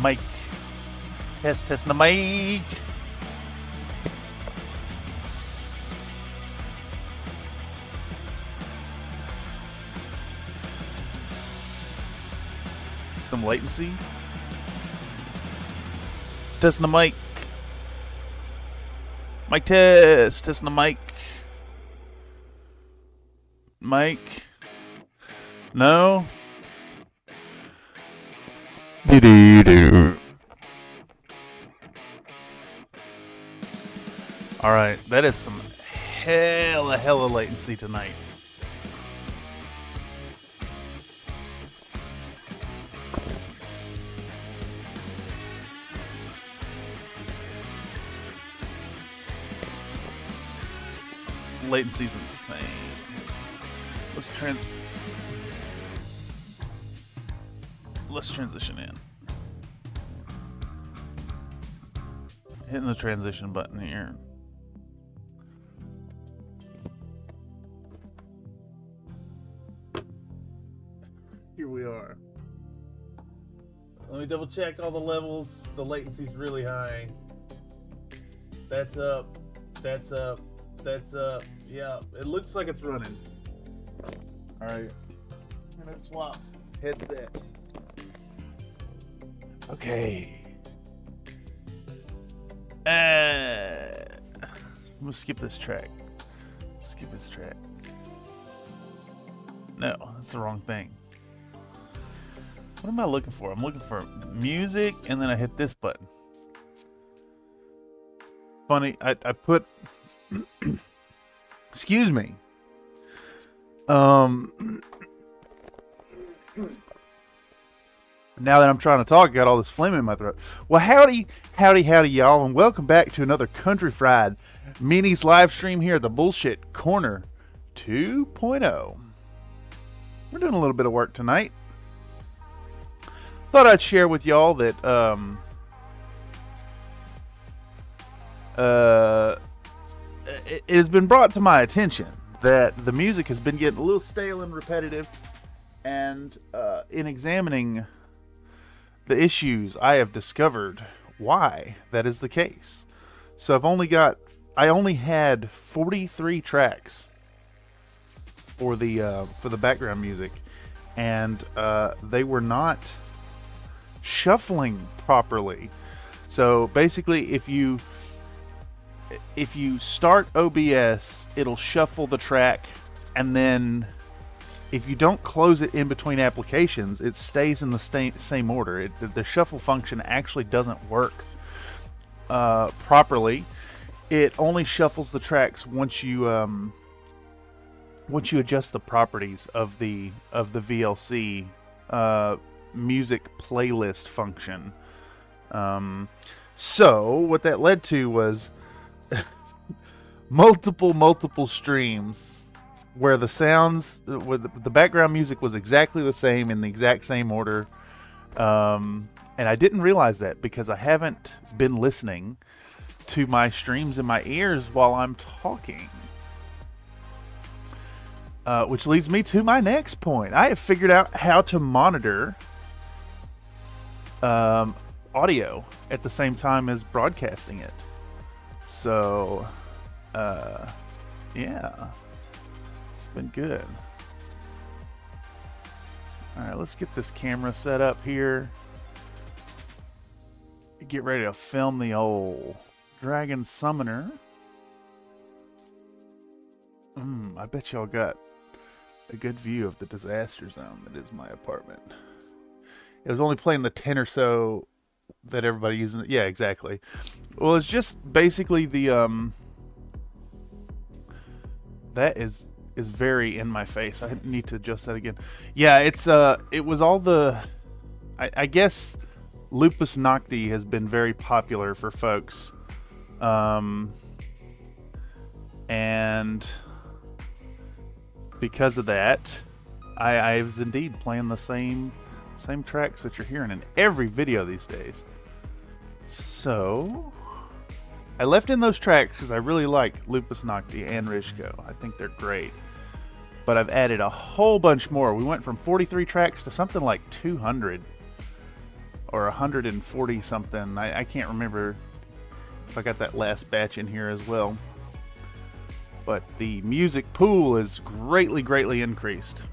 Mic. Testing the mic. Some latency. Testing the mic. Mic test. Testing the mic. Mic. No. Do. All right, that is some hella latency tonight. Latency's insane. Let's transition in. Hitting the transition button here. Here we are. Let me double check all the levels. The latency's really high. That's up. That's up. That's up. Yeah, it looks like it's running. All right. I'm gonna swap headset. Okay. I'm gonna skip this track. Skip this track. No, that's the wrong thing. What am I looking for? I'm looking for music, and then I hit this button. Funny, I put... Excuse me. Now that I'm trying to talk, I got all this phlegm in my throat. Well, howdy, y'all, and welcome back to another Country Fried Minis live stream here at the Bullshit Corner 2.0. We're doing a little bit of work tonight. Thought I'd share with y'all that it has been brought to my attention that the music has been getting a little stale and repetitive, and in examining the issues, I have discovered why that is the case. So I only had 43 tracks for the background music, and they were not shuffling properly. So basically, if you start OBS, it'll shuffle the track, and then if you don't close it in between applications, it stays in the same order. The shuffle function actually doesn't work properly. It only shuffles the tracks once you adjust the properties of the VLC music playlist function. So what that led to was multiple streams where the sounds, where the background music was exactly the same in the exact same order, and I didn't realize that because I haven't been listening to my streams in my ears while I'm talking. Which leads me to my next point. I have figured out how to monitor audio at the same time as broadcasting it. So, yeah, it's been good. All right, let's get this camera set up here. Get ready to film the old Dragon Summoner. I bet y'all got a good view of the disaster zone that is my apartment. It was only playing the 10 or so that everybody using. Yeah, exactly. Well, it's just basically the that is very in my face. I need to adjust that again. Yeah, it was all the I guess Lupus Nocti has been very popular for folks. And because of that, I was indeed playing the same tracks that you're hearing in every video these days. So I left in those tracks because I really like Lupus Nocti and Rishko. I think they're great. But I've added a whole bunch more. We went from 43 tracks to something like 200 or 140 something. I can't remember if I got that last batch in here as well. But the music pool is greatly increased.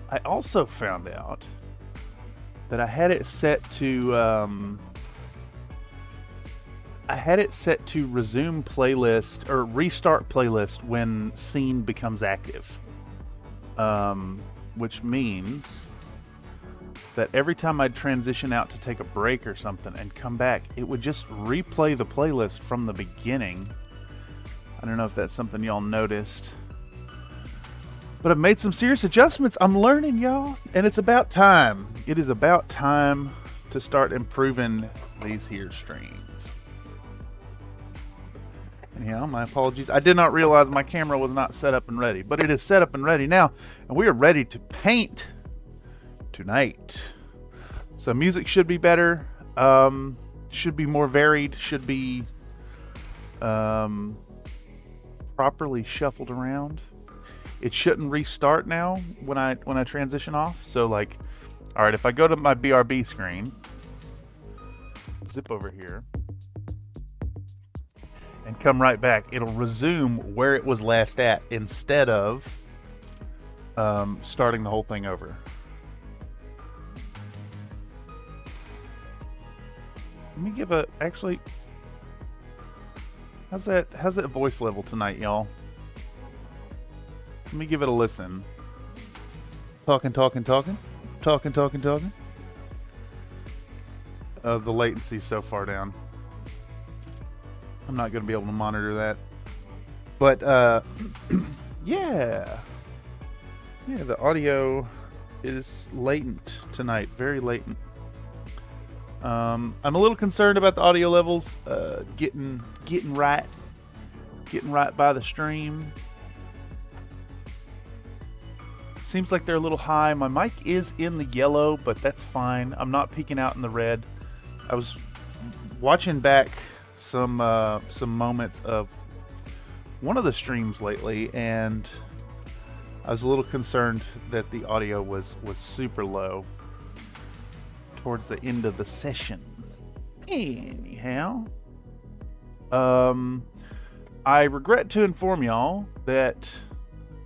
I also found out that I had it set to resume playlist or restart playlist when scene becomes active, which means that every time I'd transition out to take a break or something and come back, it would just replay the playlist from the beginning. I don't know if that's something y'all noticed, but I've made some serious adjustments. I'm learning, y'all, and it's about time. It is about time to start improving these here streams. Anyhow, my apologies. I did not realize my camera was not set up and ready, but it is set up and ready now, and we are ready to paint tonight. So music should be better, should be more varied, should be properly shuffled around. It shouldn't restart now when I transition off. So like, all right, if I go to my BRB screen, zip over here, and come right back, it'll resume where it was last at instead of starting the whole thing over. Let me give actually, how's that voice level tonight, y'all? Let me give it a listen. Talking. The latency's so far down. I'm not going to be able to monitor that. But, yeah, the audio is latent tonight. Very latent. I'm a little concerned about the audio levels getting right by the stream. Seems like they're a little high. My mic is in the yellow, but that's fine. I'm not peeking out in the red. I was watching back some moments of one of the streams lately, and I was a little concerned that the audio was super low towards the end of the session. Anyhow, I regret to inform y'all that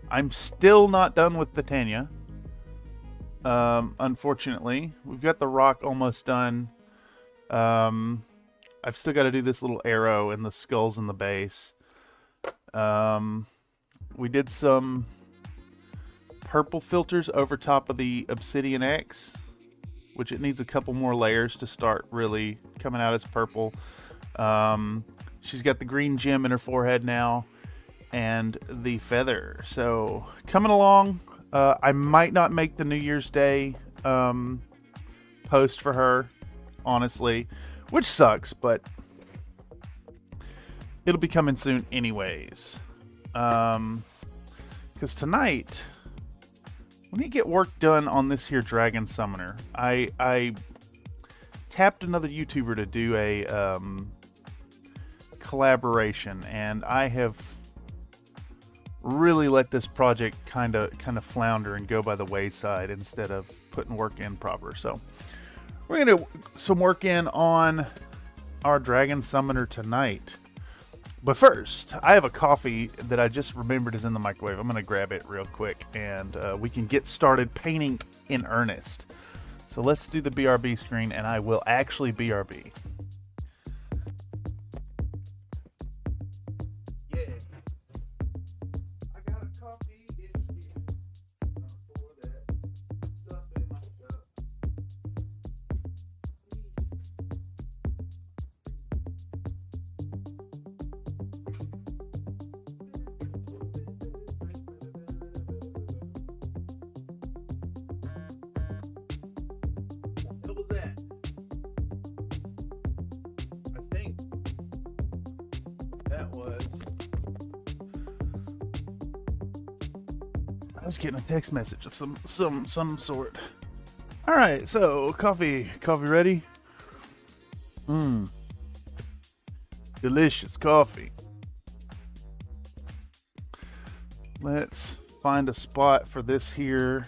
I'm still not done with the Tanya. Unfortunately, we've got the rock almost done. I've still got to do this little arrow and the skulls in the base. We did some purple filters over top of the Obsidian X, which it needs a couple more layers to start really coming out as purple. She's got the green gem in her forehead now, and the feather. So coming along. I might not make the New Year's Day post for her, honestly, which sucks, but it'll be coming soon anyways. Because tonight, we need to get work done on this here Dragon Summoner. I tapped another YouTuber to do a collaboration, and I have really let this project kind of flounder and go by the wayside instead of putting work in proper. So we're gonna do some work in on our Dragon Summoner tonight. But first, I have a coffee that I just remembered is in the microwave. I'm gonna grab it real quick, and we can get started painting in earnest. So let's do the BRB screen, and I will actually BRB. I was getting a text message of some sort. All right, so coffee ready? Delicious coffee. Let's find a spot for this here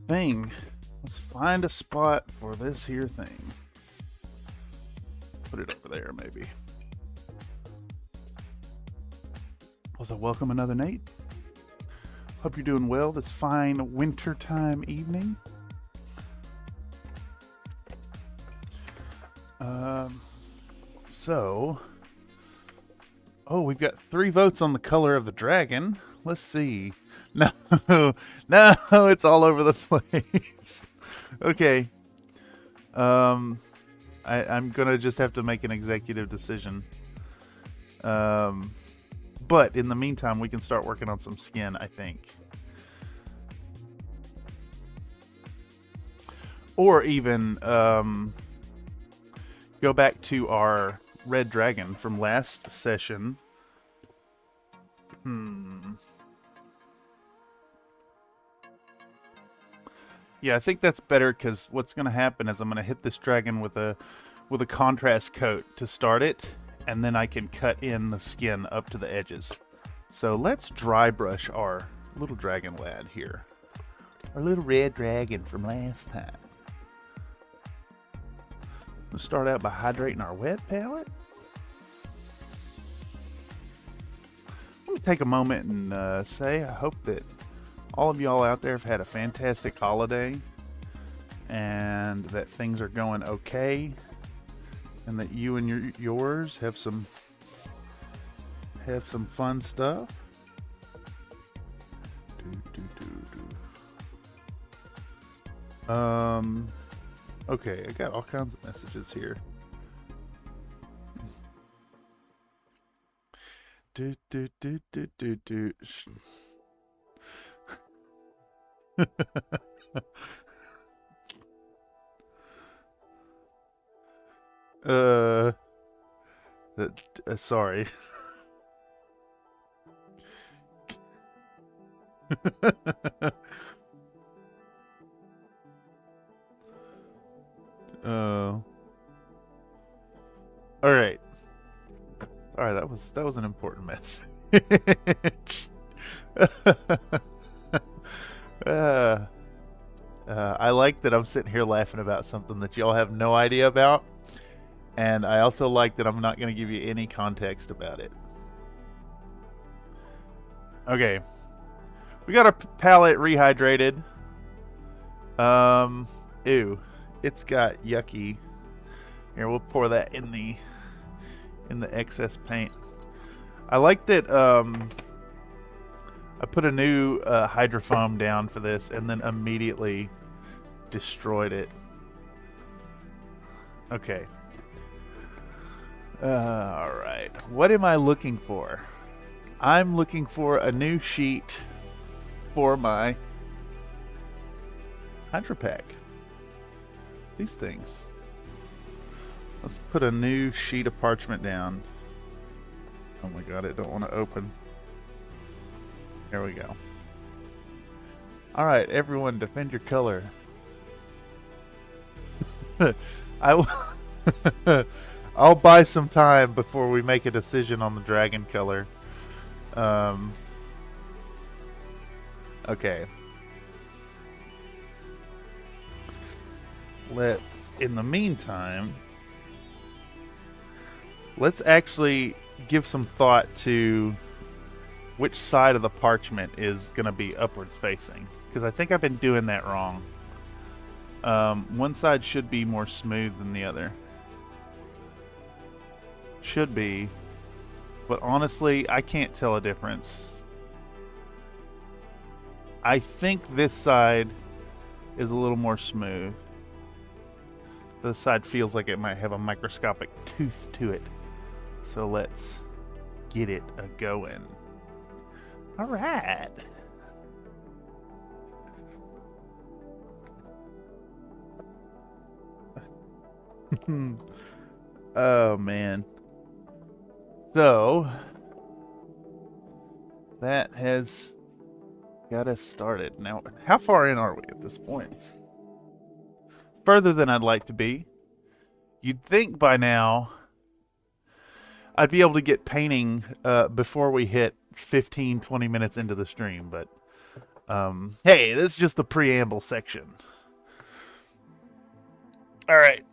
thing Let's find a spot for this here thing. Put it over there, maybe. Also, welcome another Nate. Hope you're doing well this fine wintertime evening. Oh, we've got 3 votes on the color of the dragon. Let's see. No, no, it's all over the place. Okay. I'm gonna just have to make an executive decision. But in the meantime, we can start working on some skin, I think. Or even go back to our red dragon from last session. Yeah, I think that's better, because what's going to happen is I'm going to hit this dragon with a contrast coat to start it, and then I can cut in the skin up to the edges. So let's dry brush our little dragon lad here. Our little red dragon from last time. We'll start out by hydrating our wet palette. Let me take a moment and say I hope that all of y'all out there have had a fantastic holiday, and that things are going okay, and that you and yours have some fun stuff. Okay, I got all kinds of messages here. Sorry. All right. That was an important message. I like that I'm sitting here laughing about something that y'all have no idea about, and I also like that I'm not going to give you any context about it. Okay, we got our palette rehydrated. Ew, it's got yucky. Here, we'll pour that in the excess paint. I like that. I put a new hydrofoam down for this, and then immediately destroyed it. Okay. All right. What am I looking for? I'm looking for a new sheet for my Hydro Pack. These things. Let's put a new sheet of parchment down. Oh my god, I don't want to open. There we go. Alright, everyone, defend your color. I'll buy some time before we make a decision on the dragon color. Okay. In the meantime, let's actually give some thought to which side of the parchment is going to be upwards facing, because I think I've been doing that wrong. One side should be more smooth than the other. Should be, but honestly, I can't tell a difference. I think this side is a little more smooth. This side feels like it might have a microscopic tooth to it. So let's get it a-going. All right. Oh, man. So, that has got us started. Now, how far in are we at this point? Further than I'd like to be. You'd think by now I'd be able to get painting before we hit 15-20 minutes into the stream, but hey, this is just the preamble section. All right.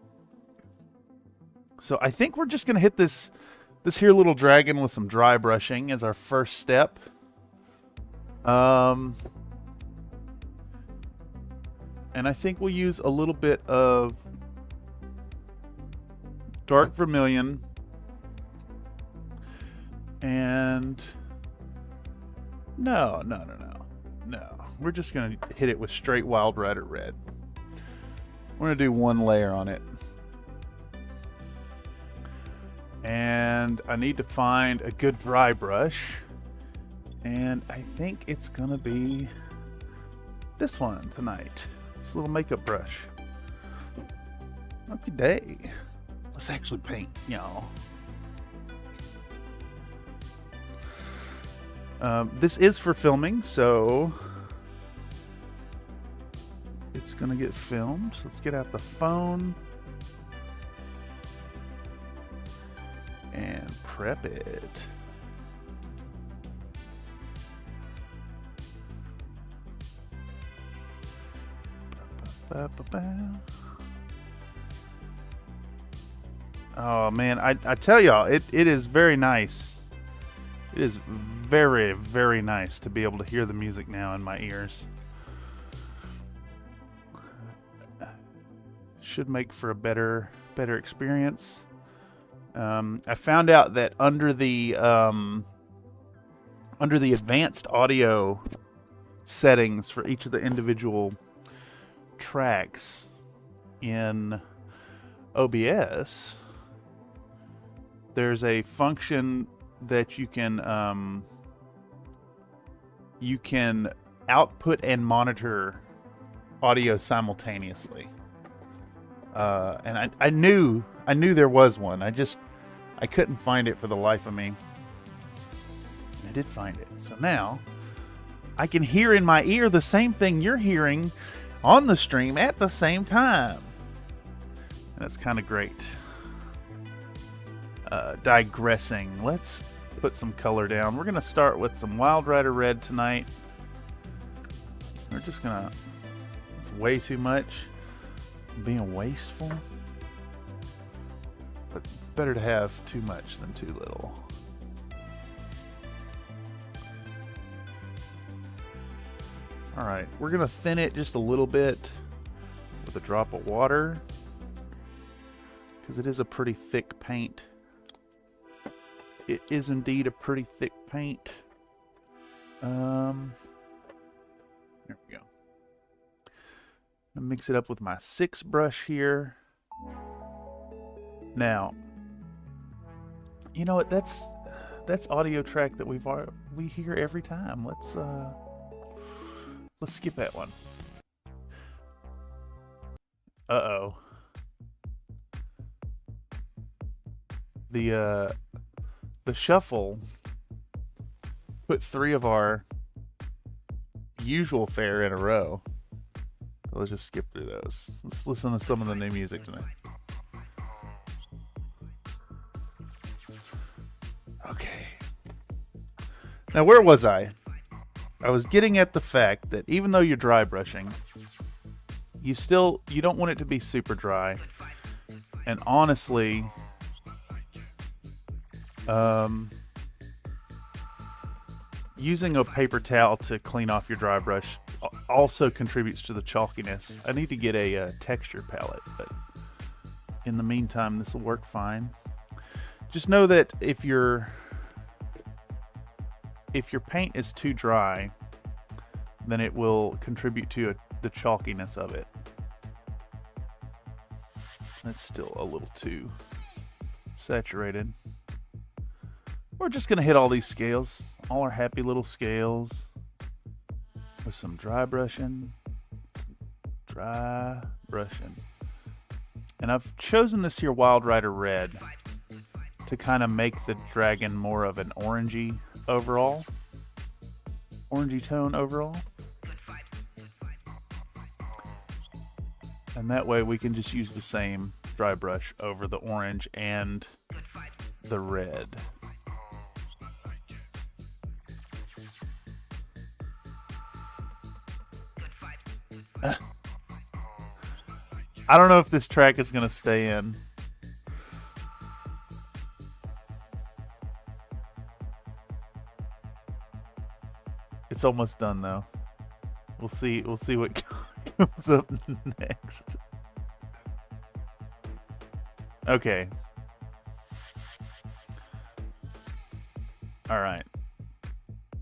So I think we're just going to hit this here little dragon with some dry brushing as our first step. And I think we'll use a little bit of dark vermilion and no. We're just going to hit it with straight Wild Rider red. We're going to do one layer on it. And I need to find a good dry brush. And I think it's going to be this one tonight. This little makeup brush. Happy day. Let's actually paint, y'all. This is for filming, so it's going to get filmed. Let's get out the phone and prep it. Oh man, I tell y'all, it is very nice. It is very, very nice to be able to hear the music now in my ears. Should make for a better experience. I found out that under the advanced audio settings for each of the individual tracks in OBS, there's a function that you can output and monitor audio simultaneously. And I knew there was one. I couldn't find it for the life of me. I did find it. So now I can hear in my ear the same thing you're hearing on the stream at the same time. And that's kind of great. Digressing. Let's put some color down. We're going to start with some Wild Rider red tonight. We're just going to... It's way too much. I'm being wasteful. But better to have too much than too little. Alright, we're going to thin it just a little bit with a drop of water, because it is a pretty thick paint. It is indeed a pretty thick paint. There we go. I'll mix it up with my 6 brush here. Now, you know what? That's audio track that we hear every time. Let's skip that one. Uh-oh. The shuffle put 3 of our usual fare in a row. So let's just skip through those. Let's listen to some of the new music tonight. Okay. Now, where was I? I was getting at the fact that even though you're dry brushing, you don't want it to be super dry. And honestly, using a paper towel to clean off your dry brush also contributes to the chalkiness. I need to get a texture palette, but in the meantime, this will work fine. Just know that if your paint is too dry, then it will contribute to the chalkiness of it. That's still a little too saturated. We're just going to hit all these scales, all our happy little scales, with some dry brushing. And I've chosen this here Wild Rider red to kind of make the dragon more of an orangey tone overall. And that way we can just use the same dry brush over the orange and the red. I don't know if this track is going to stay in. It's almost done though. We'll see what comes up next. Okay. All right.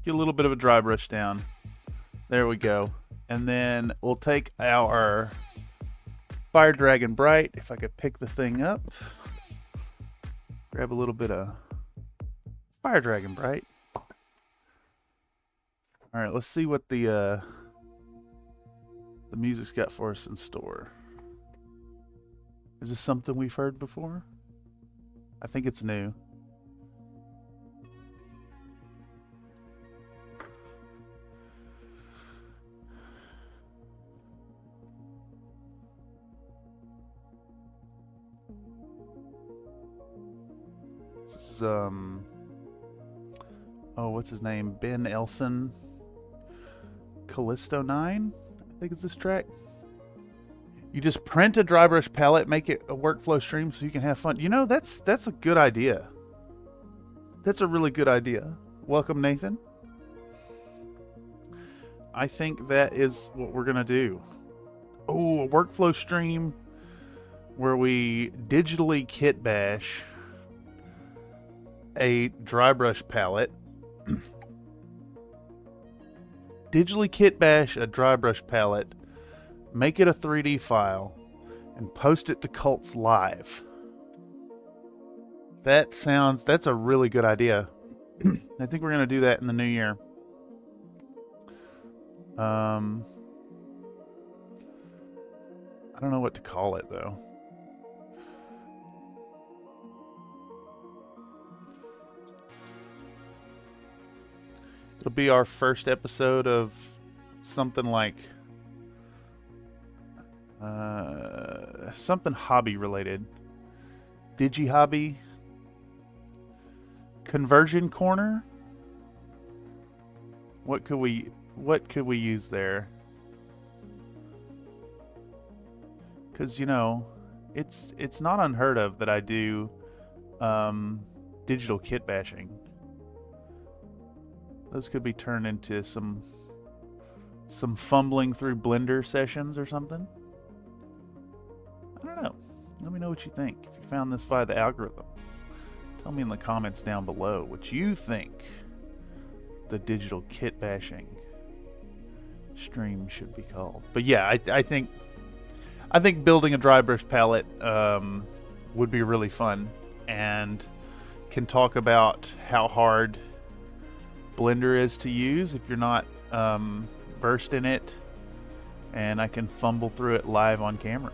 Get a little bit of a dry brush down. There we go. And then we'll take our Fire Dragon Bright. If I could pick the thing up. Grab a little bit of Fire Dragon Bright. All right, let's see what the music's got for us in store. Is this something we've heard before? I think it's new. This is, oh, what's his name? Ben Elson. Callisto 9, I think it's this track. You just print a dry brush palette, make it a workflow stream so you can have fun. You know, that's a good idea. That's a really good idea. Welcome, Nathan. I think that is what we're gonna do. Oh, a workflow stream where we digitally kit bash a dry brush palette. Digitally kit bash a dry brush palette, make it a 3D file, and post it to Cults Live. That's a really good idea. I think we're going to do that in the new year. I don't know what to call it though. It'll be our first episode of something like something hobby related. Digi hobby. Conversion corner. What could we use there? Because, you know, it's not unheard of that I do digital kit bashing. Those could be turned into some fumbling through Blender sessions or something. I don't know. Let me know what you think. If you found this via the algorithm, tell me in the comments down below what you think the digital kit bashing stream should be called. But yeah, I think building a dry brush palette would be really fun, and can talk about how hard Blender is to use if you're not versed in it, and I can fumble through it live on camera.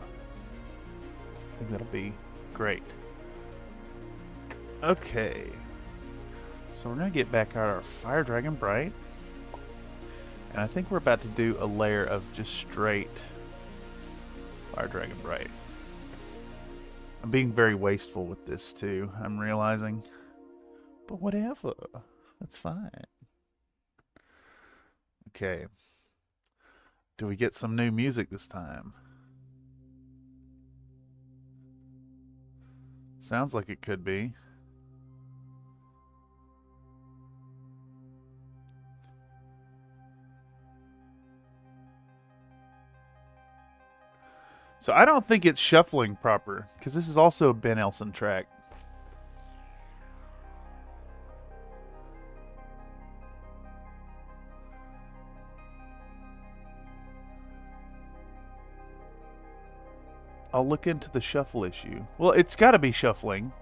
I think that'll be great. Okay, so we're gonna get back our Fire Dragon Bright, and I think we're about to do a layer of just straight Fire Dragon Bright. I'm being very wasteful with this too, I'm realizing, but whatever. That's fine. Okay. Do we get some new music this time? Sounds like it could be. So I don't think it's shuffling proper, because this is also a Ben Elson track. I'll look into the shuffle issue. Well, it's got to be shuffling,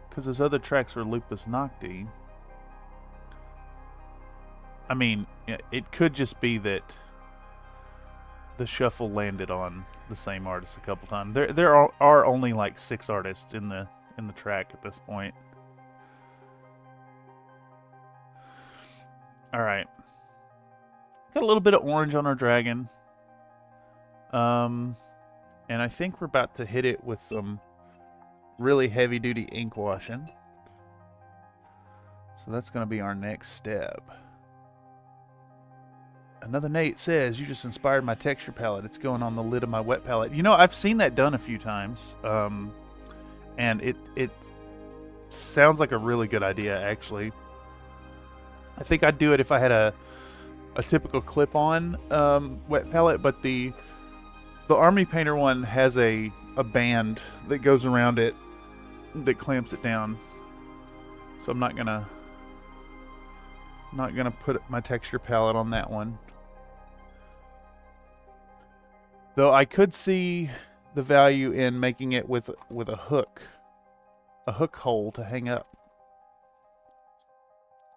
because those other tracks were Lupus Nocti. I mean, it could just be that the shuffle landed on the same artist a couple times. There are only like 6 artists in the track at this point. All right, got a little bit of orange on our dragon. And I think we're about to hit it with some really heavy-duty ink washing. So that's going to be our next step. Another Nate says, you just inspired my texture palette. It's going on the lid of my wet palette. You know, I've seen that done a few times. And it sounds like a really good idea, actually. I think I'd do it if I had a typical clip-on wet palette, but the Army Painter one has a band that goes around it that clamps it down. So I'm not gonna put my texture palette on that one. Though I could see the value in making it with a hook hole to hang up.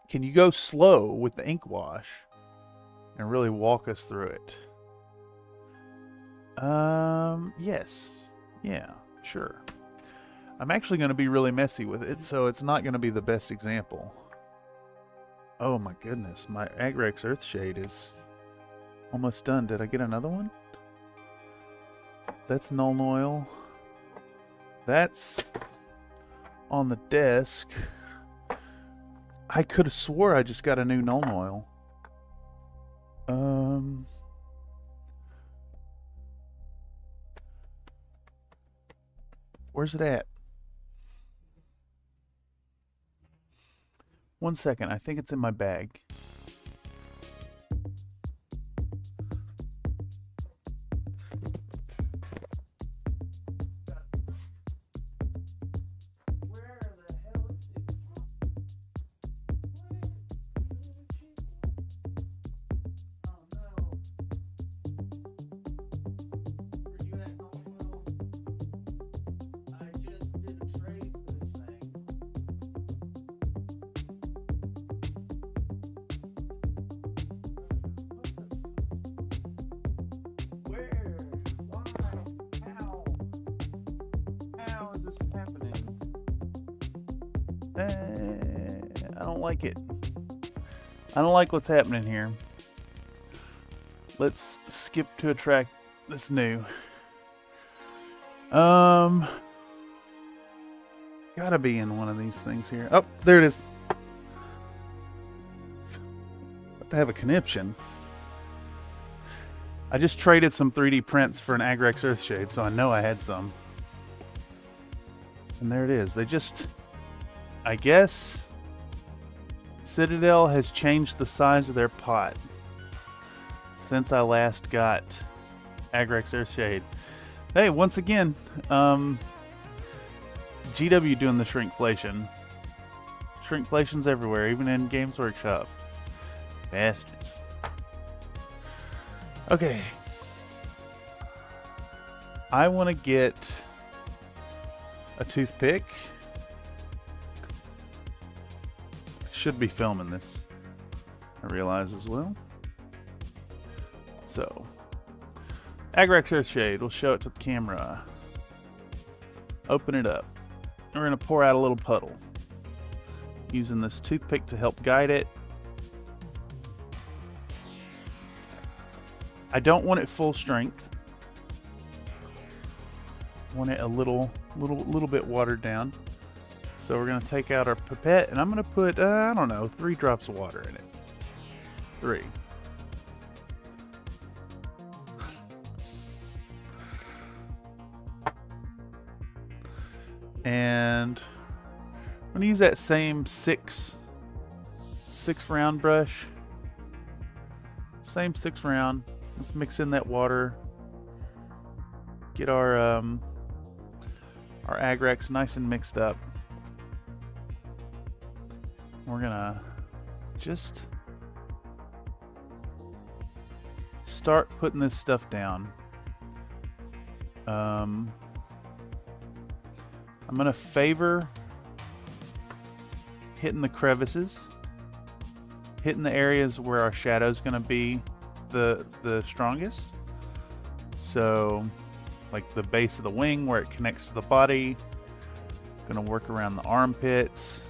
Can you go slow with the ink wash and really walk us through it? Yes. Yeah, sure. I'm actually going to be really messy with it, so it's not going to be the best example. Oh my goodness, my Agrex Earthshade is almost done. Did I get another one? That's Nuln Oil. That's on the desk. I could have swore I just got a new Nuln Oil. Where's it at? 1 second, I think it's in my bag. I don't like it. I don't like what's happening here. Let's skip to a track that's new. Gotta be in one of these things here. Oh, there it is. About to have a conniption. I just traded some 3D prints for an Agrex Earthshade, so I know I had some. And there it is. They just... I guess Citadel has changed the size of their pot since I last got Agrex Earthshade. Hey, once again, GW doing the shrinkflation. Shrinkflation's everywhere, even in Games Workshop. Bastards. Okay. I want to get a toothpick. Should be filming this, I realize as well. So, Agrex Earthshade, we'll show it to the camera. Open it up. We're going to pour out a little puddle. Using this toothpick to help guide it. I don't want it full strength. I want it a little bit watered down. So we're going to take out our pipette, and I'm going to put, I don't know, 3 drops of water in it. 3. And I'm going to use that same 6 round brush. Same 6 round. Let's mix in that water. Get our Agrex nice and mixed up. We're gonna just start putting this stuff down. I'm gonna favor hitting the crevices, hitting the areas where our shadow's gonna be the strongest. So, like the base of the wing where it connects to the body. Gonna work around the armpits.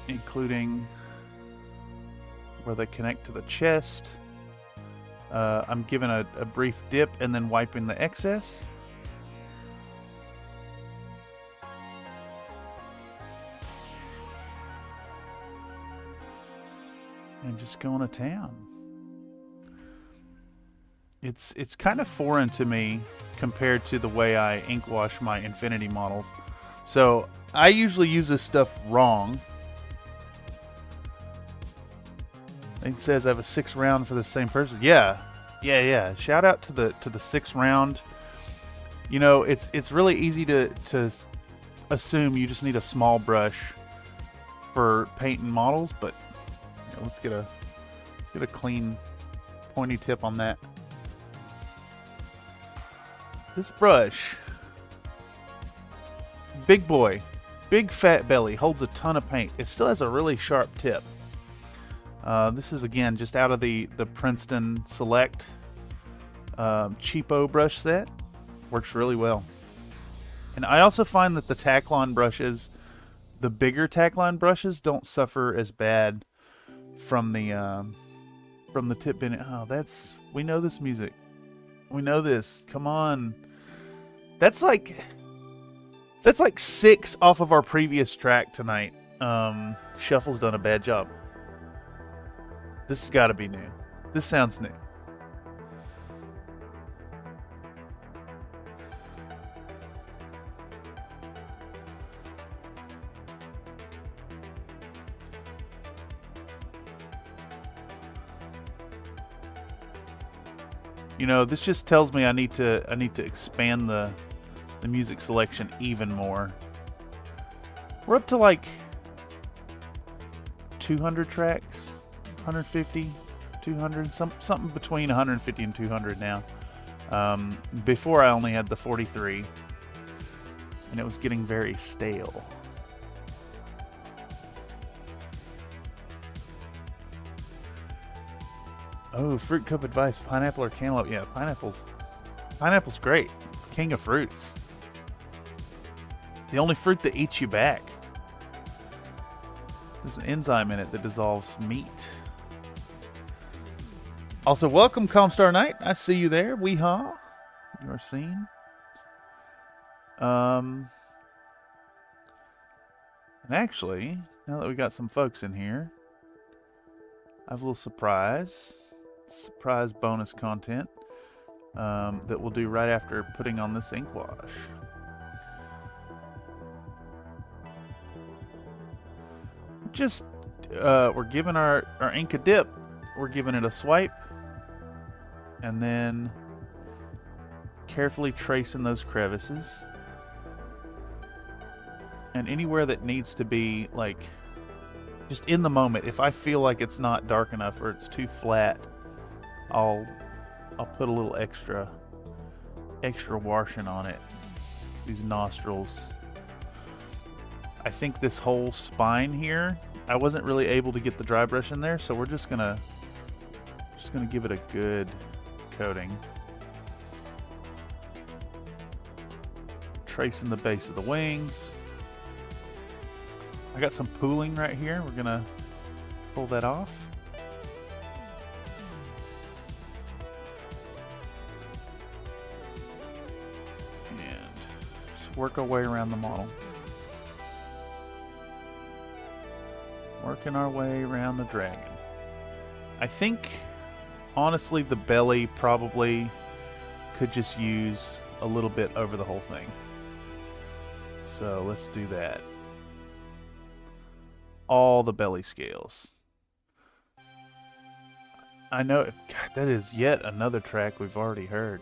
Including where they connect to the chest. I'm giving a brief dip and then wiping the excess. just going to town. It's kind of foreign to me compared to the way I ink wash my Infinity models. So I usually use this stuff wrong. It says I have a 6 round for the same person. Yeah. Shout out to the 6 round. You know, it's really easy to assume you just need a small brush for painting models, but you know, let's get a clean pointy tip on that. This brush, big boy, big fat belly, holds a ton of paint. It still has a really sharp tip. This is, again, just out of the Princeton Select cheapo brush set. Works really well. And I also find that the Taklon brushes, the bigger Taklon brushes, don't suffer as bad from the tip bending. Oh, we know this music. We know this. Come on. That's like 6 off of our previous track tonight. Shuffle's done a bad job. This has got to be new. This sounds new. You know, this just tells me I need to expand the music selection even more. We're up to like 200 tracks, 150, 200, something between 150 and 200 now. Before I only had the 43, and it was getting very stale. Oh, fruit cup advice, pineapple or cantaloupe? Yeah, pineapple's great. It's king of fruits. The only fruit that eats you back. There's an enzyme in it that dissolves meat. Also, welcome, Comstar Knight. I see you there. Weehaw. You are seen. And actually, now that we got some folks in here, I have a little surprise bonus content that we'll do right after putting on this ink wash. Just we're giving our ink a dip. We're giving it a swipe, and then carefully tracing those crevices, and anywhere that needs to be, like, just in the moment, if I feel like it's not dark enough or it's too flat, I'll put a little extra washing on it. These nostrils. I think this whole spine here, I wasn't really able to get the dry brush in there, so we're just gonna give it a good coating. Tracing the base of the wings. I got some pooling right here. We're gonna pull that off. And just work our way around the model. Working our way around the dragon. I think, honestly, the belly probably could just use a little bit over the whole thing. So let's do that. All the belly scales. I know, God, that is yet another track we've already heard.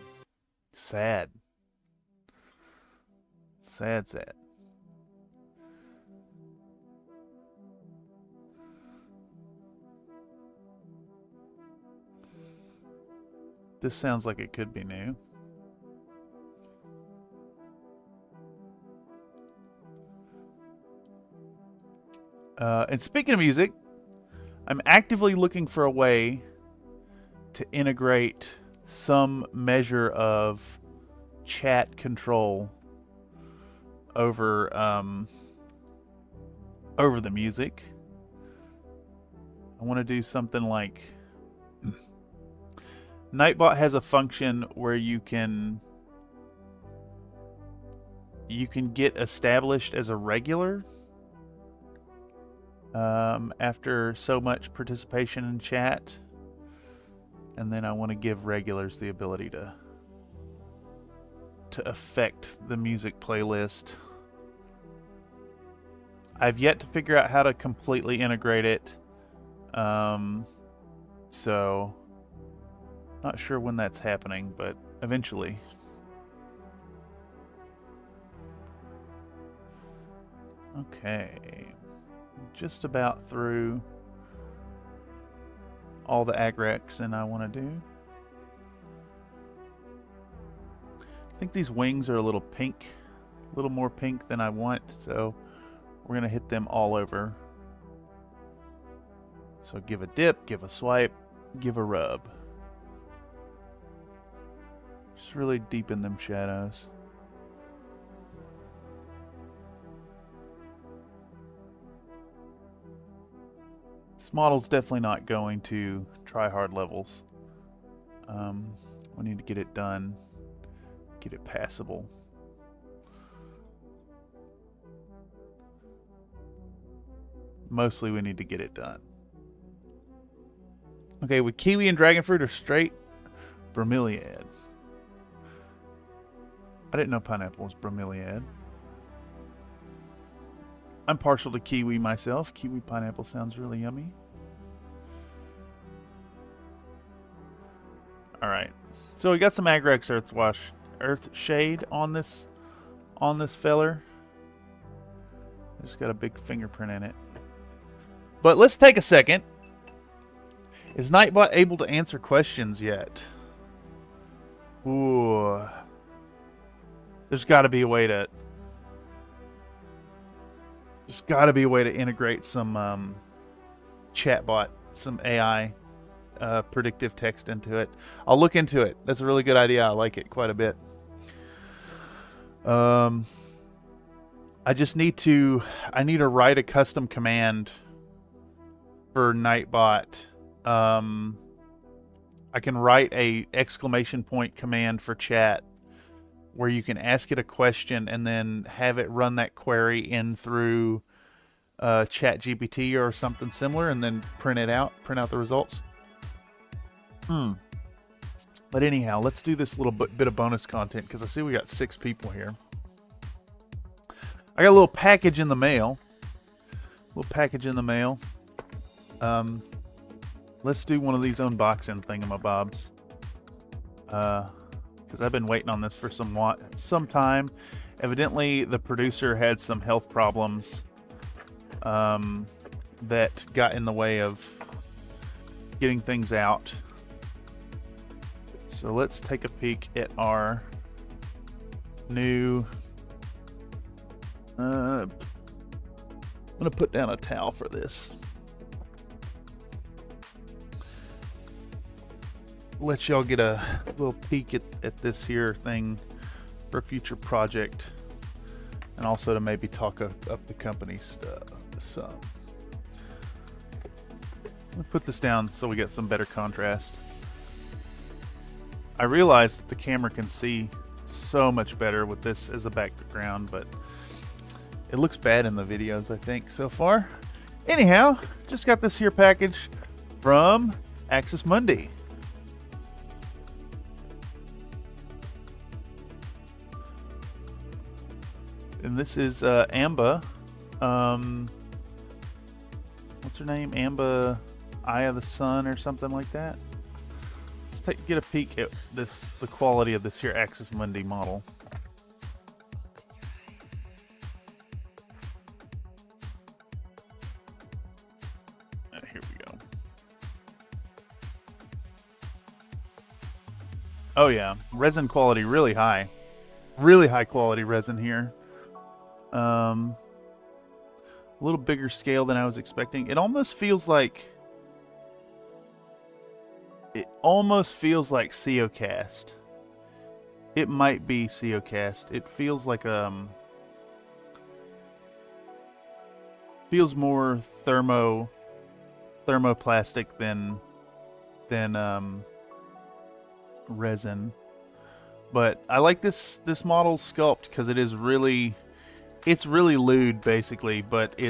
Sad. Sad, sad. This sounds like it could be new. And speaking of music, I'm actively looking for a way to integrate some measure of chat control over the music. I want to do something like Nightbot has a function where you can get established as a regular, after so much participation in chat. And then I want to give regulars the ability to affect the music playlist. I've yet to figure out how to completely integrate it. So not sure when that's happening, but eventually. Okay. Just about through all the agrecs and I want to do. I think these wings are a little pink, a little more pink than I want, so we're going to hit them all over. So give a dip, give a swipe, give a rub. Just really deepen them shadows. This model's definitely not going to try hard levels. We need to get it done, get it passable. Mostly we need to get it done. Okay, with kiwi and dragon fruit or straight bromeliad. I didn't know pineapple was bromeliad. I'm partial to kiwi myself. Kiwi pineapple sounds really yummy. Alright. So we got some Agrex Earth Shade on this feller. Just got a big fingerprint in it. But let's take a second. Is Nightbot able to answer questions yet? Ooh. There's got to be a way to integrate some chatbot, some AI predictive text into it. I'll look into it. That's a really good idea. I like it quite a bit. I need to write a custom command for Nightbot. I can write a exclamation point command for chat where you can ask it a question and then have it run that query in through ChatGPT or something similar, and then print out the results. But anyhow, let's do this little bit of bonus content because I see we got 6 people here. I got a little package in the mail. Let's do one of these unboxing thingamabobs. Because I've been waiting on this for some time. Evidently, the producer had some health problems that got in the way of getting things out. So let's take a peek at our new... I'm going to put down a towel for this. Let y'all get a little peek at this here thing for a future project, and also to maybe talk up the company stuff some. Let me put this down so we get some better contrast. I realize that the camera can see so much better with this as a background, but it looks bad in the videos, I think, so far. Anyhow, just got this here package from Axis Mundi. And this is Amba. What's her name? Amba Eye of the Sun or something like that. Let's get a peek at the quality of this here Axis Mundi model. Here we go. Oh yeah, resin quality really high. Really high quality resin here. A little bigger scale than I was expecting. It almost feels like COcast. It might be COcast. It feels like feels more thermoplastic than resin. But I like this model's sculpt because it's really lewd basically, but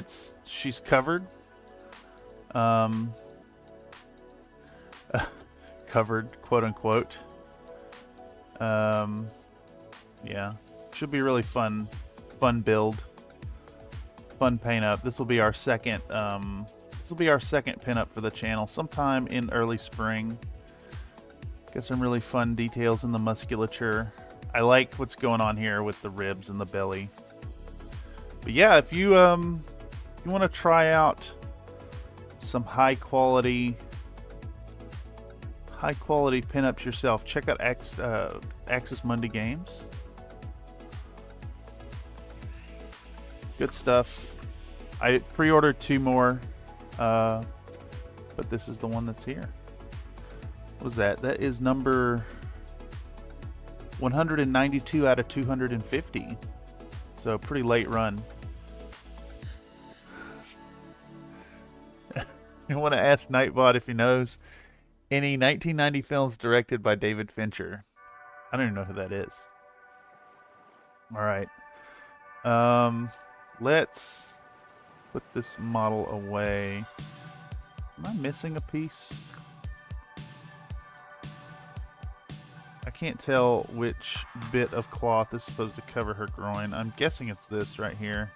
she's covered, Um, covered, quote unquote. Yeah, should be really fun build, fun paint up. This will be our second. This will be our second pinup for the channel, sometime in early spring. Got some really fun details in the musculature. I like what's going on here with the ribs and the belly. But yeah, if you want to try out some high quality pinups yourself, check out Axis Mundi Games. Good stuff. I pre-ordered 2 more, but this is the one that's here. What was that? That is number 192 out of 250. So pretty late run. I want to ask Nightbot if he knows any 1990 films directed by David Fincher. I don't even know who that is. All right. Let's put this model away. Am I missing a piece? I can't tell which bit of cloth is supposed to cover her groin. I'm guessing it's this right here.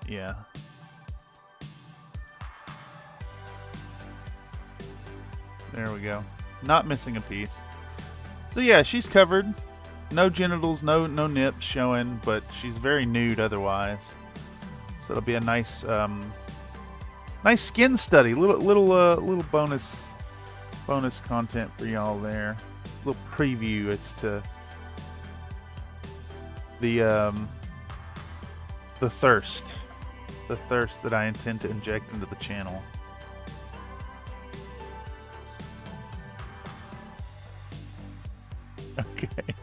Yeah. There we go. Not missing a piece. So yeah, she's covered. No genitals, no nips showing, but she's very nude otherwise. So it'll be a nice nice skin study. Little bonus content for y'all there. Little preview as to the thirst that I intend to inject into the channel. Okay.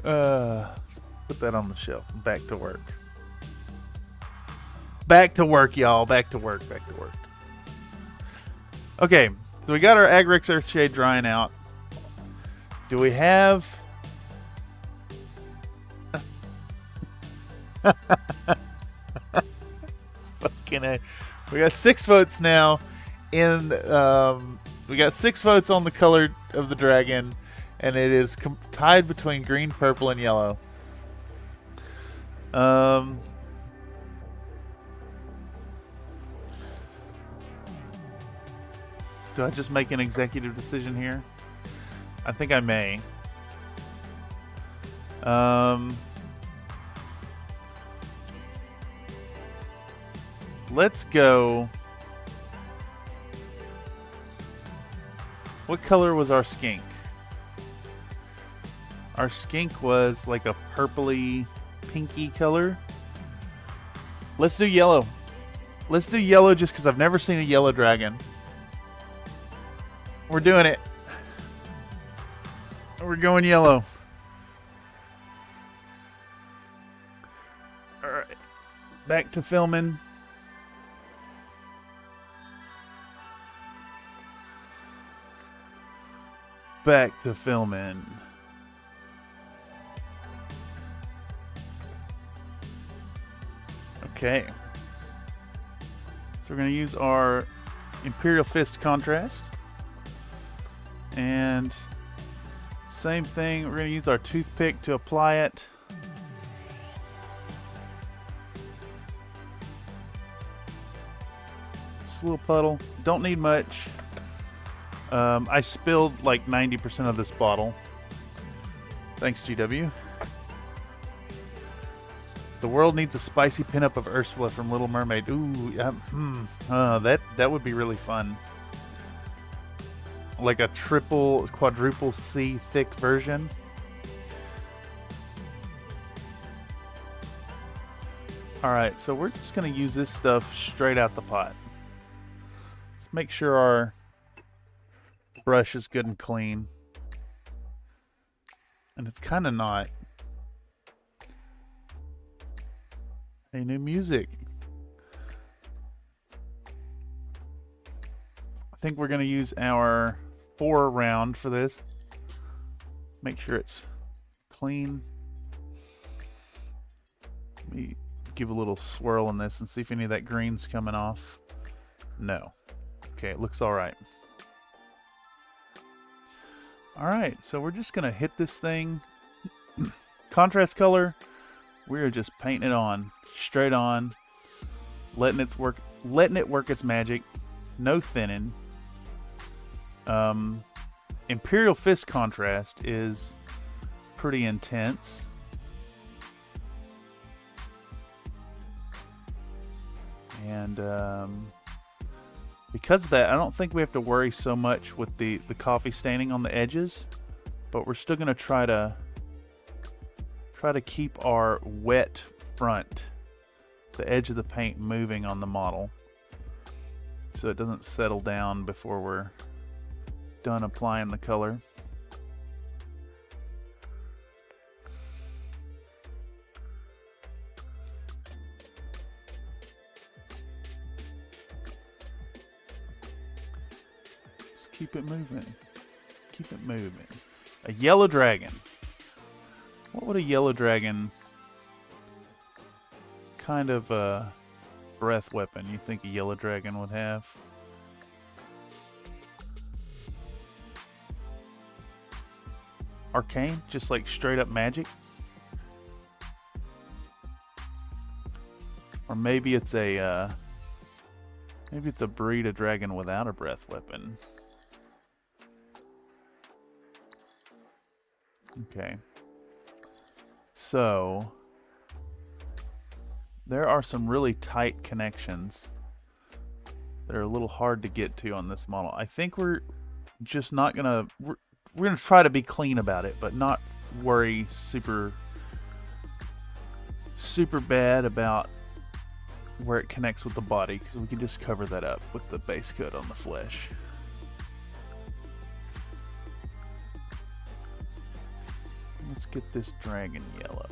Put that on the shelf. Back to work. Back to work, y'all. Back to work. Okay, so we got our Agrex Earthshade drying out. Do we have... Fucking A. We got 6 votes now. We got 6 votes on the color of the dragon. And it is tied between green, purple, and yellow. Do I just make an executive decision here? I think I may. Let's go. What color was our skink? Our skink was like a purpley, pinky color. Let's do yellow. Let's do yellow just because I've never seen a yellow dragon. We're doing it. We're going yellow. Alright. Back to filming. Back to filming. Okay, so we're going to use our Imperial Fist contrast, and same thing, we're going to use our toothpick to apply it. Just a little puddle, don't need much. I spilled like 90% of this bottle. Thanks, GW. The world needs a spicy pinup of Ursula from Little Mermaid. Ooh, that would be really fun. Like a triple, quadruple C thick version. Alright, so we're just going to use this stuff straight out the pot. Let's make sure our brush is good and clean. And it's kind of not. Hey, new music. I think we're going to use our 4 round for this. Make sure it's clean. Let me give a little swirl in this and see if any of that green's coming off. No. Okay, it looks all right. All right, so we're just gonna hit this thing. Contrast color, we're just painting it on, straight on, letting it work its magic. No thinning. Imperial Fist contrast is pretty intense. And because of that, I don't think we have to worry so much with the coffee staining on the edges, but we're still going to try to keep our wet front, the edge of the paint, moving on the model so it doesn't settle down before we're done applying the color. Just keep it moving. Keep it moving. A yellow dragon. What would a yellow dragon kind of breath weapon you think a yellow dragon would have? Arcane? Just like straight up magic? Or maybe it's a breed of dragon without a breath weapon. Okay. So there are some really tight connections that are a little hard to get to on this model. I think we're just not gonna we're gonna try to be clean about it, but not worry super bad about where it connects with the body, because we can just cover that up with the base coat on the flesh. Let's get this dragon yellow.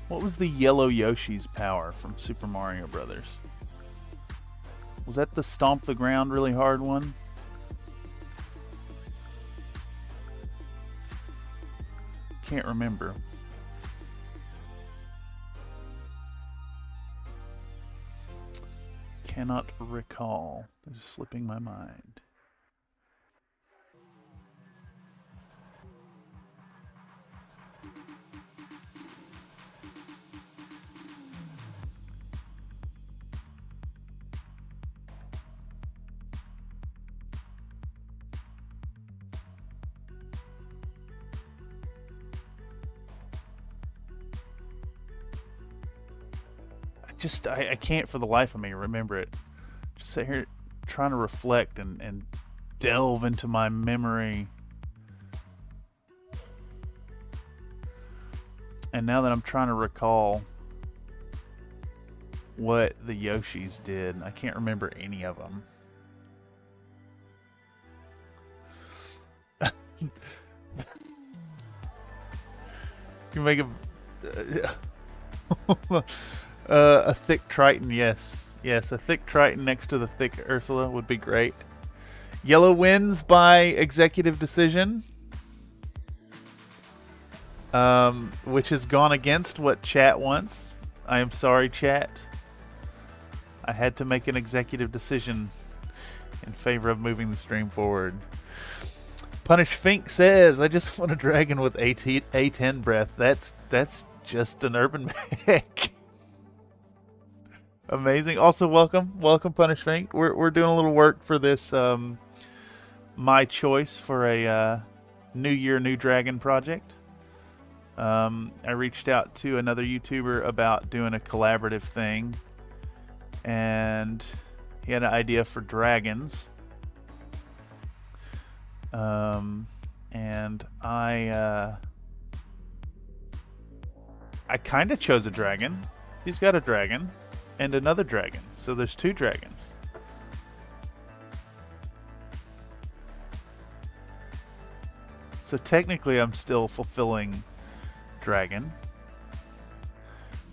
What was the yellow Yoshi's power from Super Mario Brothers? Was that the stomp the ground really hard one? Can't remember. Cannot recall. It's just slipping my mind. I can't for the life of me remember it. Just sit here trying to reflect and delve into my memory. And now that I'm trying to recall what the Yoshis did, I can't remember any of them. You make a thick Triton, yes. Yes, a thick Triton next to the thick Ursula would be great. Yellow wins by executive decision. Which has gone against what chat wants. I am sorry, chat. I had to make an executive decision in favor of moving the stream forward. Punish Fink says, I just want a dragon with A10 breath. That's just an urban mech. Amazing. Also, welcome Punish Fink. We're doing a little work for this my choice for a New Year New Dragon project. I reached out to another YouTuber about doing a collaborative thing, and he had an idea for dragons. And I kind of chose a dragon. He's got a dragon and another dragon, so there's two dragons. So technically I'm still fulfilling dragon,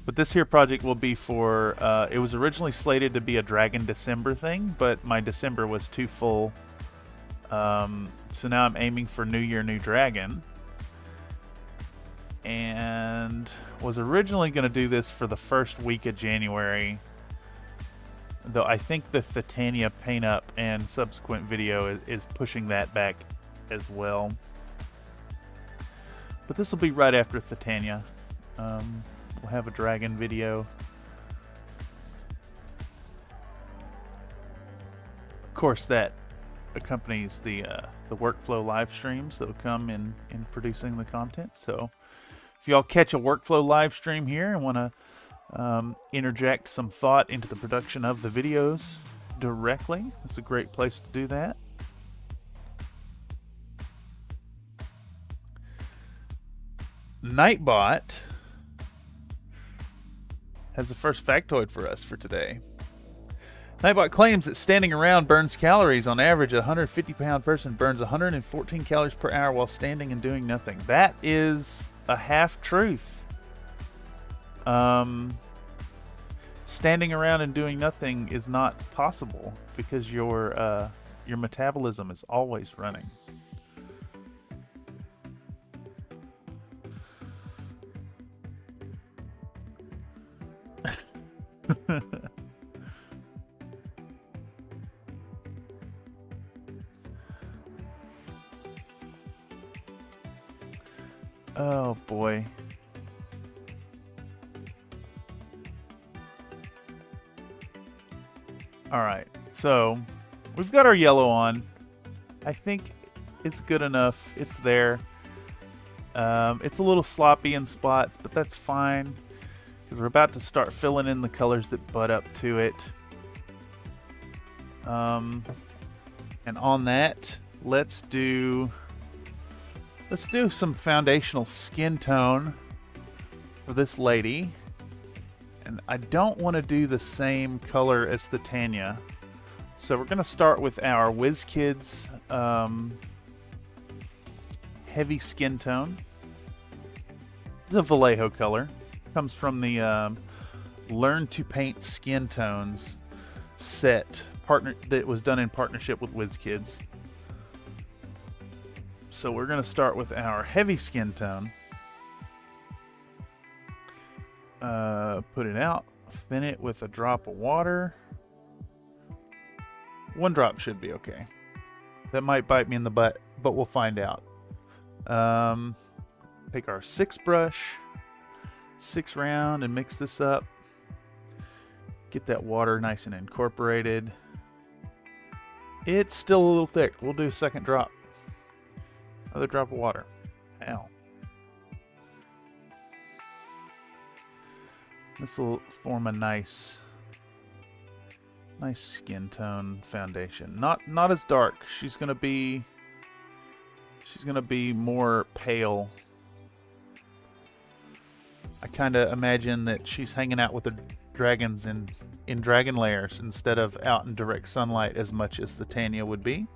but this here project will be for it was originally slated to be a dragon December thing, but my December was too full, so now I'm aiming for New Year New Dragon. and was originally going to do this for the first week of January, though I think the Titania paint up and subsequent video is pushing that back as well. But this will be right after Titania. We'll have a dragon video. Of course, that accompanies the workflow live streams that will come in producing the content. So if y'all catch a workflow live stream here and want to interject some thought into the production of the videos directly, it's a great place to do that. Nightbot has the first factoid for us for today. Nightbot claims that standing around burns calories. On average, a 150-pound person burns 114 calories per hour while standing and doing nothing. That is a half-truth. Standing around and doing nothing is not possible because your metabolism is always running. Oh boy. Alright, so we've got our yellow on. I think it's good enough. It's there. It's a little sloppy in spots, but that's fine, because we're about to start filling in the colors that butt up to it. And on that, let's do some foundational skin tone for this lady. And I don't want to do the same color as the Tanya. So we're going to start with our WizKids heavy skin tone. It's a Vallejo color. Comes from the Learn to Paint Skin Tones set that was done in partnership with WizKids. So we're going to start with our heavy skin tone. Put it out, thin it with a drop of water. One drop should be okay. That might bite me in the butt, but we'll find out. Take our 6 brush, 6 round, and mix this up. Get that water nice and incorporated. It's still a little thick. We'll do a second drop. Another drop of water. Ow. This will form a nice skin tone foundation. Not as dark. She's gonna be more pale. I kind of imagine that she's hanging out with the dragons in dragon layers instead of out in direct sunlight as much as the Tanya would be.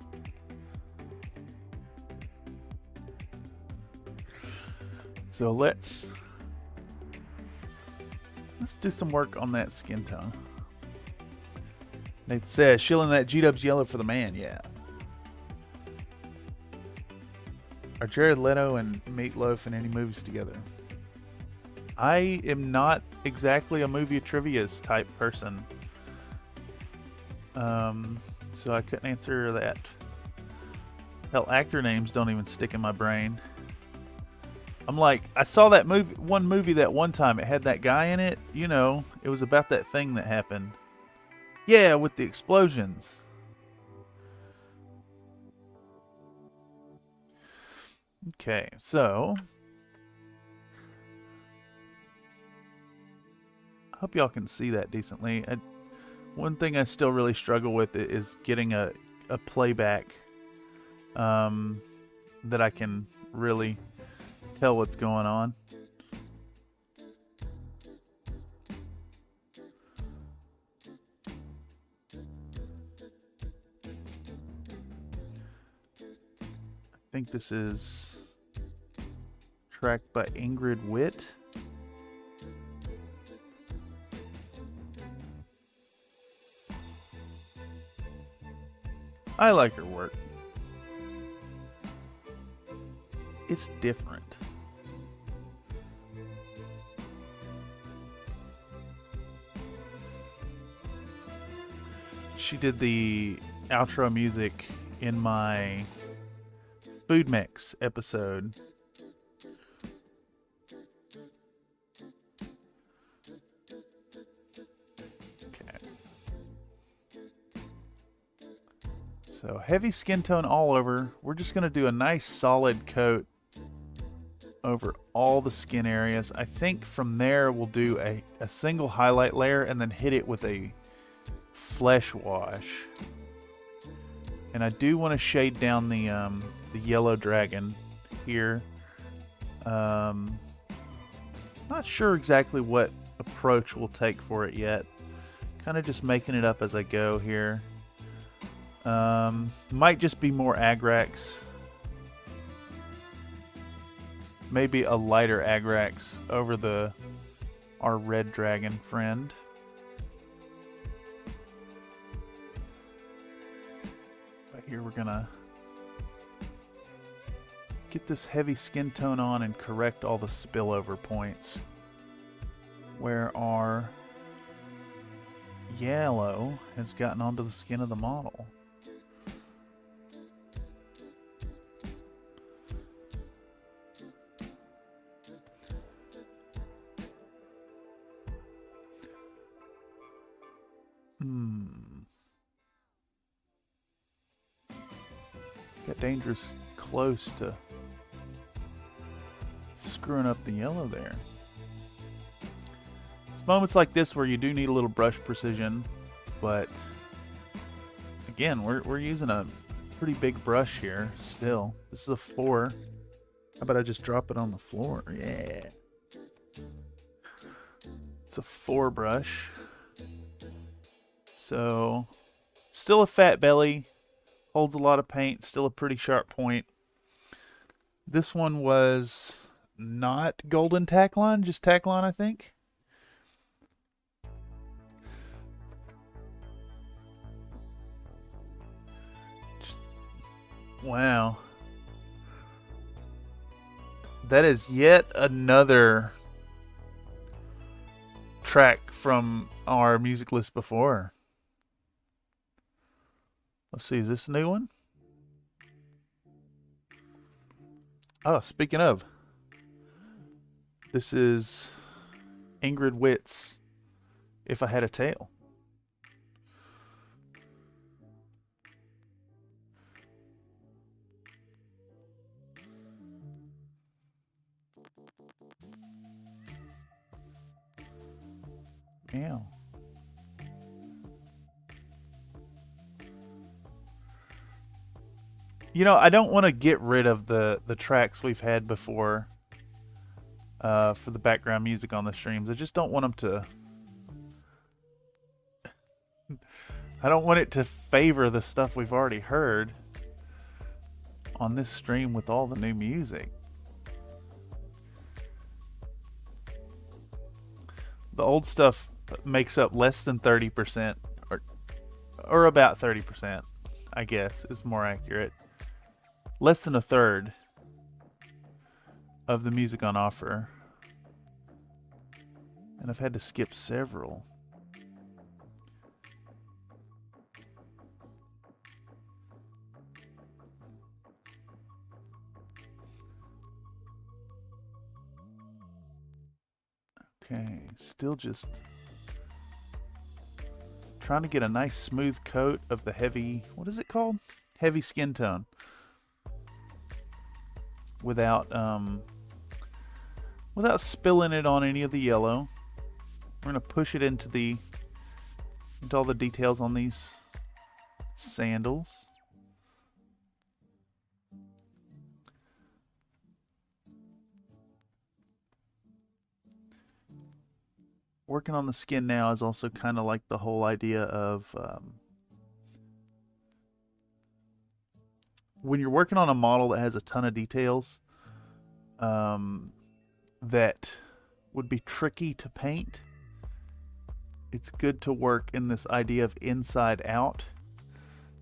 So let's do some work on that skin tone. Nate says, shilling that G-Dubs yellow for the man, yeah. Are Jared Leto and Meatloaf in any movies together? I am not exactly a movie trivia's type person. So I couldn't answer that. Hell, actor names don't even stick in my brain. I'm like, I saw that movie that one time. It had that guy in it. You know, it was about that thing that happened. Yeah, with the explosions. Okay, so I hope y'all can see that decently. One thing I still really struggle with is getting a playback that I can really tell what's going on. I think this is tracked by Ingrid Witt. I like her work. It's different. She did the outro music in my Food Mix episode. Okay. So heavy skin tone all over. We're just going to do a nice solid coat over all the skin areas. I think from there we'll do a single highlight layer and then hit it with a flesh wash. And I do want to shade down the yellow dragon here. Not sure exactly what approach we'll take for it yet. Kind of just making it up as I go here. Might just be more Agrax. Maybe a lighter Agrax over our red dragon friend. But here we're gonna get this heavy skin tone on and correct all the spillover points where our yellow has gotten onto the skin of the model. Got dangerous close to screwing up the yellow there. It's moments like this where you do need a little brush precision, but again, we're using a pretty big brush here still. This is a 4. How about I just drop it on the floor? Yeah. It's a 4 brush. So, still a fat belly. Holds a lot of paint, still a pretty sharp point. This one was not golden Taklon, just Taklon, I think. Wow. That is yet another track from our music list before. Let's see, is this a new one? Oh, speaking of, this is Ingrid Witt's If I Had a Tail. Yeah. You know, I don't want to get rid of the tracks we've had before for the background music on the streams. I just don't want them to... I don't want it to favor the stuff we've already heard on this stream with all the new music. The old stuff makes up less than 30%, or about 30%, I guess, is more accurate. Less than a third of the music on offer. And I've had to skip several. Okay, still just trying to get a nice smooth coat of the heavy, what is it called? Heavy skin tone. Without spilling it on any of the yellow. We're gonna push it into all the details on these sandals. Working on the skin now is also kind of like the whole idea of when you're working on a model that has a ton of details that would be tricky to paint, it's good to work in this idea of inside out.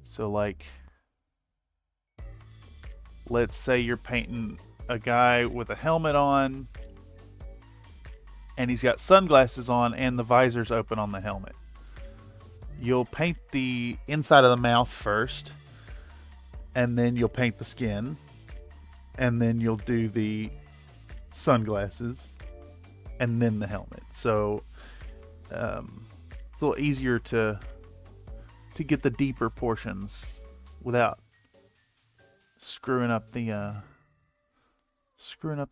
So like, let's say you're painting a guy with a helmet on and he's got sunglasses on and the visor's open on the helmet. you'll paint the inside of the mouth first, and then you'll paint the skin, and then you'll do the sunglasses, and then the helmet. So it's a little easier to get the deeper portions without screwing up the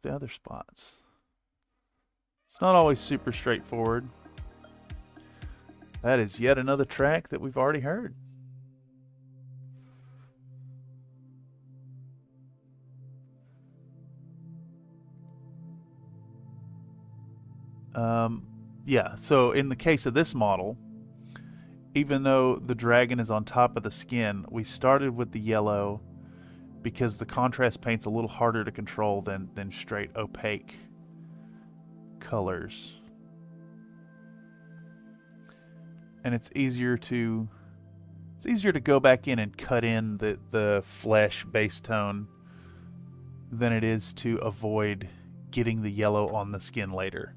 other spots. It's not always super straightforward. That is yet another track that we've already heard. Yeah, so in the case of this model, even though the dragon is on top of the skin, we started with the yellow because the contrast paint's a little harder to control than straight opaque colors. And it's easier to go back in and cut in the flesh base tone than it is to avoid getting the yellow on the skin later.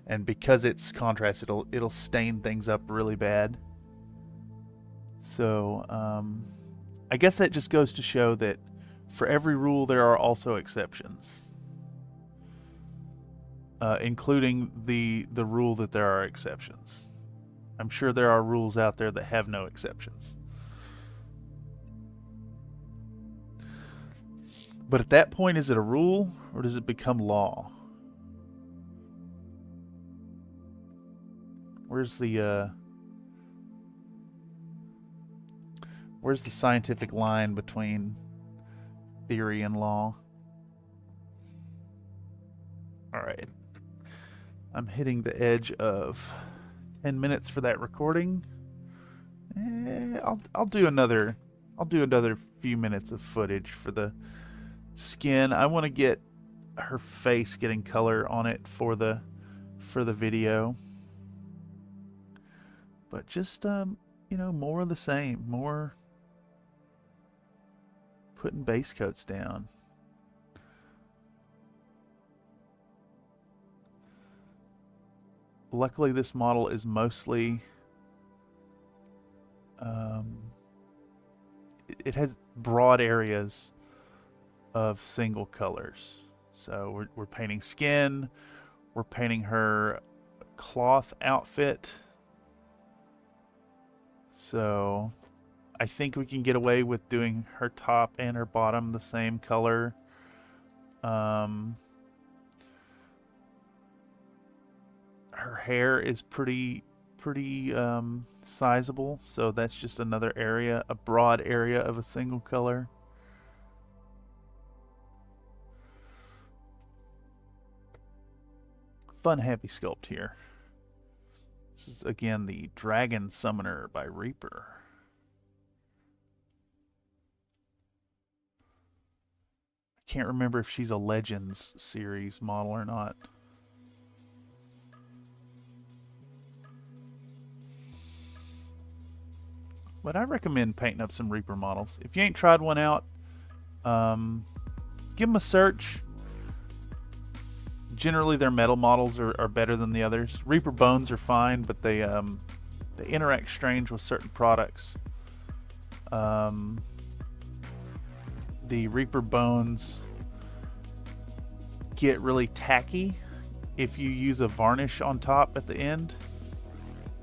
And because it's contrast, it'll stain things up really bad. So I guess that just goes to show that for every rule there are also exceptions, including the rule that there are exceptions. I'm sure there are rules out there that have no exceptions. But at that point, is it a rule or does it become law? Where's the scientific line between theory and law? All right. I'm hitting the edge of 10 minutes for that recording. I'll do another few minutes of footage for the skin. I want to get her face getting color on it for the video. But just more of the same, more putting base coats down. Luckily, this model is mostly it has broad areas of single colors. So we're painting skin, we're painting her cloth outfit. So I think we can get away with doing her top and her bottom the same color. Her hair is pretty sizable, so that's just another area, a broad area of a single color. Fun, happy sculpt here. This is again the Dragon Summoner by Reaper. I can't remember if she's a Legends series model or not. But I recommend painting up some Reaper models. If you ain't tried one out, give them a search. Generally, their metal models are better than the others. Reaper bones are fine, but they interact strange with certain products. The Reaper bones get really tacky if you use a varnish on top at the end,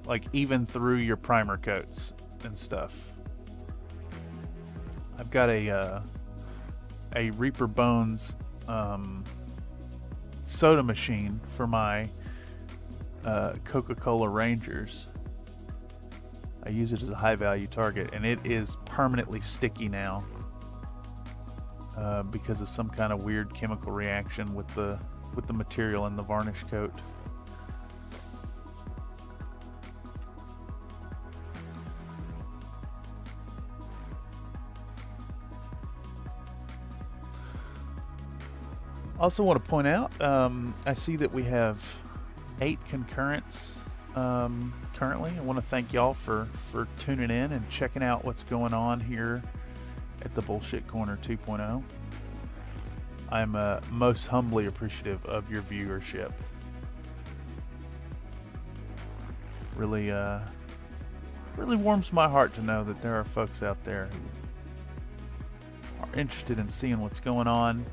like even through your primer coats and stuff. I've got a Reaper bones soda machine for my Coca-Cola Rangers. I use it as a high value target, and it is permanently sticky now because of some kind of weird chemical reaction with the material in the varnish coat. Also want to point out, I see that we have 8 concurrents currently. I want to thank y'all for tuning in and checking out what's going on here at the Bullshit Corner 2.0. I'm most humbly appreciative of your viewership. really warms my heart to know that there are folks out there who are interested in seeing what's going on.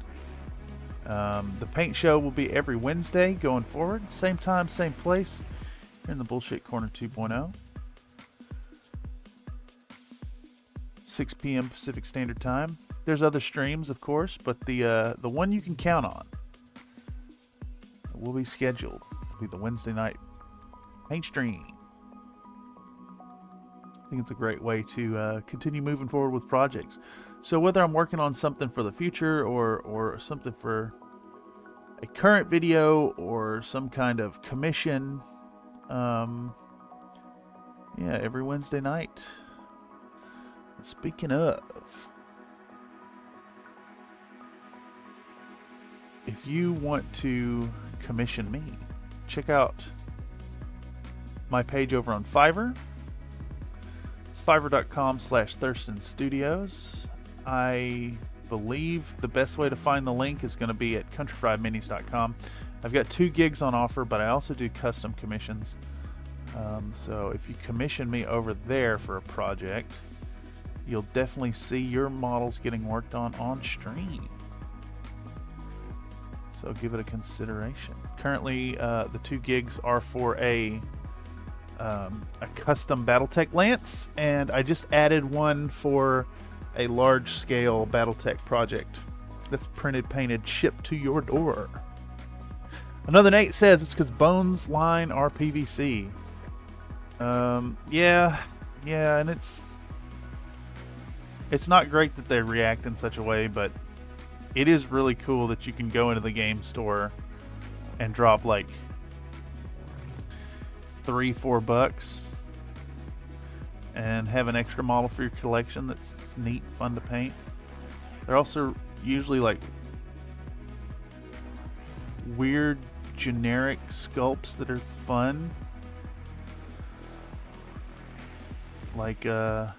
The paint show will be every Wednesday going forward. Same time, same place. Here in the Bullshit Corner 2.0. 6 p.m. Pacific Standard Time. There's other streams, of course, but the one you can count on will be scheduled. It'll be the Wednesday night paint stream. I think it's a great way to continue moving forward with projects. So whether I'm working on something for the future or something for a current video or some kind of commission, yeah, every Wednesday night. Speaking of, if you want to commission me, check out my page over on Fiverr. It's fiverr.com/Thurston Studios. I believe the best way to find the link is going to be at countryfriedminis.com. I've got 2 gigs on offer, but I also do custom commissions. So if you commission me over there for a project, you'll definitely see your models getting worked on stream. So give it a consideration. Currently, the 2 gigs are for a custom battletech lance, and I just added one for a large-scale battletech project that's printed, painted, shipped to your door. Another Nate says it's because bones line are PVC. Yeah, and it's not great that they react in such a way, but it is really cool that you can go into the game store and drop like $3-4 and have an extra model for your collection that's neat, fun to paint. They're also usually like weird generic sculpts that are fun. Like here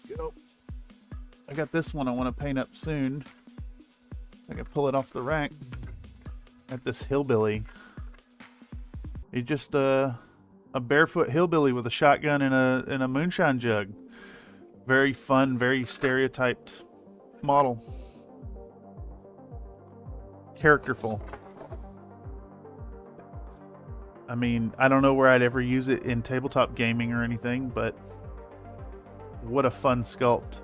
we go. I got this one I want to paint up soon. I can pull it off the rack. At this hillbilly. He's just a barefoot hillbilly with a shotgun and a moonshine jug. Very fun, very stereotyped model. Characterful. I mean, I don't know where I'd ever use it in tabletop gaming or anything, but what a fun sculpt.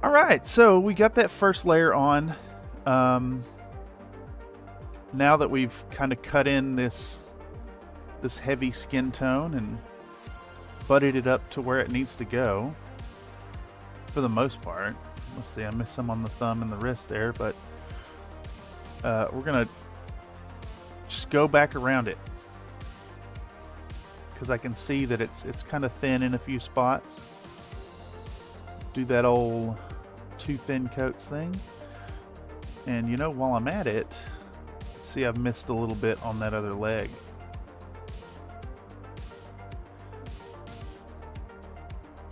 Alright, so we got that first layer on. Now that we've kind of cut in this heavy skin tone and butted it up to where it needs to go, for the most part. Let's see, I missed some on the thumb and the wrist there, but we're gonna just go back around it because I can see that it's kind of thin in a few spots. Do that old 2 thin coats thing. And you know, while I'm at it, see, I've missed a little bit on that other leg.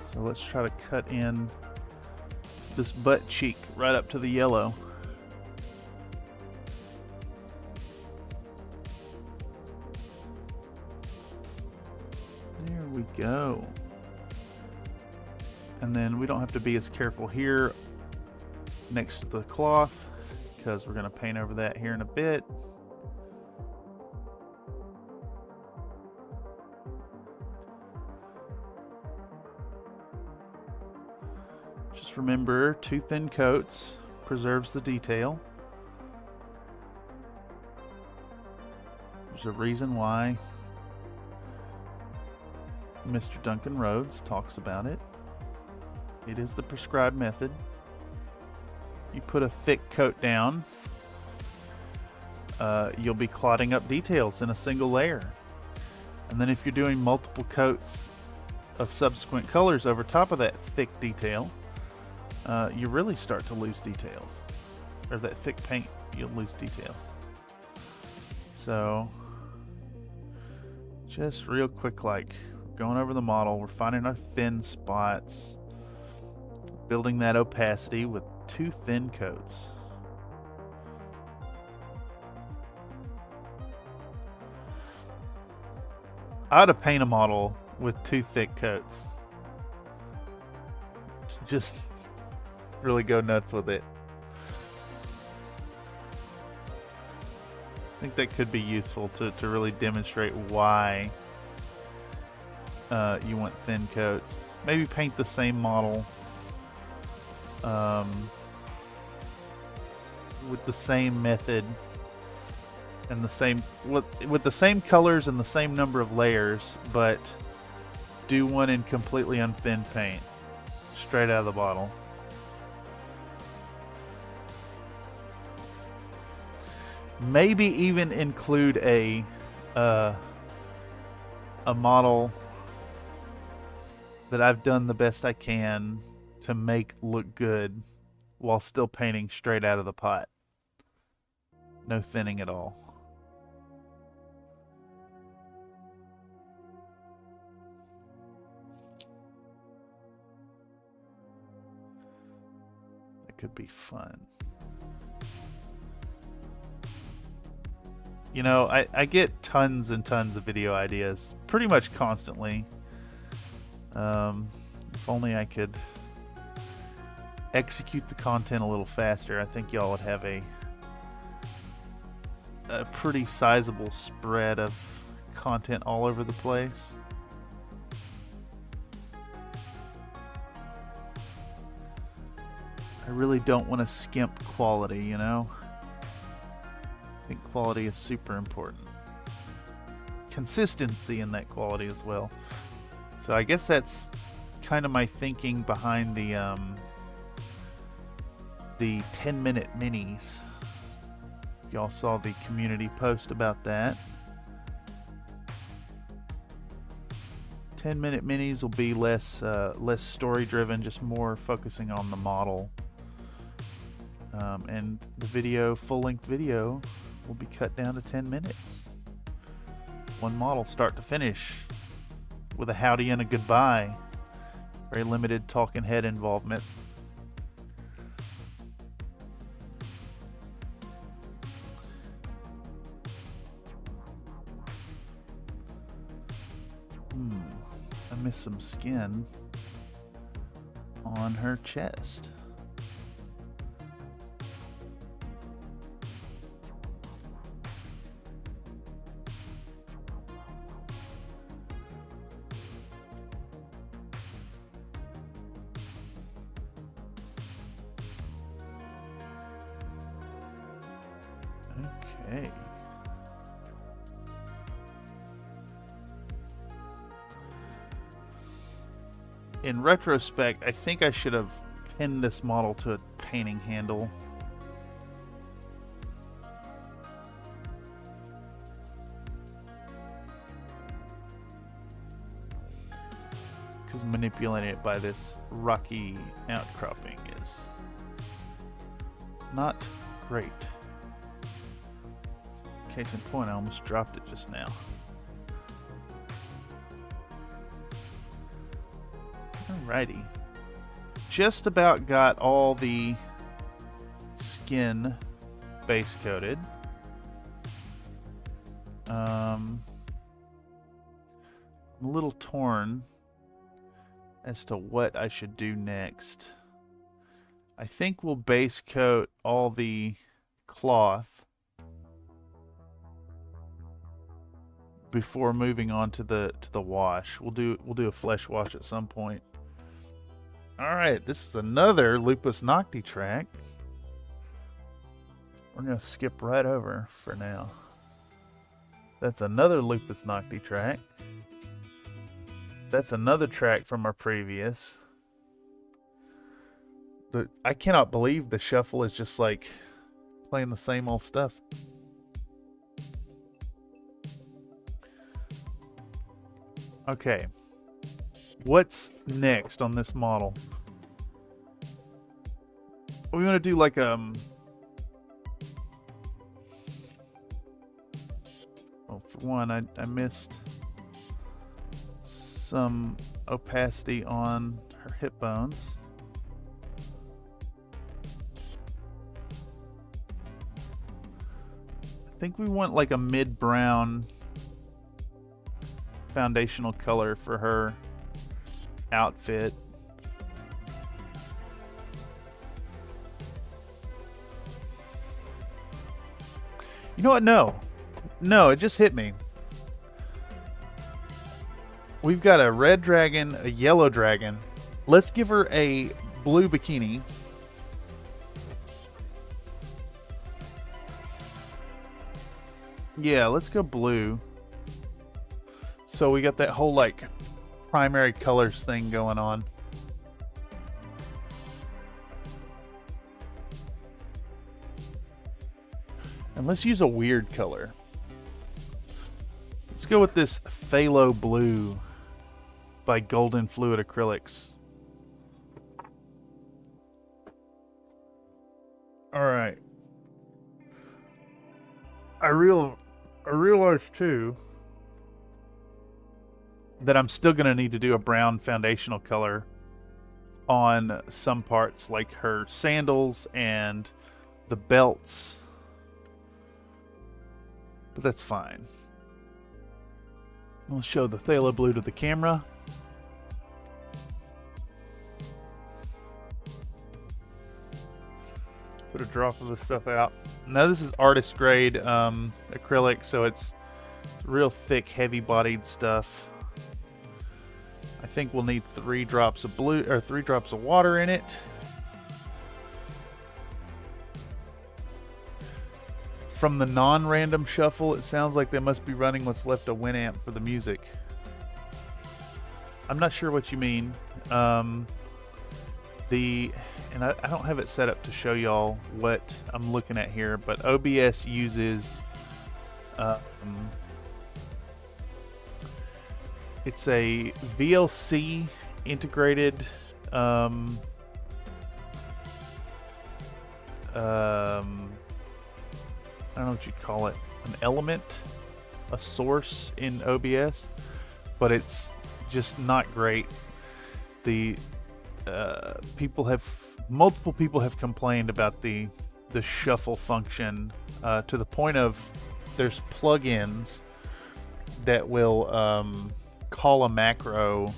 So let's try to cut in this butt cheek right up to the yellow. There we go. And then we don't have to be as careful here next to the cloth, because we're going to paint over that here in a bit. Just remember, 2 thin coats preserves the detail. There's a reason why Mr. Duncan Rhodes talks about it. It is the prescribed method. You put a thick coat down, you'll be clotting up details in a single layer. And then if you're doing multiple coats of subsequent colors over top of that thick detail, you really start to lose details. Or that thick paint, you'll lose details. So, just real quick, like, going over the model, we're finding our thin spots, building that opacity with 2 thin coats. I ought to paint a model with 2 thick coats. Just really go nuts with it. I think that could be useful to really demonstrate why you want thin coats. Maybe paint the same model with the same method and the same with the same colors and the same number of layers, but do one in completely unthinned paint, straight out of the bottle. Maybe even include a model that I've done the best I can to make look good while still painting straight out of the pot. No thinning at all. That could be fun. You know, I get tons and tons of video ideas pretty much constantly. If only I could execute the content a little faster, I think y'all would have a pretty sizable spread of content all over the place. I really don't want to skimp quality, you know? I think quality is super important. Consistency in that quality as well. So I guess that's kind of my thinking behind the 10-minute minis. Y'all saw the community post about that. 10-minute minis will be less story driven, just more focusing on the model. And the video, full-length video, will be cut down to 10 minutes. One model, start to finish, with a howdy and a goodbye. Very limited talking head involvement. I missed some skin on her chest. Okay. In retrospect, I think I should have pinned this model to a painting handle. Because manipulating it by this rocky outcropping is not great. Case in point, I almost dropped it just now. Alrighty. Just about got all the skin base coated. I'm a little torn as to what I should do next. I think we'll base coat all the cloth before moving on to the wash. We'll do a flesh wash at some point. All right, this is another Lupus Nocti track. We're gonna skip right over for now. That's another Lupus Nocti track. That's another track from our previous. I cannot believe the shuffle is just like playing the same old stuff. Okay, what's next on this model? We want to do like oh, for one, I missed some opacity on her hip bones. I think we want like a mid-brown foundational color for her outfit. You know what? No, it just hit me. We've got a red dragon, a yellow dragon. Let's give her a blue bikini. Yeah, let's go blue. So we got that whole like primary colors thing going on. And let's use a weird color. Let's go with this phthalo blue by Golden Fluid Acrylics. All right. I realized too that I'm still going to need to do a brown foundational color on some parts, like her sandals and the belts. But that's fine. I'll show the phthalo blue to the camera. Put a drop of this stuff out. Now this is artist grade acrylic, so it's real thick, heavy-bodied stuff. I think we'll need 3 drops of blue or 3 drops of water in it. From the non-random shuffle, it sounds like they must be running what's left of Winamp for the music. I'm not sure what you mean. And I don't have it set up to show y'all what I'm looking at here, but OBS uses it's a VLC integrated I don't know what you'd call it, an element, a source in OBS, but it's just not great. The multiple people have complained about the shuffle function to the point of there's plugins that will call a macro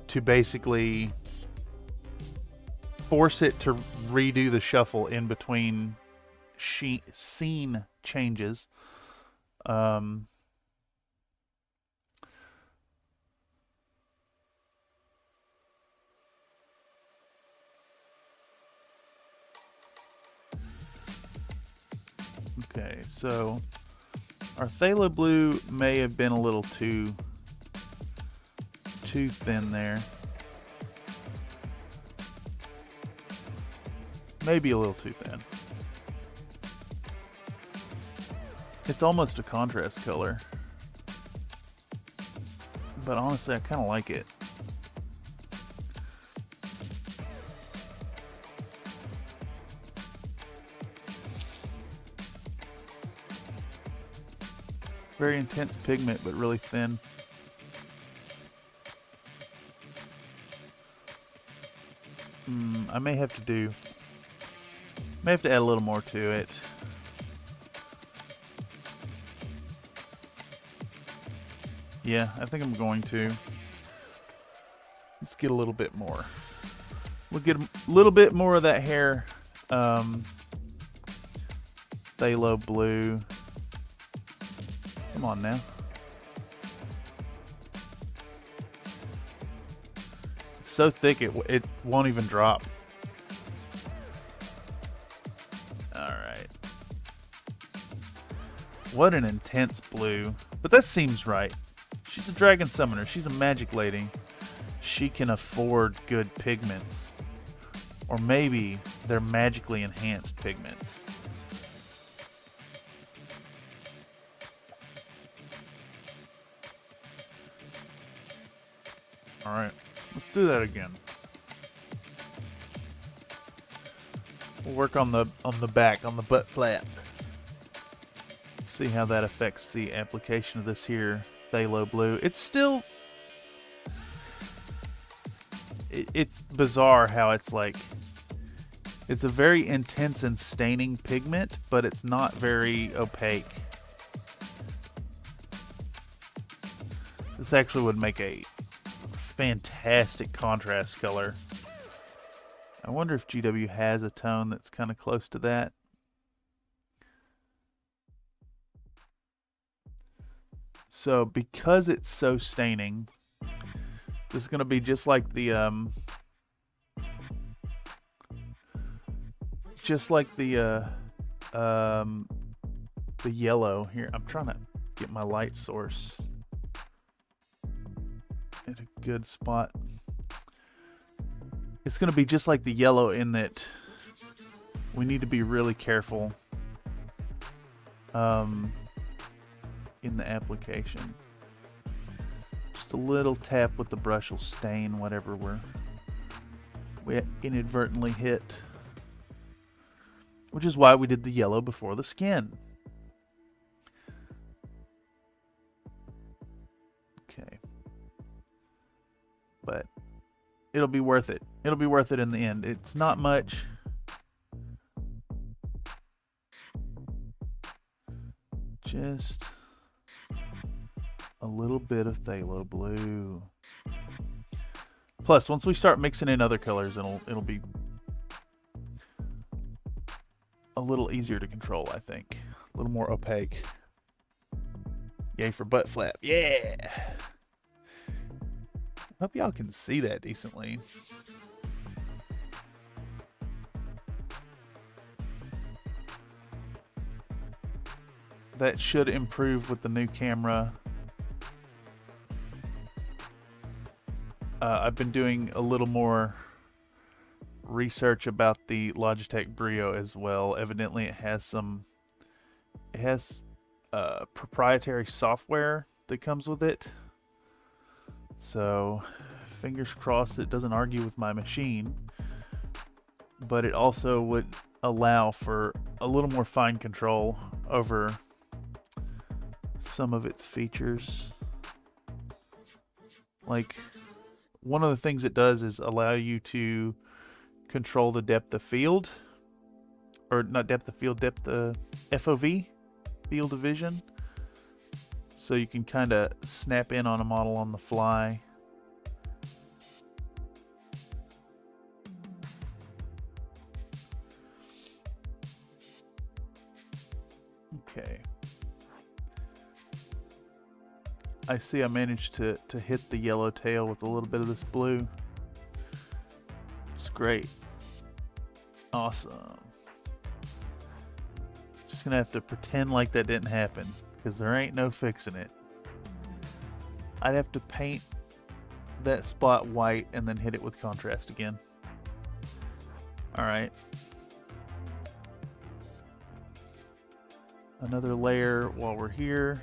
to basically force it to redo the shuffle in between scene changes. Okay, so our phthalo blue may have been a little too thin there. Maybe a little too thin. It's almost a contrast color, but honestly I kind of like it. Very intense pigment, but really thin. I may have to add a little more to it. Yeah, I think I'm going to. Let's get a little bit more. We'll get a little bit more of that hair phthalo blue. Come on now. It's so thick it won't even drop. Alright. What an intense blue. But that seems right. She's a dragon summoner. She's a magic lady. She can afford good pigments. Or maybe they're magically enhanced pigments. Alright, let's do that again. We'll work on the back, on the butt flap. See how that affects the application of this here phthalo blue. It's still... It's bizarre how it's like... It's a very intense and staining pigment, but it's not very opaque. This actually would make a fantastic contrast color. I wonder if GW has a tone that's kind of close to that. So because it's so staining, this is going to be just like the yellow here. I'm trying to get my light source at a good spot. It's going to be just like the yellow in that we need to be really careful in the application. Just a little tap with the brush will stain whatever we inadvertently hit, which is why we did the yellow before the skin. Okay. But it'll be worth it. It'll be worth it in the end. It's not much. Just a little bit of phthalo blue. Plus, once we start mixing in other colors, it'll be a little easier to control, I think. A little more opaque. Yay for butt flap. Yeah! Hope y'all can see that decently. That should improve with the new camera. I've been doing a little more research about the Logitech Brio as well. Evidently it has proprietary software that comes with it. So fingers crossed it doesn't argue with my machine, but it also would allow for a little more fine control over some of its features. Like, one of the things it does is allow you to control the depth of field, or not depth of field, depth of FOV, field of vision. So you can kind of snap in on a model on the fly. Okay. I see I managed to hit the yellow tail with a little bit of this blue. It's great. Awesome. Just gonna have to pretend like that didn't happen, because there ain't no fixing it. I'd have to paint that spot white and then hit it with contrast again. Alright. Another layer while we're here.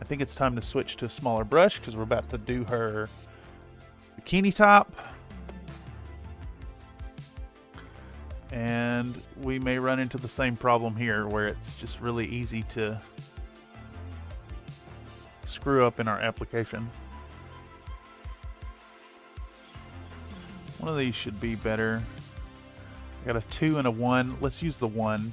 I think it's time to switch to a smaller brush because we're about to do her bikini top. And we may run into the same problem here where it's just really easy to screw up in our application. One of these should be better. I got a 2 and a 1. Let's use the 1.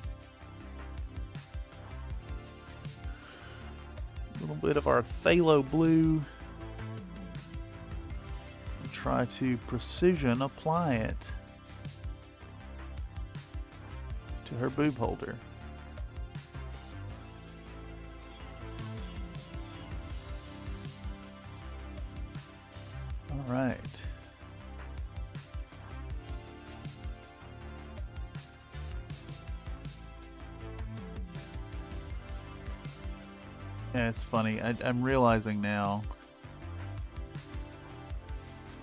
A little bit of our phthalo blue. And try to precision apply it to her boob holder. All right. Yeah, it's funny. I'm realizing now.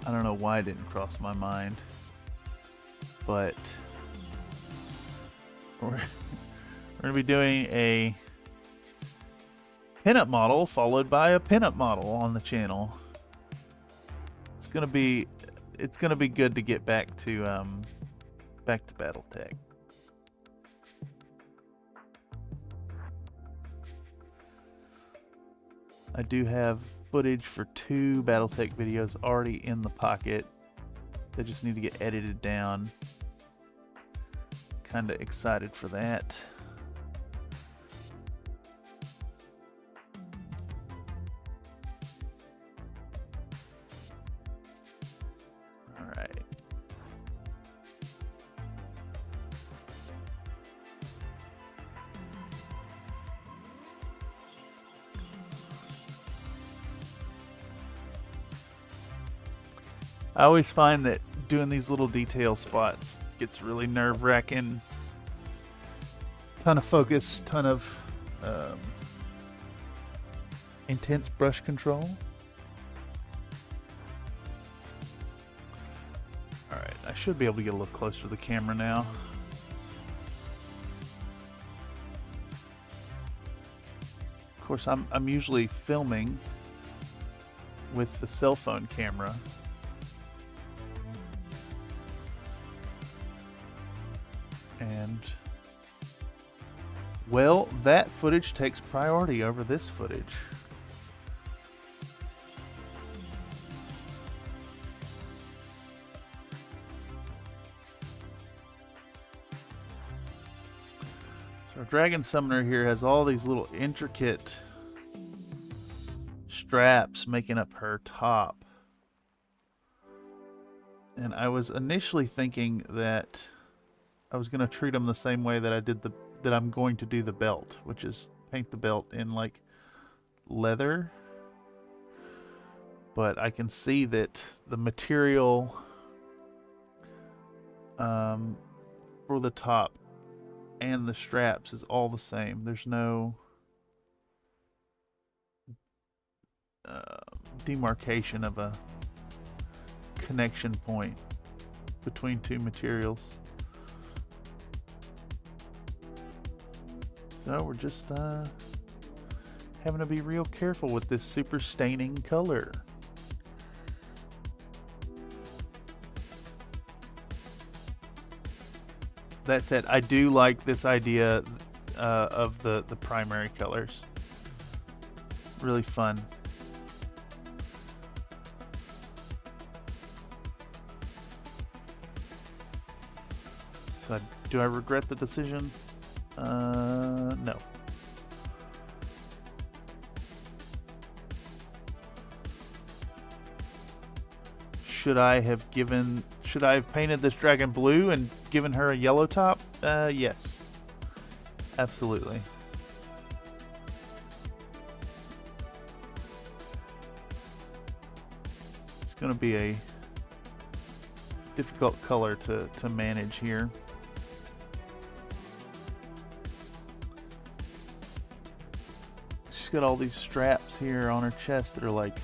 I don't know why it didn't cross my mind, but we're going to be doing a pinup model followed by a pinup model on the channel. It's going to be good to get back to battletech. I do have footage for 2 battletech videos already in the pocket. They just need to get edited down. Kinda excited for that. I always find that doing these little detail spots gets really nerve-wracking. Ton of focus, ton of intense brush control. Alright, I should be able to get a little closer to the camera now. Of course, I'm usually filming with the cell phone camera. And, well, that footage takes priority over this footage. So our dragon summoner here has all these little intricate straps making up her top. And I was initially thinking that I was going to treat them the same way that I'm going to do the belt, which is paint the belt in like leather. But I can see that the material for the top and the straps is all the same. There's no demarcation of a connection point between two materials. So we're just having to be real careful with this super staining color. That said, I do like this idea of the primary colors. Really fun. So do I regret the decision? No. Should I have painted this dragon blue and given her a yellow top? Yes. Absolutely. It's going to be a difficult color to manage here. She's got all these straps here on her chest that are like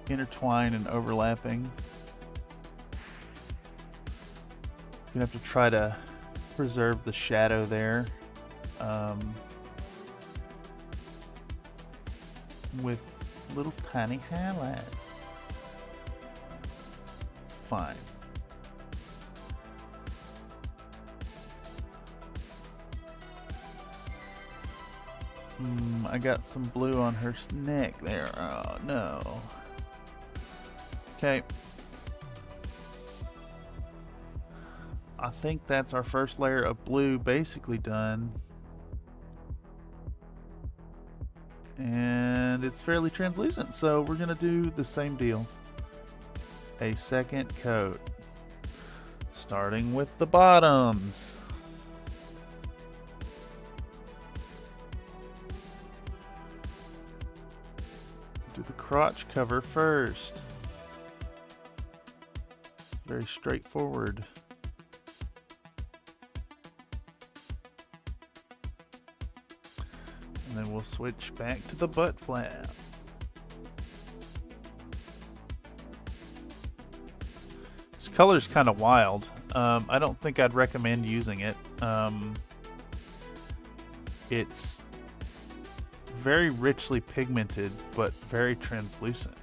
intertwined and overlapping. You're gonna have to try to preserve the shadow there with little tiny highlights. It's fine. I got some blue on her neck there. Oh no. Okay. I think that's our first layer of blue basically done. And it's fairly translucent, so we're gonna do the same deal. A second coat. Starting with the bottoms. Do the crotch cover first. Very straightforward. And then we'll switch back to the butt flap. This color's kind of wild. I don't think I'd recommend using it. It's very richly pigmented, but very translucent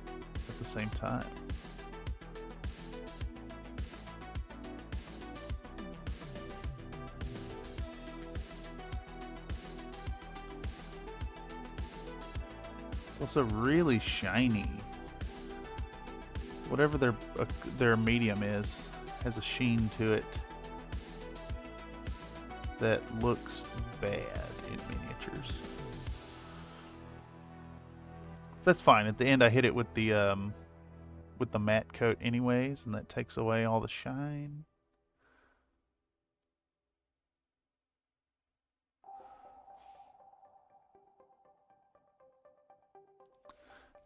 at the same time. It's also really shiny. Whatever their medium is has a sheen to it that looks bad in miniatures. That's fine. At the end, I hit it with the matte coat anyways, and that takes away all the shine.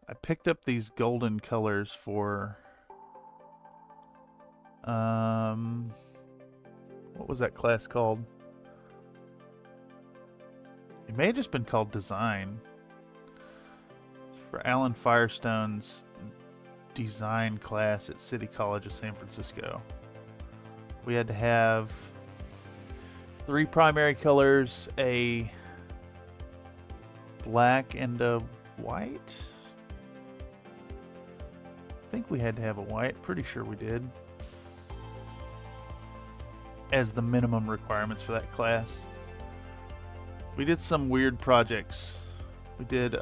I picked up these golden colors for What was that class called? It may have just been called design. For Alan Firestone's design class at City College of San Francisco. We had to have 3 primary colors, a black and a white. I think we had to have a white. Pretty sure we did. As the minimum requirements for that class. We did some weird projects. We did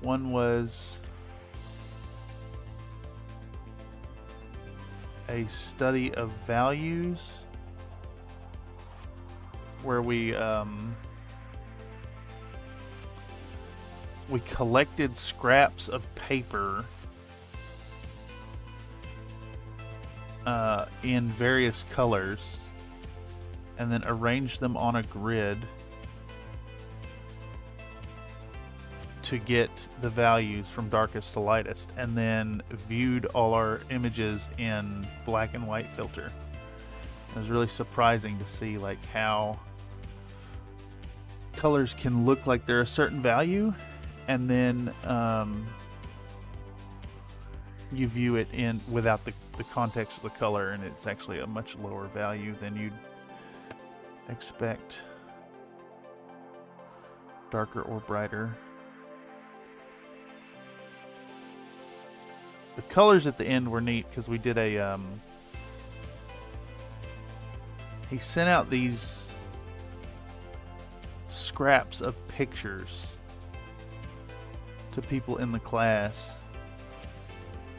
one was a study of values, where we collected scraps of paper in various colors and then arranged them on a grid to get the values from darkest to lightest, and then viewed all our images in black and white filter. It was really surprising to see like how colors can look like they're a certain value, and then you view it in without the context of the color, and it's actually a much lower value than you'd expect. Darker or brighter. The colors at the end were neat because we did a he sent out these scraps of pictures to people in the class.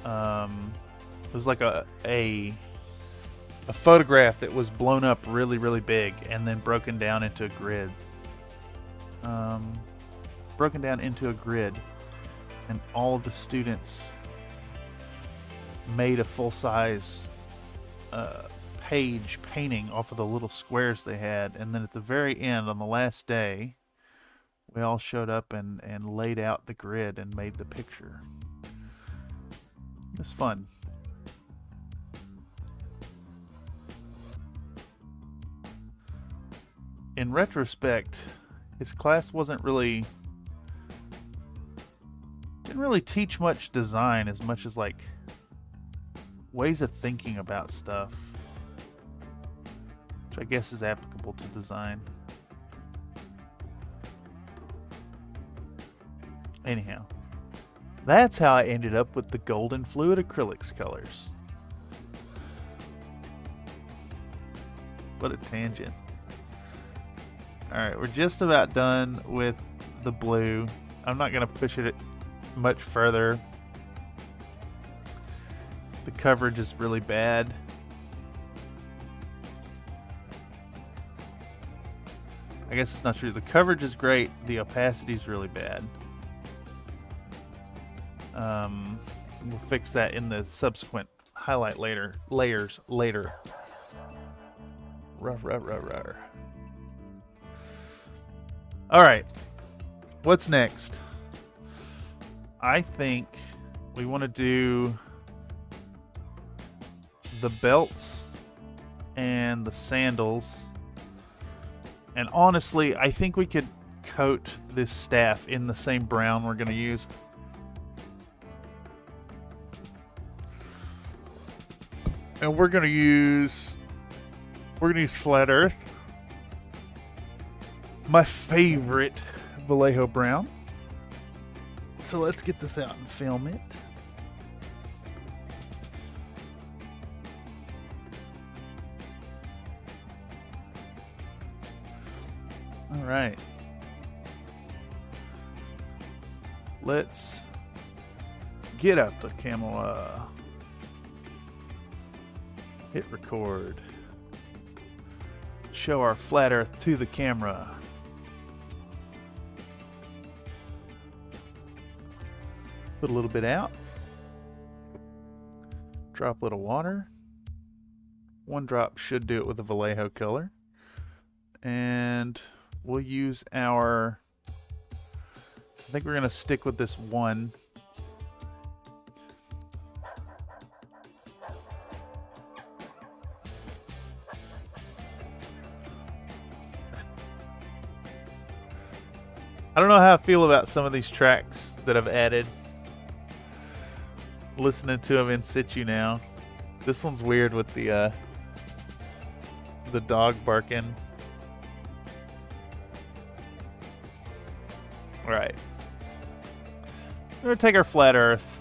It was like a photograph that was blown up really, really big and then broken down into grids. Broken down into a grid, and all of the students made a full-size page painting off of the little squares they had, and then at the very end, on the last day, we all showed up and laid out the grid and made the picture. It was fun. In retrospect, his class didn't really teach much design as much as like ways of thinking about stuff, which I guess is applicable to design. Anyhow, that's how I ended up with the golden fluid acrylics colors. What a tangent. Alright, we're just about done with the blue. I'm not going to push it much further. The coverage is really bad. I guess it's not true. The coverage is great. The opacity is really bad. We'll fix that in the subsequent highlight layers later. Ruh. All right, what's next? I think we want to do the belts and the sandals. And honestly, I think we could coat this staff in the same brown we're going to use. And we're going to use Flat Earth. My favorite Vallejo brown. So let's get this out and film it. All right. Let's get out the camera. Hit record. Show our flat earth to the camera. Put a little bit out. Drop a little water. 1 drop should do it with the Vallejo color. And we'll use our... I think we're going to stick with this one I don't know how I feel about some of these tracks that I've added. Listening to them in situ now. This one's weird with the dog barking. All right. We're gonna take our flat Earth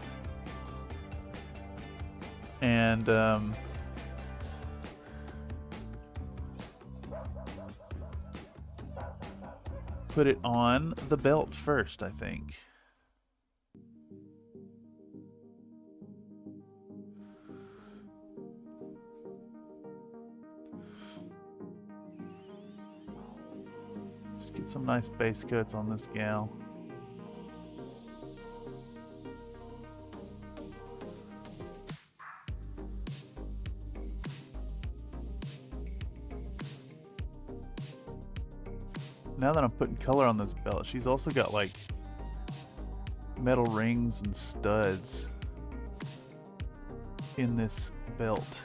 and put it on the belt first, I think. Just get some nice base coats on this gal. Now that I'm putting color on this belt, she's also got like metal rings and studs in this belt.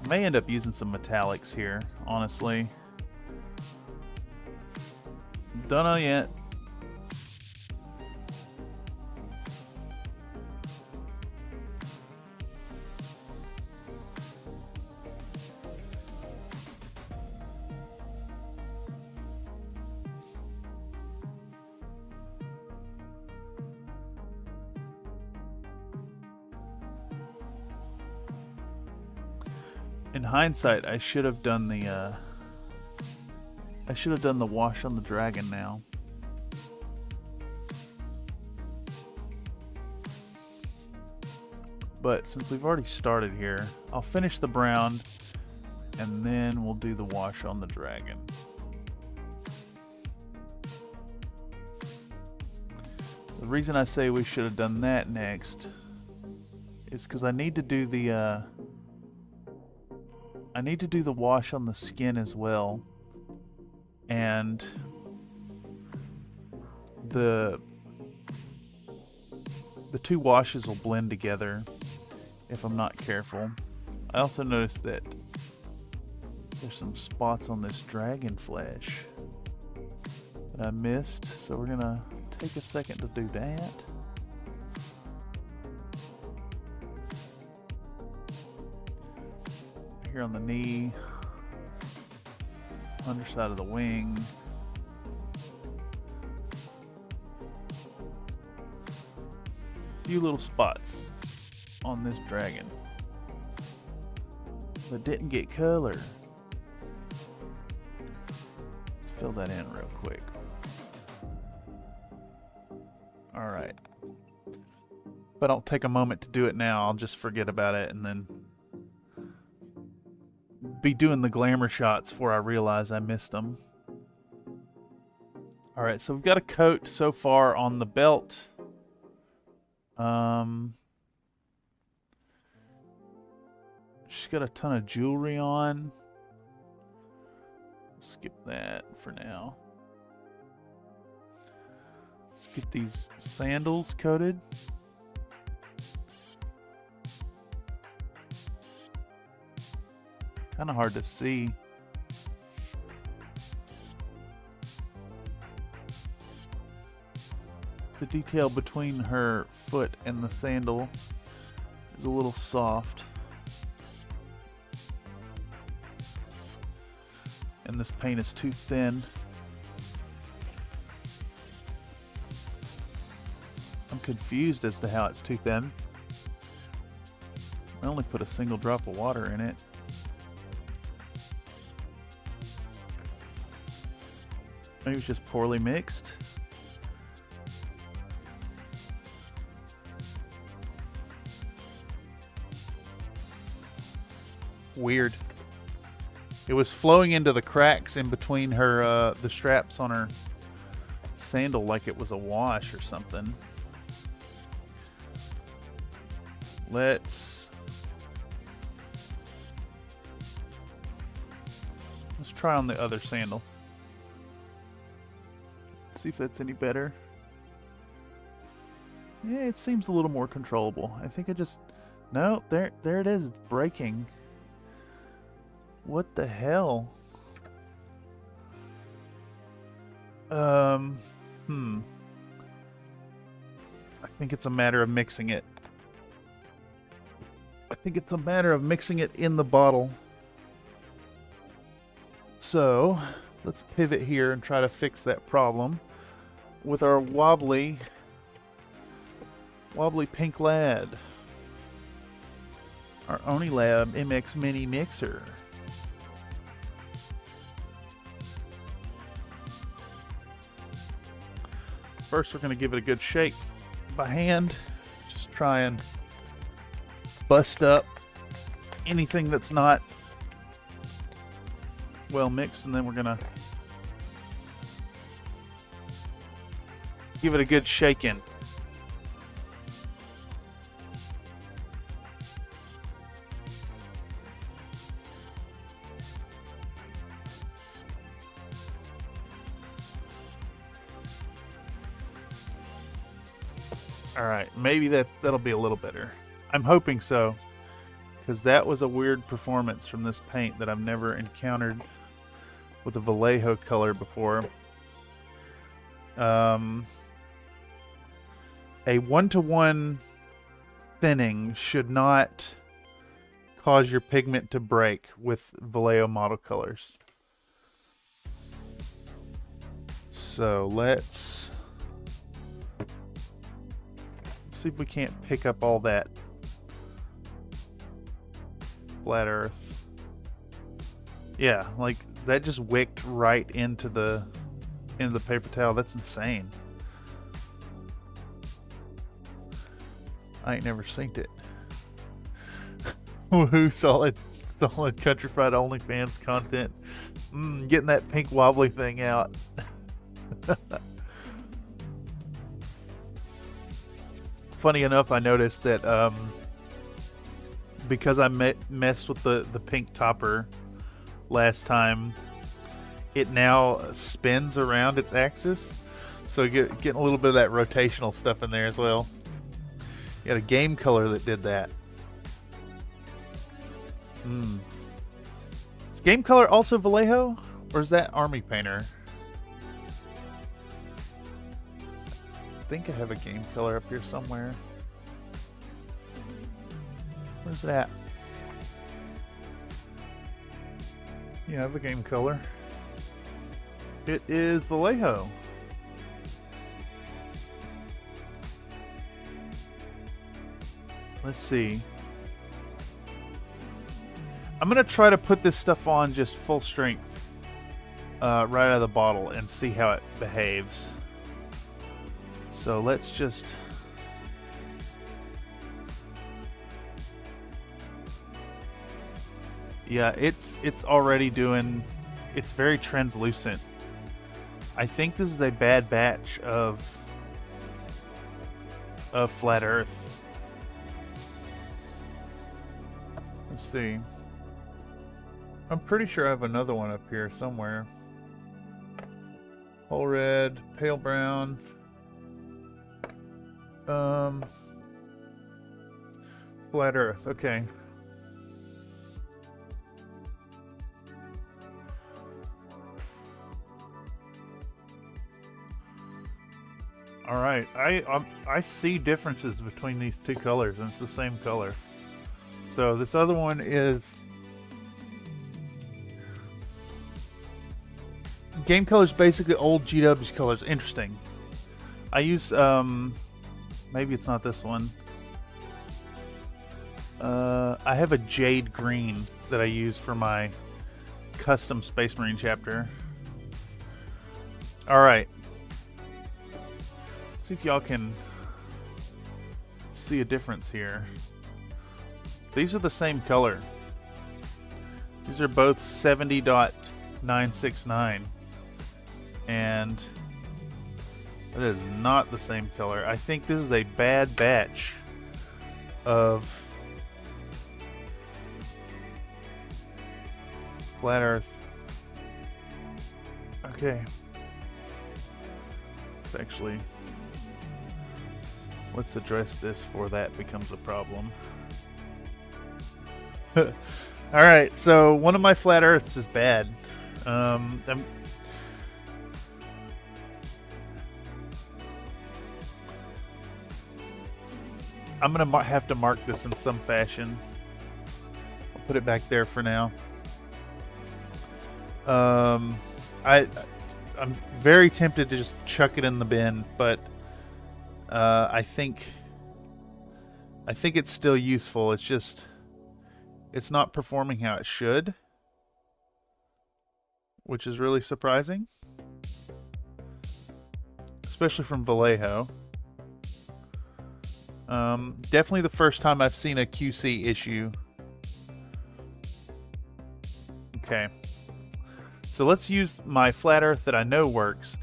May end up using some metallics here, honestly. Don't know yet. In hindsight, I should have done the wash on the dragon now. But since we've already started here, I'll finish the brown and then we'll do the wash on the dragon. The reason I say we should have done that next is because I need to do the wash on the skin as well, and the two washes will blend together if I'm not careful. I also noticed that there's some spots on this dragon flesh that I missed, so we're gonna take a second to do that. Here on the knee, underside of the wing. A few little spots on this dragon that didn't get color. Let's fill that in real quick. Alright. If I don't take a moment to do it now, I'll just forget about it and then be doing the glamour shots before I realize I missed them. Alright, so we've got a coat so far on the belt. She's got a ton of jewelry on. Skip that for now. Let's get these sandals coated. Kind of hard to see. The detail between her foot and the sandal is a little soft. And this paint is too thin. I'm confused as to how it's too thin. I only put a single drop of water in it. Maybe it's just poorly mixed. Weird. It was flowing into the cracks in between her, the straps on her sandal like it was a wash or something. Let's try on the other sandal. See if that's any better. Yeah, it seems a little more controllable. I think I just... No, there it is. It's breaking. What the hell? Um, I think it's a matter of mixing it. I think it's a matter of mixing it in the bottle. So, let's pivot here and try to fix that problem with our wobbly pink lad. Our Onilab MX Mini Mixer. First, we're going to give it a good shake by hand. Just try and bust up anything that's not well mixed, and then we're going to give it a good shake in. Alright, maybe that'll be a little better. I'm hoping so, because that was a weird performance from this paint that I've never encountered with a Vallejo color before. A 1-to-1 thinning should not cause your pigment to break with Vallejo model colors. So let's see if we can't pick up all that flat earth. Yeah, like that just wicked right into the paper towel. That's insane. I ain't never seen it. Woohoo, solid country fried OnlyFans content. Getting that pink wobbly thing out. Funny enough, I noticed that because I messed with the pink topper last time, it now spins around its axis, so getting a little bit of that rotational stuff in there as well. You had a game color that did that. Is game color also Vallejo, or is that Army Painter? I think I have a game color up here somewhere. Where's that? Yeah, I have a game color. It is Vallejo. Let's see. I'm gonna try to put this stuff on just full strength right out of the bottle and see how it behaves. So let's just yeah, it's already doing, it's very translucent. I think this is a bad batch of flat earth. Let's see. I'm pretty sure I have another one up here somewhere. Whole red, pale brown. Flat earth, okay. All right, I see differences between these two colors, and it's the same color. So this other one is game colors, basically old GW's colors. Interesting. I use maybe it's not this one. I have a jade green that I use for my custom Space Marine chapter. All right. See if y'all can see a difference here. These are the same color. These are both 70.969, and that is not the same color. I think this is a bad batch of flat earth. Okay. Let's address this before that becomes a problem. Alright, so one of my flat earths is bad. I'm gonna have to mark this in some fashion. I'll put it back there for now. I'm very tempted to just chuck it in the bin, but I think it's still useful. It's just it's not performing how it should, which is really surprising, especially from Vallejo. Definitely the first time I've seen a QC issue. Okay. So let's use my flat earth that I know works.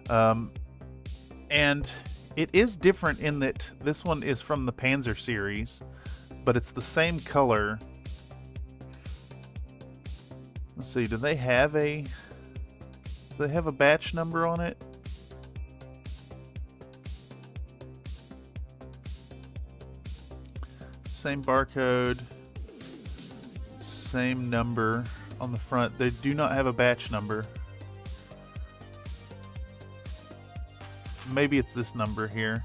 And it is different in that this one is from the Panzer series, but it's the same color. Let's see, do they have a batch number on it? Same barcode, same number on the front. They do not have a batch number. Maybe it's this number here.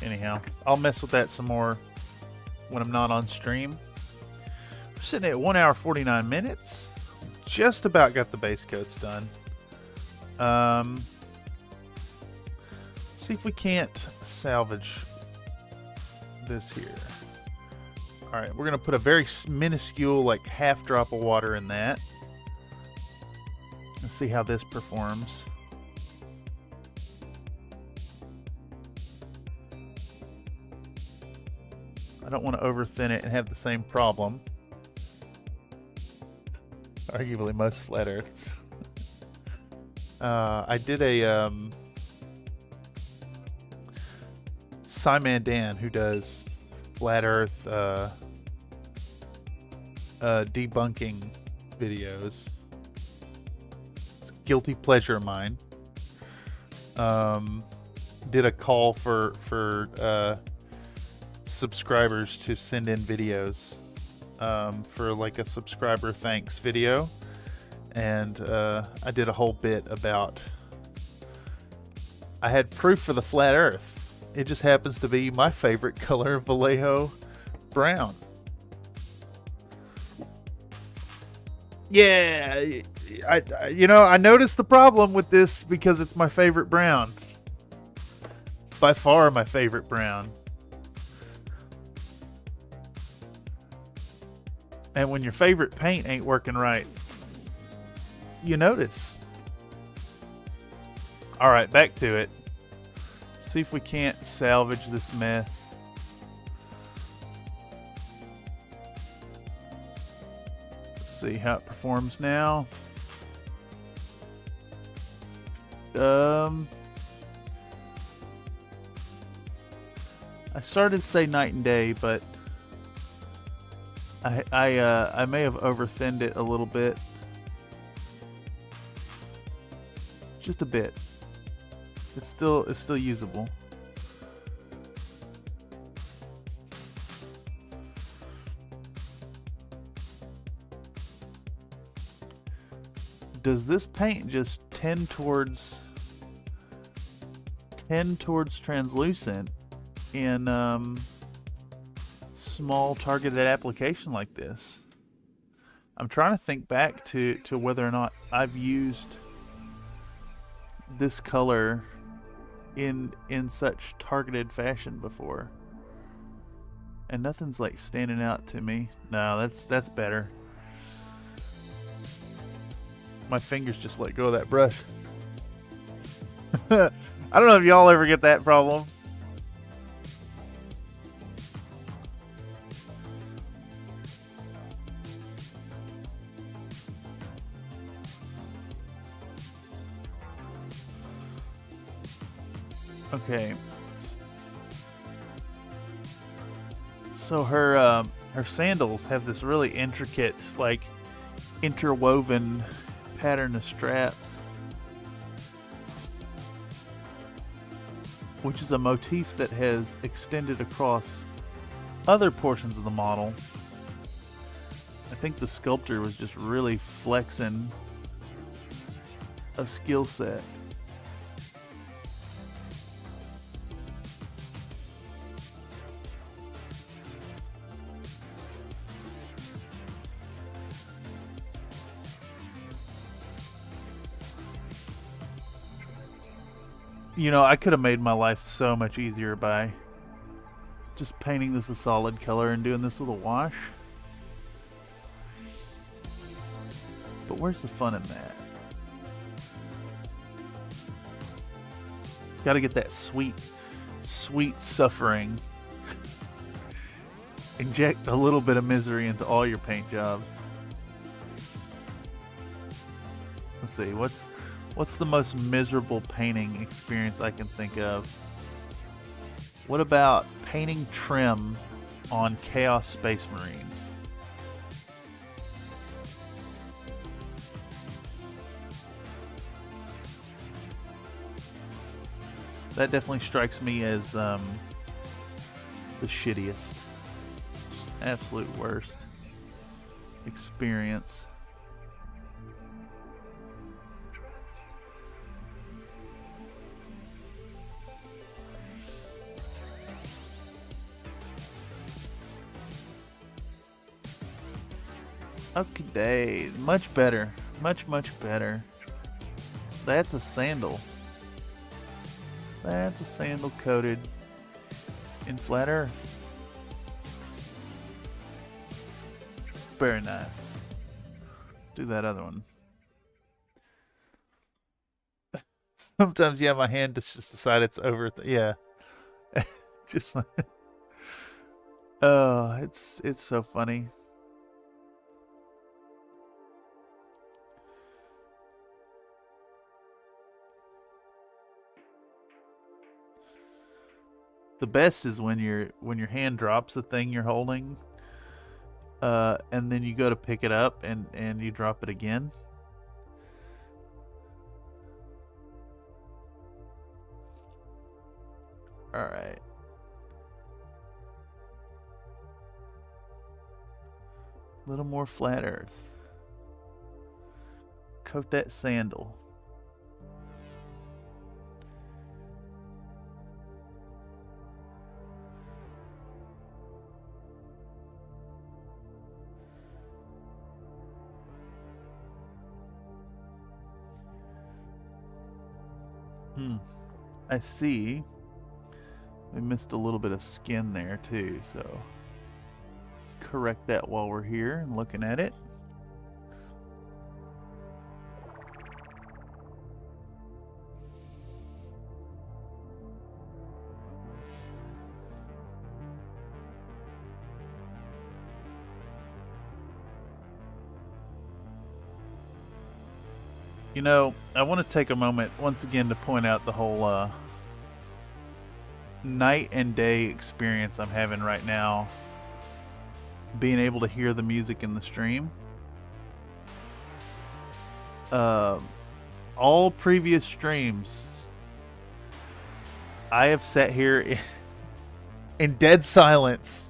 Anyhow, I'll mess with that some more when I'm not on stream. We're sitting at 1 hour 49 minutes. Just about got the base coats done. See if we can't salvage this here. Alright, we're going to put a very minuscule, like half drop of water in that. Let's see how this performs. I don't want to over thin it and have the same problem. Arguably most flat earths. I did a Simon Dan, who does flat earth debunking videos. It's a guilty pleasure of mine. Did a call for subscribers to send in videos for like a subscriber thanks video, and I did a whole bit about I had proof for the flat earth. It just happens to be my favorite color, Vallejo brown. Yeah, I noticed the problem with this because it's my favorite brown. By far my favorite brown. And when your favorite paint ain't working right, you notice. Alright, back to it. See if we can't salvage this mess. Let's see how it performs now. I started to say night and day, but I may have over thinned it a little bit. Just a bit. It's still usable. Does this paint just tend towards translucent in small targeted application like this? I'm trying to think back to whether or not I've used this color in such targeted fashion before, and nothing's like standing out to me. No, that's better. My fingers just let go of that brush. I don't know if y'all ever get that problem. Okay, so her sandals have this really intricate, like, interwoven pattern of straps, which is a motif that has extended across other portions of the model. I think the sculptor was just really flexing a skill set. You know, I could have made my life so much easier by just painting this a solid color and doing this with a wash. But where's the fun in that? Gotta get that sweet, sweet suffering. Inject a little bit of misery into all your paint jobs. Let's see, what's the most miserable painting experience I can think of? What about painting trim on Chaos Space Marines? That definitely strikes me as the shittiest. Just absolute worst experience. Okay, much better. Much better. That's a sandal. That's a sandal coated in flat earth. Very nice. Let's do that other one. Sometimes, yeah, my hand just decide it's over. Yeah. Just like, oh, it's so funny. The best is when your hand drops the thing you're holding, and then you go to pick it up and you drop it again. All right. A little more flat earth. Coat that sandal. I see. We missed a little bit of skin there too, so let's correct that while we're here and looking at it. You know, I want to take a moment once again to point out the whole night and day experience I'm having right now, being able to hear the music in the stream. All previous streams, I have sat here in dead silence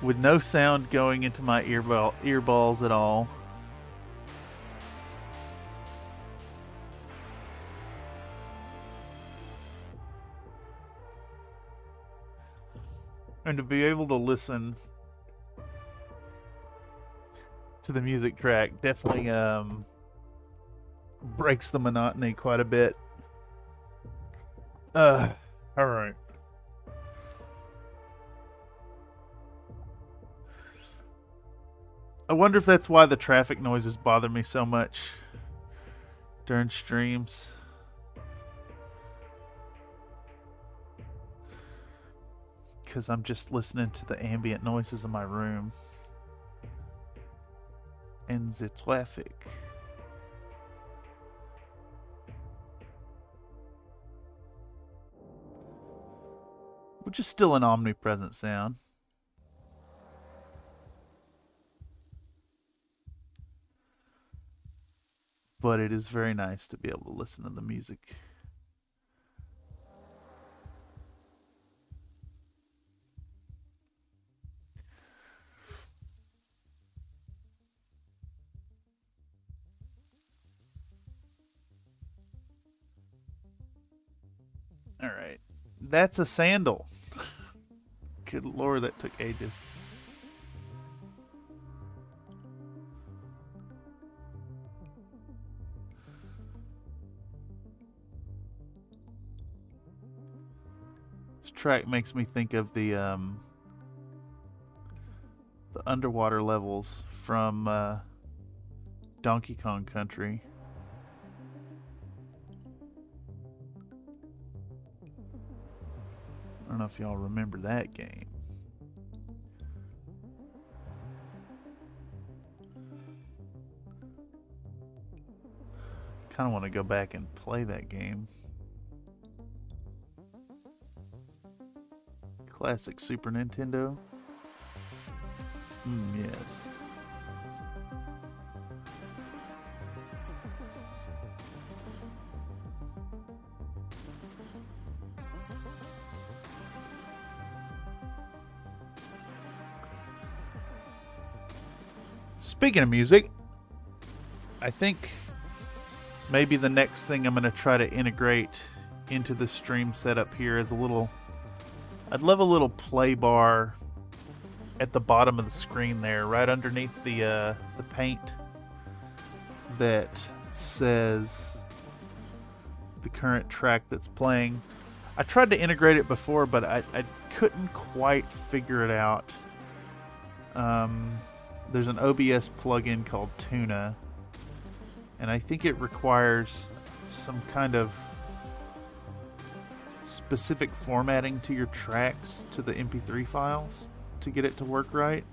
with no sound going into my earballs at all. And to be able to listen to the music track definitely breaks the monotony quite a bit. All right. I wonder if that's why the traffic noises bother me so much during streams. Because I'm just listening to the ambient noises of my room and the traffic. Which is still an omnipresent sound. But it is very nice to be able to listen to the music. All right. That's a sandal. Good lord, that took ages. This track makes me think of the underwater levels from Donkey Kong Country. I don't know if y'all remember that game. Kind of want to go back and play that game. Classic Super Nintendo. Yes. Speaking of music, I think maybe the next thing I'm going to try to integrate into the stream setup here is I'd love a little play bar at the bottom of the screen there, right underneath the paint that says the current track that's playing. I tried to integrate it before, but I couldn't quite figure it out. There's an OBS plugin called Tuna, and I think it requires some kind of specific formatting to your tracks to the MP3 files to get it to work right.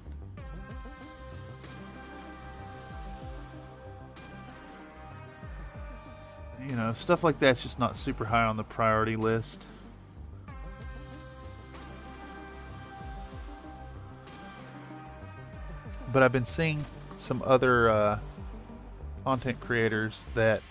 You know, stuff like that's just not super high on the priority list. But I've been seeing some other content creators that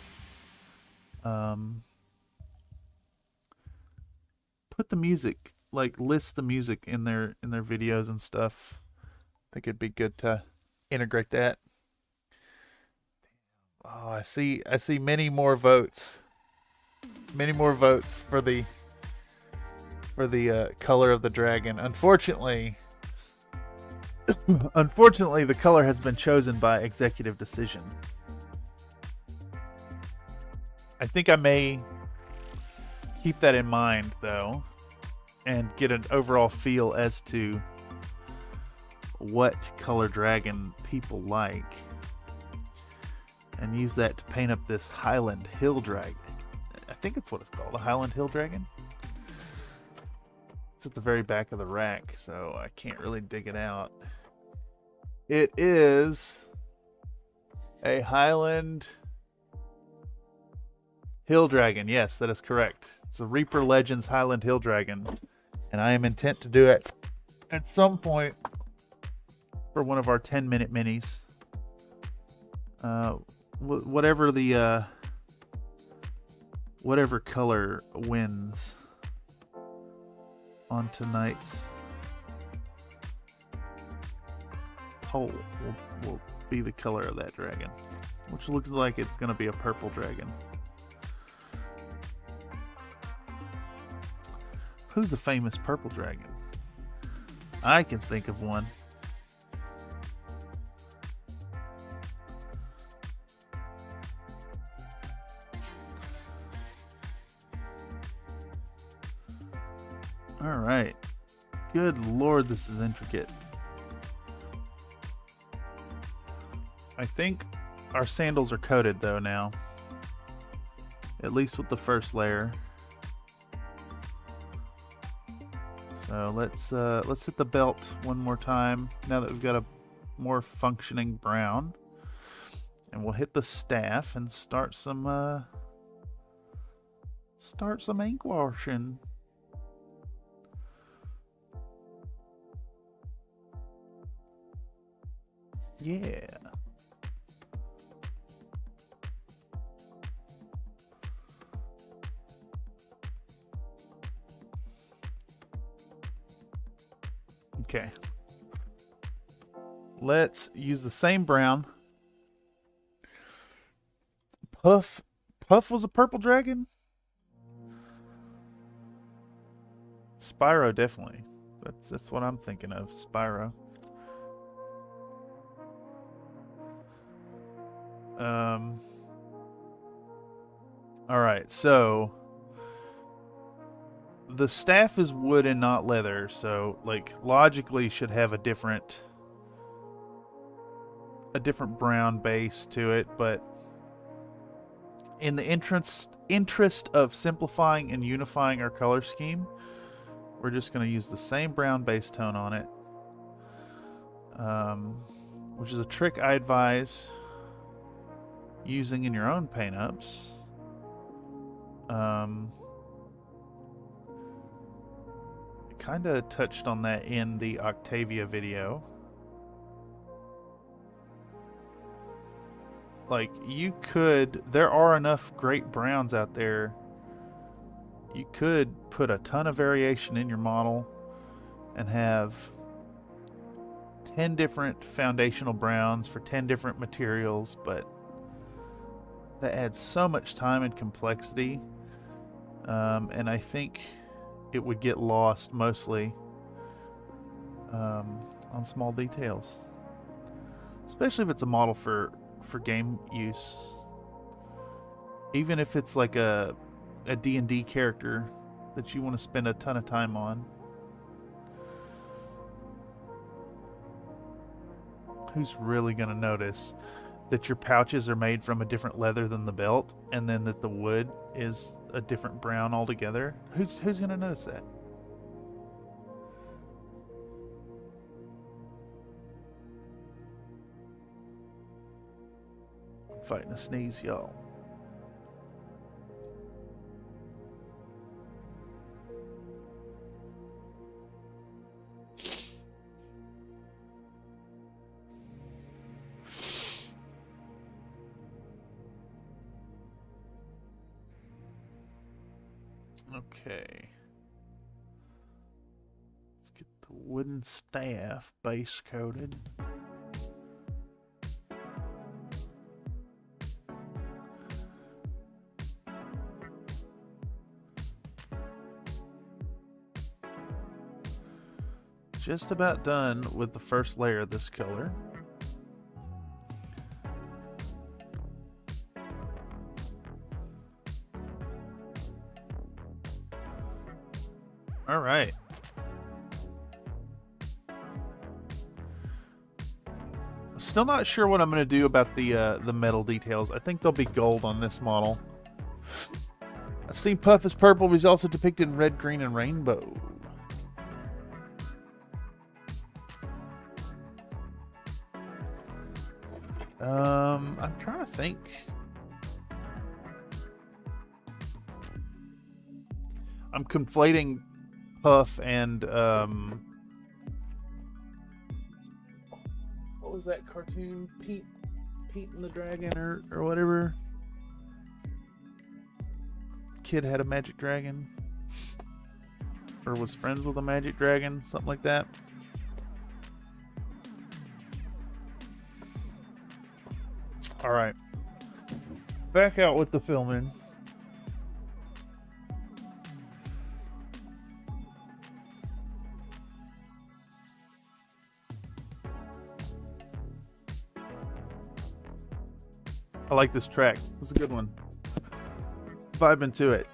put the music, like list the music in their videos and stuff. I think it'd be good to integrate that. Oh, I see many more votes. Many more votes for the color of the dragon. Unfortunately, the color has been chosen by executive decision. I think I may keep that in mind, though, and get an overall feel as to what color dragon people like, and use that to paint up this Highland Hill dragon. I think it's what it's called, a Highland Hill dragon. It's at the very back of the rack, so I can't really dig it out. It is a Highland Hill dragon. Yes, that is correct. It's a Reaper Legends Highland Hill dragon, and I am intent to do it at some point for one of our 10-minute minis. Whatever the whatever color wins on tonight's poll will be the color of that dragon, which looks like it's going to be a purple dragon. Who's a famous purple dragon? I can think of one. All right. Good Lord, this is intricate. I think our sandals are coated though now. At least with the first layer. So let's hit the belt one more time now that we've got a more functioning brown. And we'll hit the staff and start some ink washing. Yeah. Okay. Let's use the same brown. Puff was a purple dragon? Spyro, definitely. That's what I'm thinking of, Spyro. All right, so the staff is wood and not leather, so like logically should have a different brown base to it, but in the interest of simplifying and unifying our color scheme, we're just going to use the same brown base tone on it, which is a trick I advise using in your own paint-ups. I kind of touched on that in the Octavia video. Like, there are enough great browns out there. You could put a ton of variation in your model and have 10 different foundational browns for 10 different materials, but that adds so much time and complexity. And I think it would get lost mostly on small details. Especially if it's a model for game use. Even if it's like a D&D character that you want to spend a ton of time on. Who's really going to notice that your pouches are made from a different leather than the belt, and then that the wood is a different brown altogether? Who's going to notice that? Fighting a sneeze, y'all. Okay. Let's get the wooden staff base coated. Just about done with the first layer of this color. All right. Still not sure what I'm going to do about the metal details. I think they'll be gold on this model. I've seen Puff as purple, but he's also depicted in red, green, and rainbow. I'm trying to think. I'm conflating Puff and what was that cartoon? Pete and the Dragon or whatever. Kid had a magic dragon, or was friends with a magic dragon, something like that. All right, back out with the filming. I like this track. It's a good one. Vibing to it.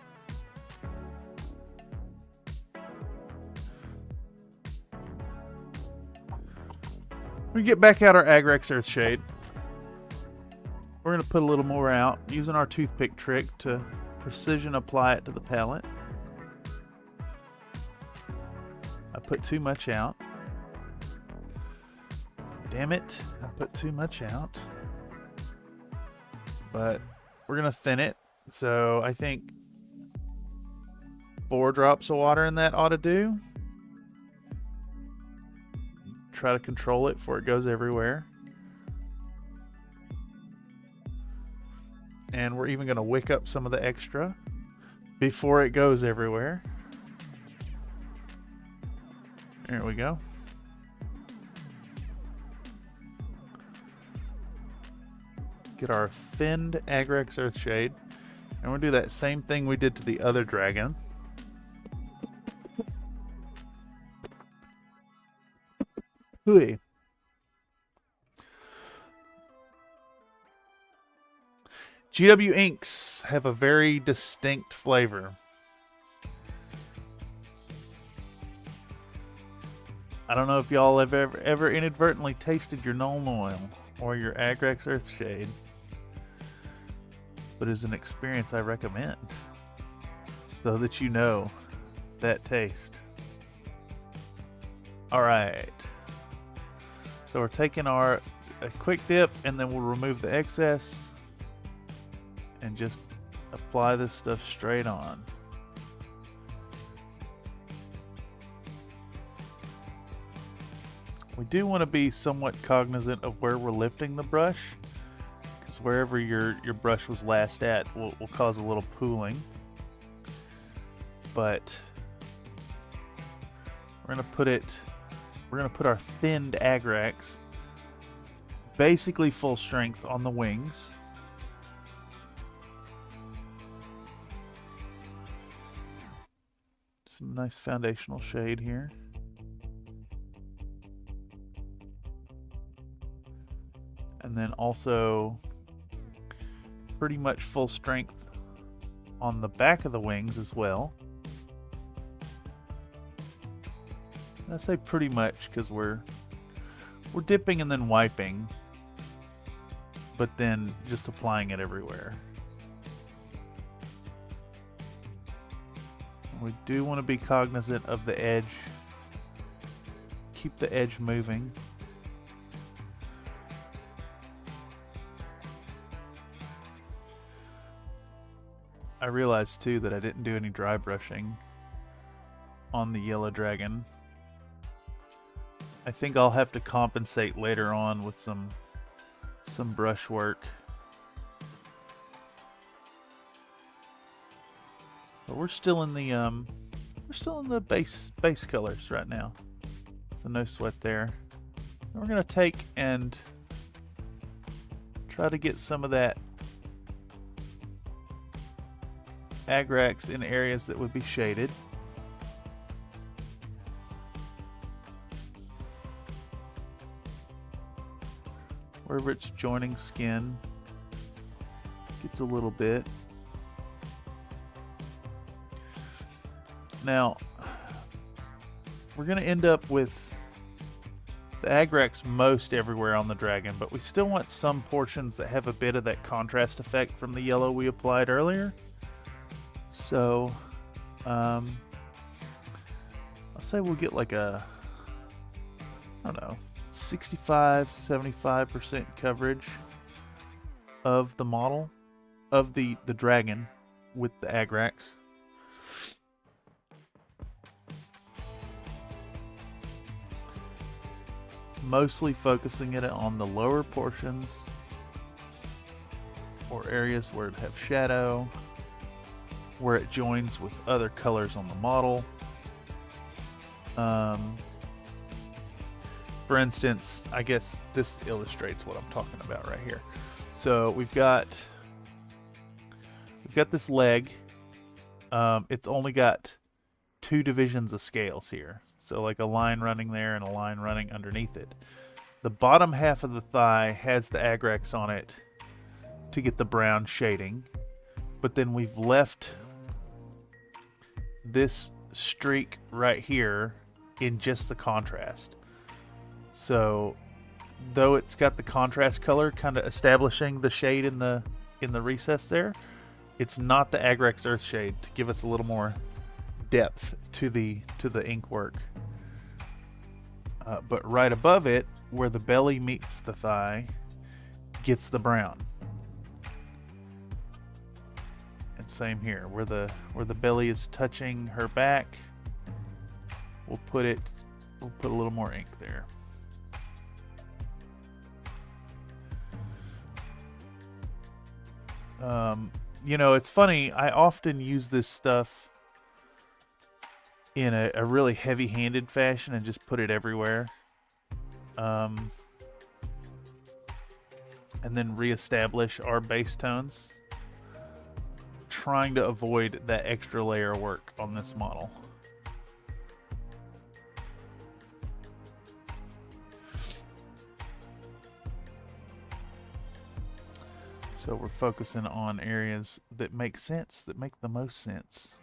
We get back out our Agrex Earthshade. We're going to put a little more out using our toothpick trick to precision apply it to the palette. I put too much out. Damn it, I put too much out. But we're going to thin it. So I think 4 drops of water in that ought to do. Try to control it before it goes everywhere. And we're even going to wick up some of the extra before it goes everywhere. There we go. Get our thinned Agrex Earthshade. And we'll do that same thing we did to the other dragon. Hooey. GW inks have a very distinct flavor. I don't know if y'all have ever inadvertently tasted your Nuln Oil or your Agrax Earthshade, but it's an experience I recommend, so that you know that taste. Alright, so we're taking a quick dip, and then we'll remove the excess and just apply this stuff straight on. We do want to be somewhat cognizant of where we're lifting the brush, because wherever your brush was last at will cause a little pooling. But we're gonna put our thinned Agrax basically full strength on the wings. Some nice foundational shade here. And then also pretty much full strength on the back of the wings as well. And I say pretty much because we're dipping and then wiping, but then just applying it everywhere. We do want to be cognizant of the edge. Keep the edge moving. I realized too that I didn't do any dry brushing on the yellow dragon. I think I'll have to compensate later on with some brush work. But we're still in the base colors right now, so no sweat there. And we're gonna take and try to get some of that Agrax in areas that would be shaded. Wherever it's joining skin, gets a little bit. Now, we're going to end up with the Agrax most everywhere on the dragon, but we still want some portions that have a bit of that contrast effect from the yellow we applied earlier. So, I'll say we'll get like a, I don't know, 65-75% coverage of the model, of the dragon with the Agrax. Mostly focusing it on the lower portions or areas where it have shadow, where it joins with other colors on the model. For instance, I guess this illustrates what I'm talking about right here. So we've got this leg. It's only got 2 divisions of scales here. So like a line running there and a line running underneath it. The bottom half of the thigh has the Agrax on it to get the brown shading. But then we've left this streak right here in just the contrast. So though it's got the contrast color kind of establishing the shade in the recess there, it's not the Agrax Earth shade to give us a little more depth to the ink work. But right above it, where the belly meets the thigh, gets the brown. And same here, where the belly is touching her back, we'll put a little more ink there. You know, it's funny, I often use this stuff in a really heavy-handed fashion and just put it everywhere. And then reestablish our base tones. Trying to avoid that extra layer of work on this model. So we're focusing on areas that make sense, that make the most sense.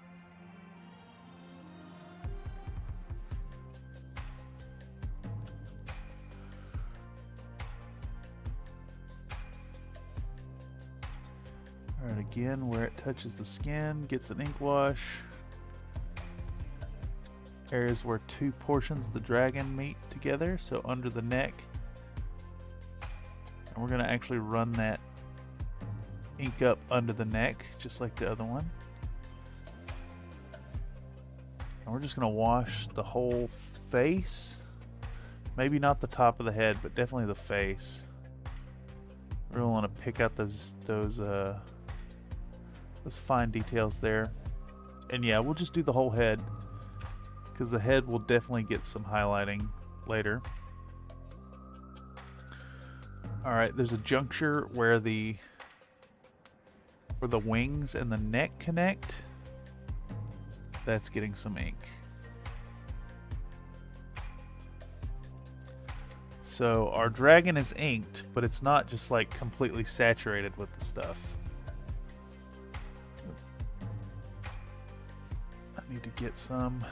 Alright, again, where it touches the skin, gets an ink wash. Areas where two portions of the dragon meet together, so under the neck. And we're going to actually run that ink up under the neck, just like the other one. And we're just going to wash the whole face. Maybe not the top of the head, but definitely the face. We really want to pick out those fine details there. And yeah, we'll just do the whole head, because the head will definitely get some highlighting later. Alright, there's a juncture where the wings and the neck connect. That's getting some ink. So our dragon is inked, but it's not just like completely saturated with the stuff. I need to get some,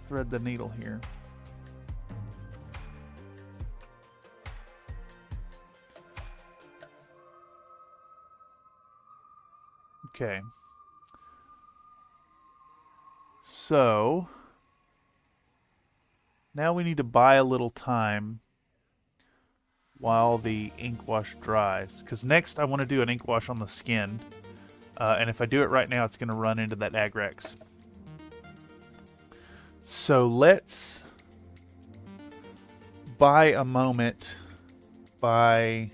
thread the needle here. Okay. So now we need to buy a little time while the ink wash dries, because next I want to do an ink wash on the skin, and if I do it right now it's going to run into that Agrex. So let's buy a moment by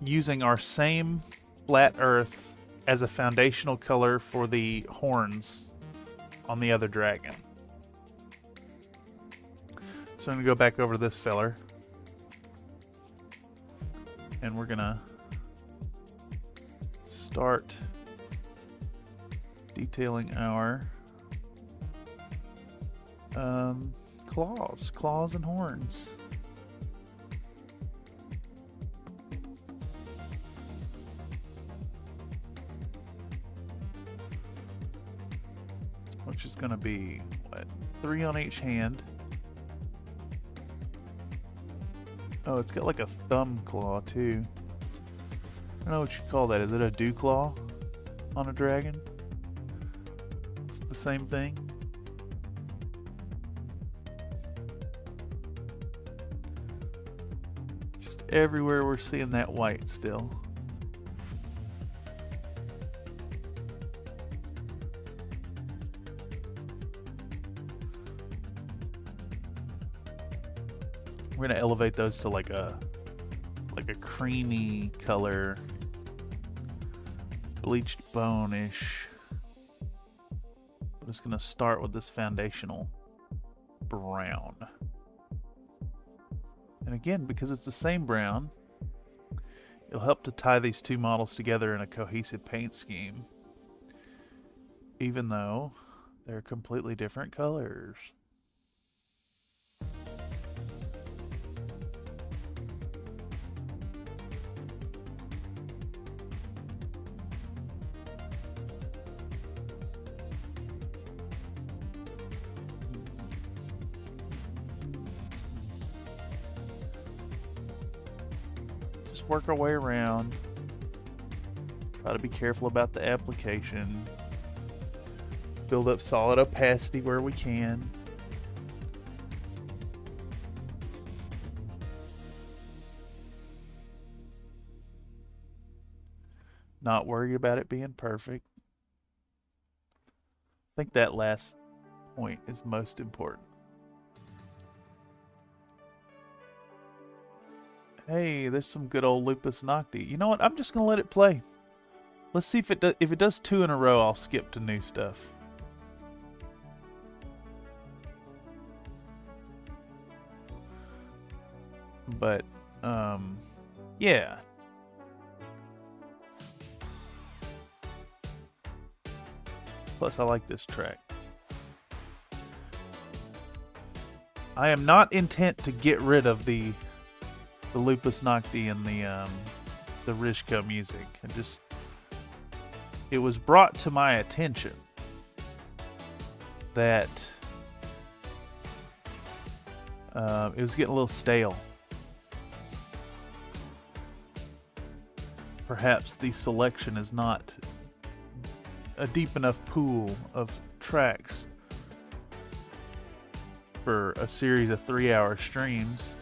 using our same flat earth as a foundational color for the horns on the other dragon. So I'm going to go back over to this feller, and we're going to start detailing our claws and horns. Which is going to be, what, 3 on each hand. Oh, it's got like a thumb claw too. I don't know what you call that. Is it a dew claw on a dragon? Is it the same thing? Just everywhere we're seeing that white still. We're gonna elevate those to like a creamy color, bleached bone-ish. I'm just gonna start with this foundational brown. And again, because it's the same brown, it'll help to tie these two models together in a cohesive paint scheme, even though they're completely different colors. Work our way around. Try to be careful about the application. Build up solid opacity where we can. Not worry about it being perfect. I think that last point is most important. Hey, there's some good old Lupus Nocti. You know what? I'm just gonna let it play. Let's see if it does 2 in a row. I'll skip to new stuff. But yeah. Plus, I like this track. I am not intent to get rid of the Lupus Nocti and the Rishka music. It was brought to my attention that it was getting a little stale. perhaps the selection is not a deep enough pool of tracks for a series of 3-hour streams.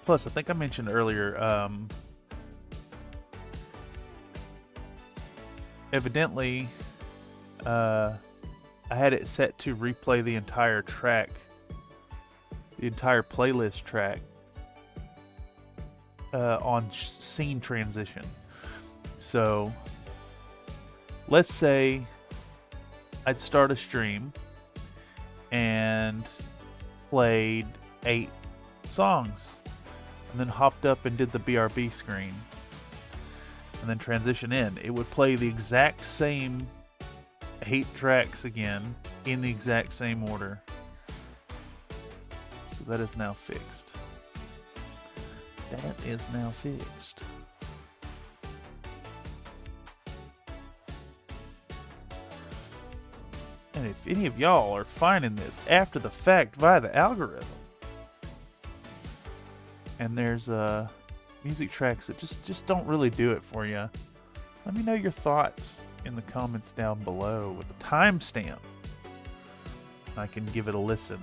Plus, I think I mentioned earlier, evidently, I had it set to replay the entire track, the entire playlist track, on scene transition. So, let's say I'd start a stream and played 8 songs, and then hopped up and did the BRB screen, and then transition in. It would play the exact same 8 tracks again in the exact same order. So that is now fixed. That is now fixed. And if any of y'all are finding this after the fact via the algorithm, and there's music tracks that just don't really do it for you, let me know your thoughts in the comments down below with a timestamp. I can give it a listen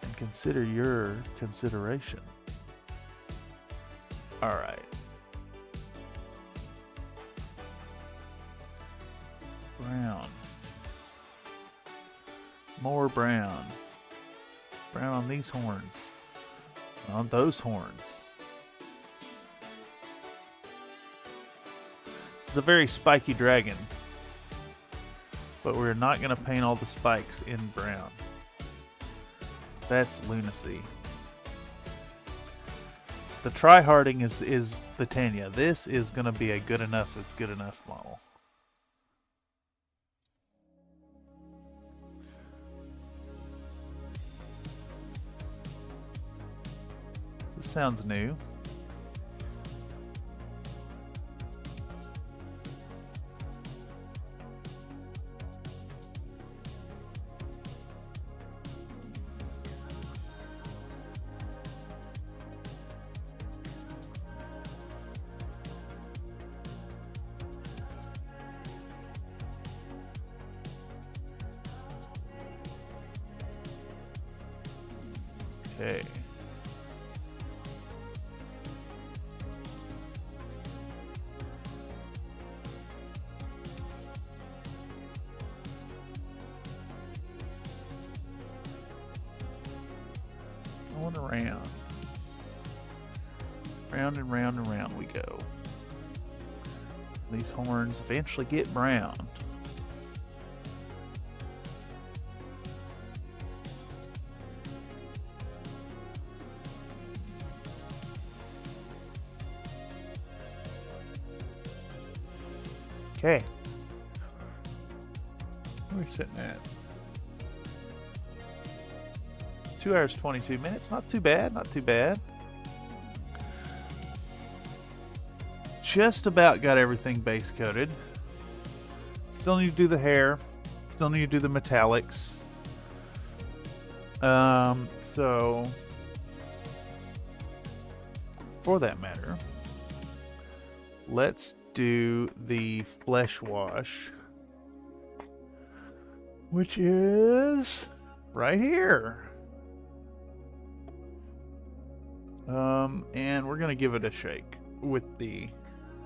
and consider your consideration. All right. Brown. More brown. Brown on these horns. On those horns. It's a very spiky dragon, but we're not going to paint all the spikes in brown. That's lunacy. The tryharding is the Tanya. This is going to be a good enough is good enough model. This sounds new. Okay. Going around. Round and round and round we go. These horns eventually get brown. Okay. Where are we sitting at? 2 hours, 22 minutes. Not too bad, not too bad. Just about got everything base coated. Still need to do the hair. Still need to do the metallics. So, for that matter, let's do the flesh wash, which is right here. And we're gonna give it a shake with the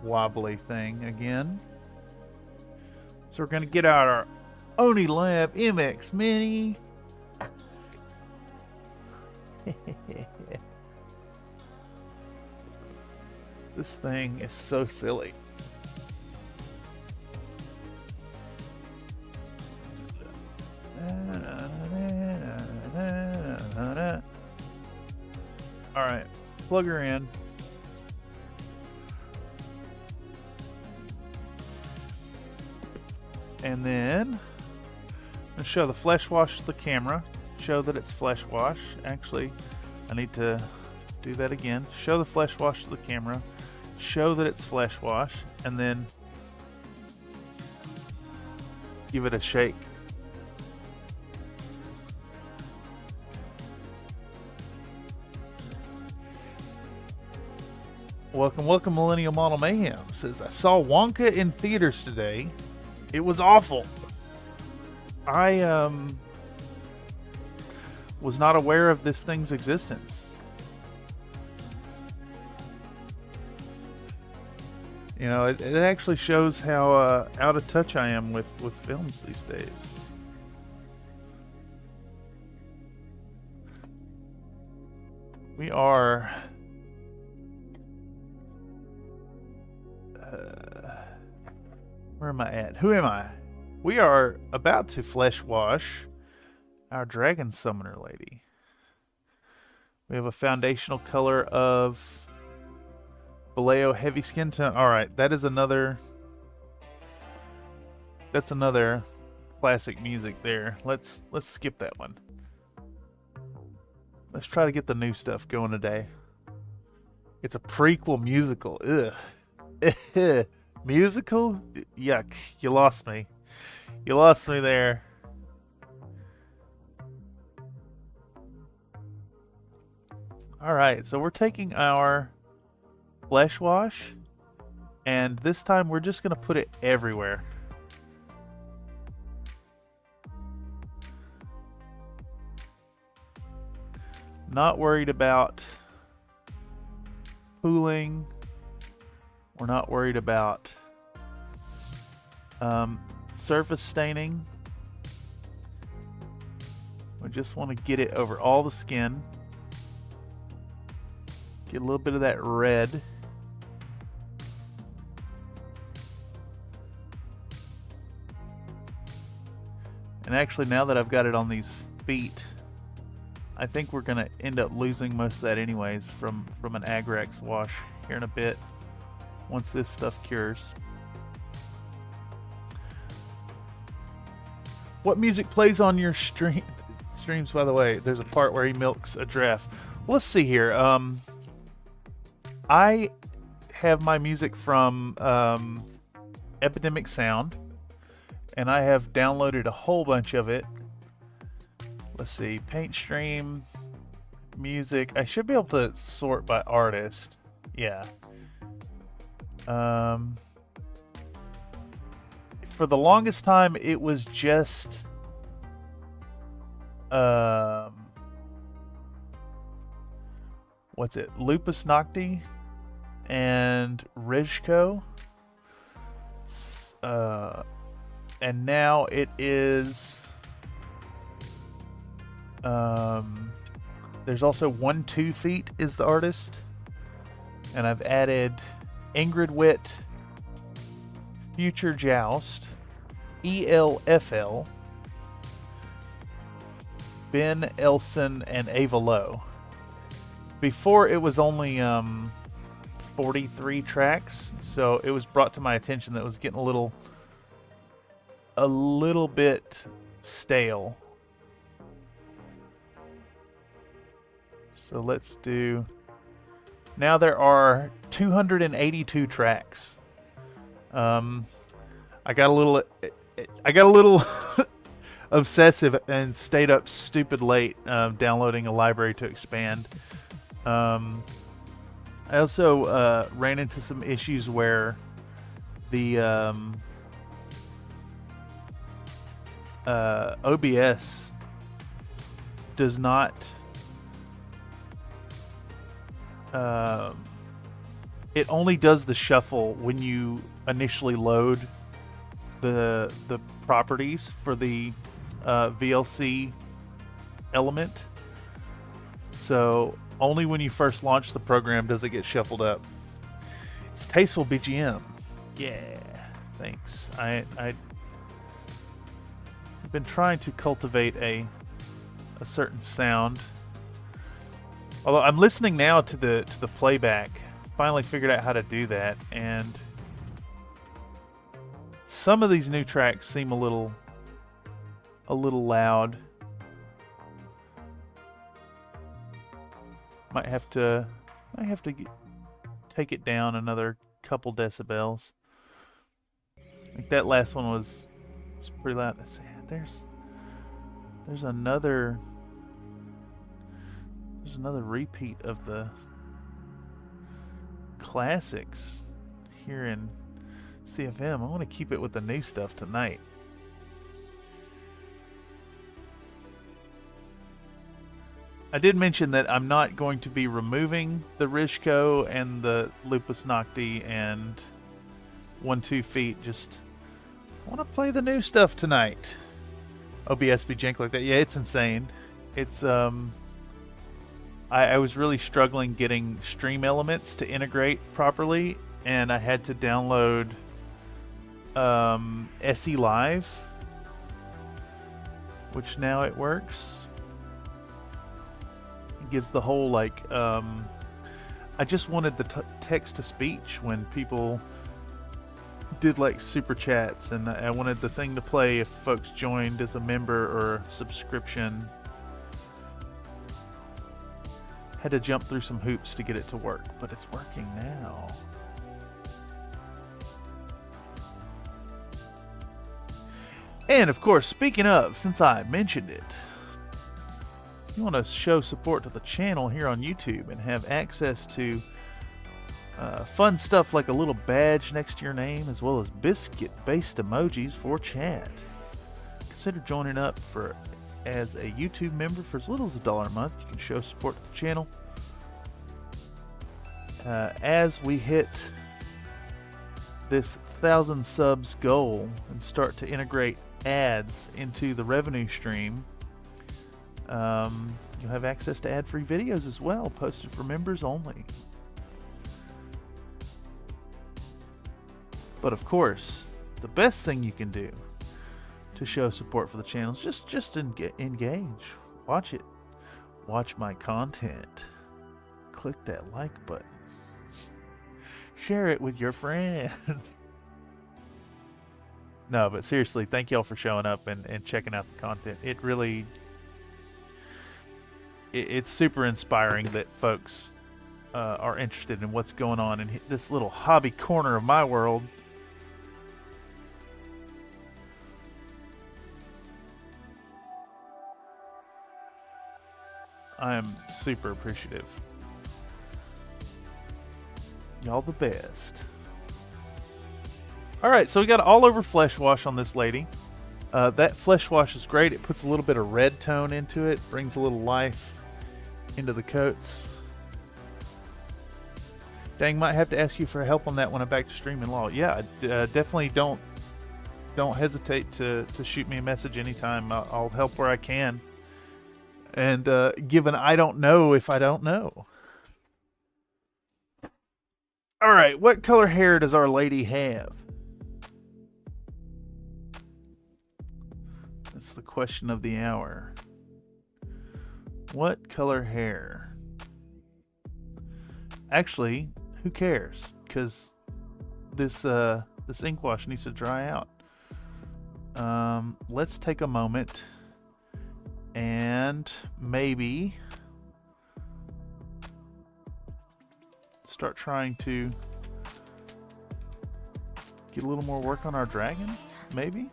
wobbly thing again. So we're gonna get out our Oni Lab MX Mini. This thing is so silly. Alright, plug her in. And then I'm gonna show the flesh wash to the camera. Show that it's flesh wash. Actually, I need to do that again. Show the flesh wash to the camera. Show that it's flesh wash, and then give it a shake. Welcome, Millennial Model Mayhem. Says, I saw Wonka in theaters today. It was awful. I was not aware of this thing's existence. You know, it actually shows how out of touch I am with films these days. We are... where am I at? Who am I? We are about to flesh wash our Dragon Summoner Lady. We have a foundational color of Vallejo Heavy Skin Tone. Alright, that is another... that's another classic music there. Let's skip that one. Let's try to get the new stuff going today. It's a prequel musical. Ugh. Musical? Yuck. You lost me. You lost me there. Alright, so we're taking our flesh wash, and this time we're just going to put it everywhere. Not worried about pooling. We're not worried about surface staining. We just want to get it over all the skin. Get a little bit of that red. And actually, now that I've got it on these feet, I think we're going to end up losing most of that anyways from an Agrax wash here in a bit. Once this stuff cures. What music plays on your streams, by the way? There's a part where he milks a giraffe. Well, let's see here. I have my music from Epidemic Sound, and I have downloaded a whole bunch of it. Let's see. Paint stream, music. I should be able to sort by artist. Yeah. For the longest time, it was just what's it? Lupus Nocti and Rizko. And now it is there's also 1-2 Feet is the artist, and I've added Ingrid Witt, Future Joust, ELFL, Ben Elson, and Ava Lowe. Before it was only 43 tracks, so it was brought to my attention that it was getting a little bit stale. So let's do... Now there are 282 tracks. I got a little obsessive and stayed up stupid late downloading a library to expand. I also ran into some issues where the OBS does not... it only does the shuffle when you initially load the properties for the VLC element. So only when you first launch the program does it get shuffled up. It's tasteful BGM. Yeah, thanks. I've been trying to cultivate a certain sound. Although I'm listening now to the playback, finally figured out how to do that, and some of these new tracks seem a little loud. Might have to take it down another couple decibels. Like that last one was pretty loud. There's another repeat of the classics here in CFM. I want to keep it with the new stuff tonight. I did mention that I'm not going to be removing the Rishko and the Lupus Nocti and 1-2 feet. Just want to play the new stuff tonight. OBS be jank like that. Yeah, it's insane. It's I was really struggling getting stream elements to integrate properly, and I had to download SE Live, which now it works. It gives the whole like I just wanted the text to speech when people did like super chats, and I wanted the thing to play if folks joined as a member or subscription. Had to jump through some hoops to get it to work, but it's working now. And of course, speaking of, since I mentioned it, you want to show support to the channel here on YouTube and have access to fun stuff like a little badge next to your name, as well as biscuit-based emojis for chat. Consider joining up as a YouTube member for as little as $1 a month. You can show support to the channel. As we hit this 1,000 subs goal and start to integrate ads into the revenue stream, you'll have access to ad-free videos as well, posted for members only. But of course, the best thing you can do to show support for the channel is just engage. Watch it. Watch my content. Click that like button. Share it with your friend. No, but seriously, thank y'all for showing up and checking out the content. It really... It's super inspiring that folks are interested in what's going on in this little hobby corner of my world. I am super appreciative. Y'all the best. Alright, so we got all over flesh wash on this lady. That flesh wash is great. It puts a little bit of red tone into it, brings a little life into the coats. Dang, might have to ask you for help on that when I'm back to streaming law. Yeah, definitely don't hesitate to shoot me a message anytime. I'll help where I can. And given I don't know if I don't know. Alright, what color hair does our lady have? That's the question of the hour. What color hair? Actually, who cares? Because this ink wash needs to dry out. Let's take a moment and maybe start trying to get a little more work on our dragon, maybe?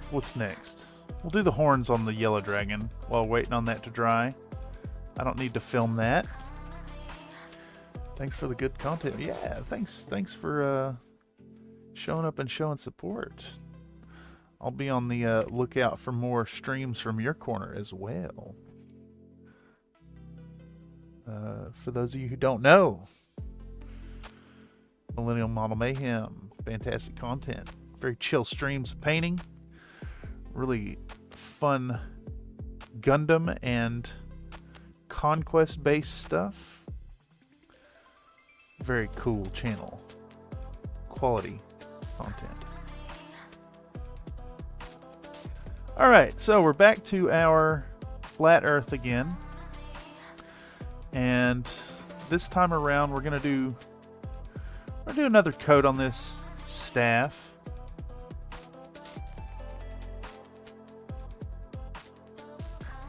What's next? We'll do the horns on the yellow dragon while waiting on that to dry. I don't need to film that. Thanks for the good content. Yeah, thanks for showing up and showing support. I'll be on the lookout for more streams from your corner as well. For those of you who don't know, Millennial Model Mayhem, fantastic content. Very chill streams of painting. Really fun Gundam and conquest-based stuff. Very cool channel. Quality content. Alright, so we're back to our flat earth again. And this time around we're gonna do another coat on this staff.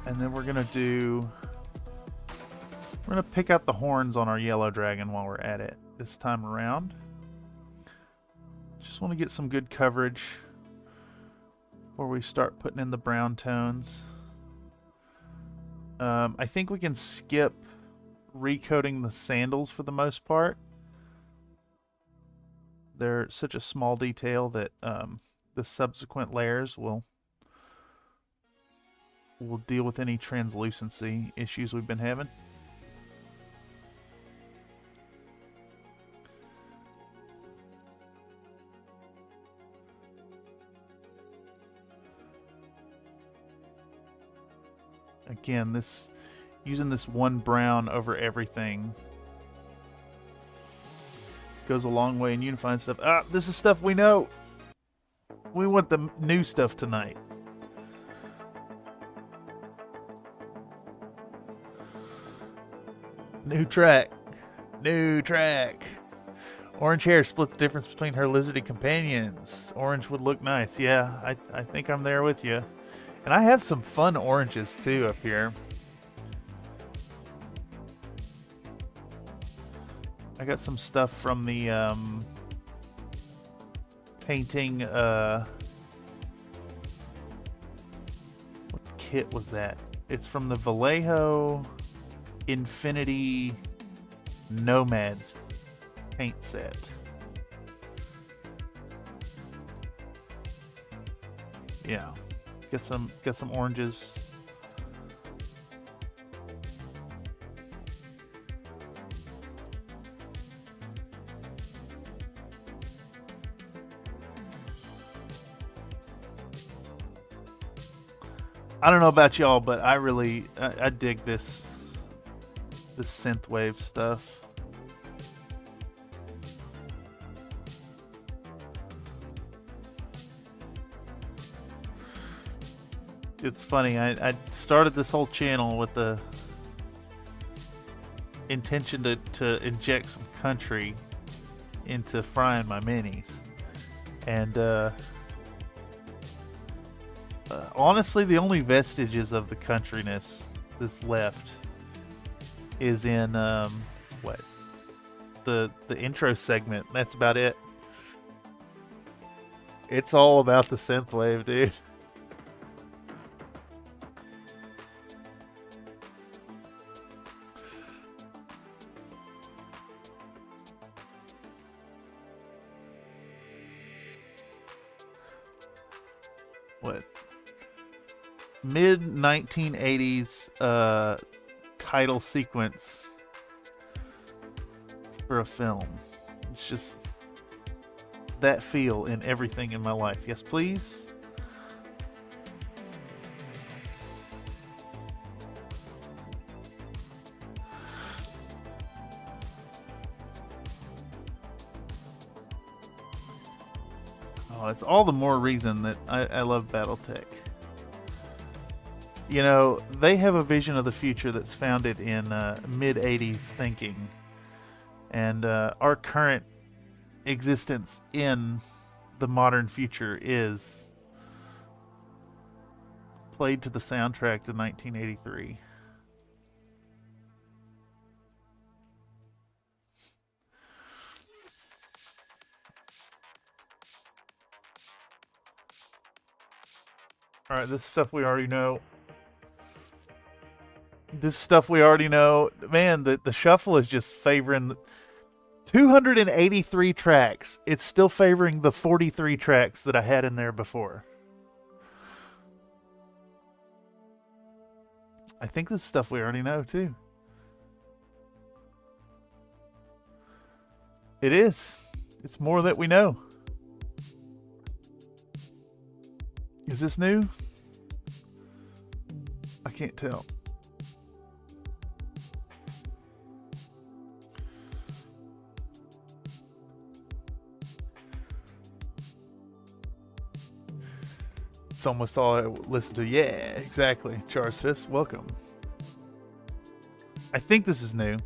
And then we're gonna pick out the horns on our yellow dragon while we're at it this time around. Just want to get some good coverage before we start putting in the brown tones. I think we can skip recoating the sandals for the most part. They're such a small detail that the subsequent layers will deal with any translucency issues we've been having. Again, using this one brown over everything goes a long way in unifying stuff. Ah, this is stuff we know. We want the new stuff tonight. New track. New track. Orange hair split the difference between her lizardy companions. Orange would look nice. Yeah, I think I'm there with you. And I have some fun oranges too up here. I got some stuff from the painting. What kit was that? It's from the Vallejo Infinity Nomads paint set. Yeah. Get some oranges. I don't know about y'all, but I dig this synthwave stuff. It's funny, I started this whole channel with the intention to inject some country into frying my minis. And honestly, the only vestiges of the countryness that's left is in the intro segment. That's about it. It's all about the synthwave, dude. Mid 1980s title sequence for a film. It's just that feel in everything in my life. Yes, please. Oh, it's all the more reason that I love Battletech. You know, they have a vision of the future that's founded in mid-80s thinking. And our current existence in the modern future is played to the soundtrack to 1983. Alright, this stuff we already know. This stuff we already know. Man, the shuffle is just favoring 283 tracks. It's still favoring the 43 tracks that I had in there before. I think this is stuff we already know too. It is. It's more that we know. Is this new? I can't tell. It's almost all I listen to. Yeah, exactly. Charles Fist, welcome. I think this is new.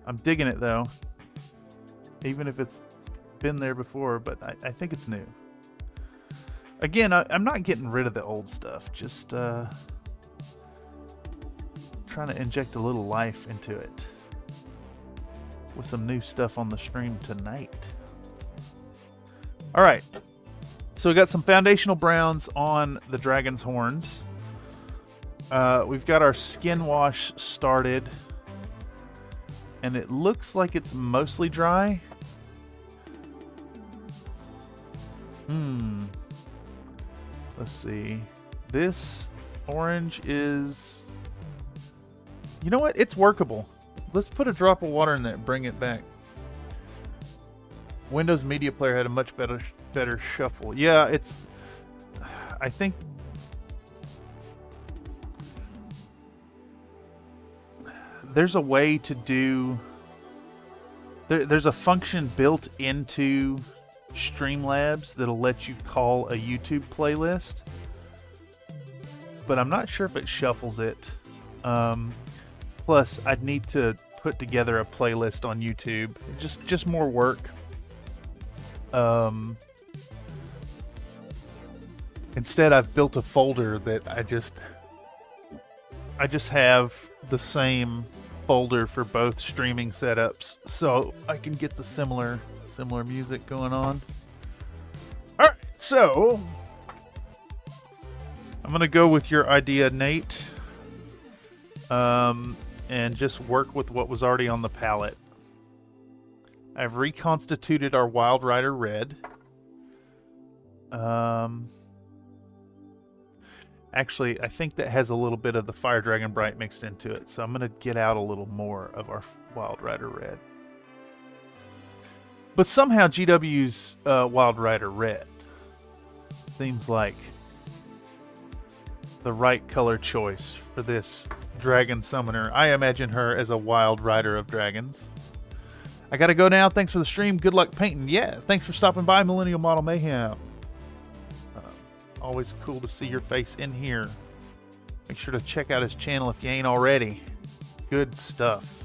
I'm digging it though. Even if it's been there before, but I think it's new. Again, I'm not getting rid of the old stuff. Just trying to inject a little life into it. with some new stuff on the stream tonight. All right. So we got some foundational browns on the dragon's horns. We've got our skin wash started. And it looks like it's mostly dry. Let's see. This orange is... You know what? It's workable. Let's put a drop of water in there and bring it back. Windows Media Player had a much better shuffle. Yeah, it's... I think... There's a way to do... There's a function built into Streamlabs that'll let you call a YouTube playlist. But I'm not sure if it shuffles it. Plus, I'd need to put together a playlist on YouTube. Just more work. Instead, I've built a folder that I just have the same folder for both streaming setups, so I can get the similar music going on. All right, so I'm gonna go with your idea, Nate, and just work with what was already on the palette. I've reconstituted our Wild Rider Red. Actually, I think that has a little bit of the Fire Dragon Bright mixed into it, so I'm going to get out a little more of our Wild Rider Red. But somehow GW's Wild Rider Red seems like the right color choice for this Dragon Summoner. I imagine her as a Wild Rider of Dragons. I gotta go now. Thanks for the stream. Good luck painting. Yeah, thanks for stopping by, Millennial Model Mayhem. Always cool to see your face in here. Make sure to check out his channel if you ain't already. Good stuff.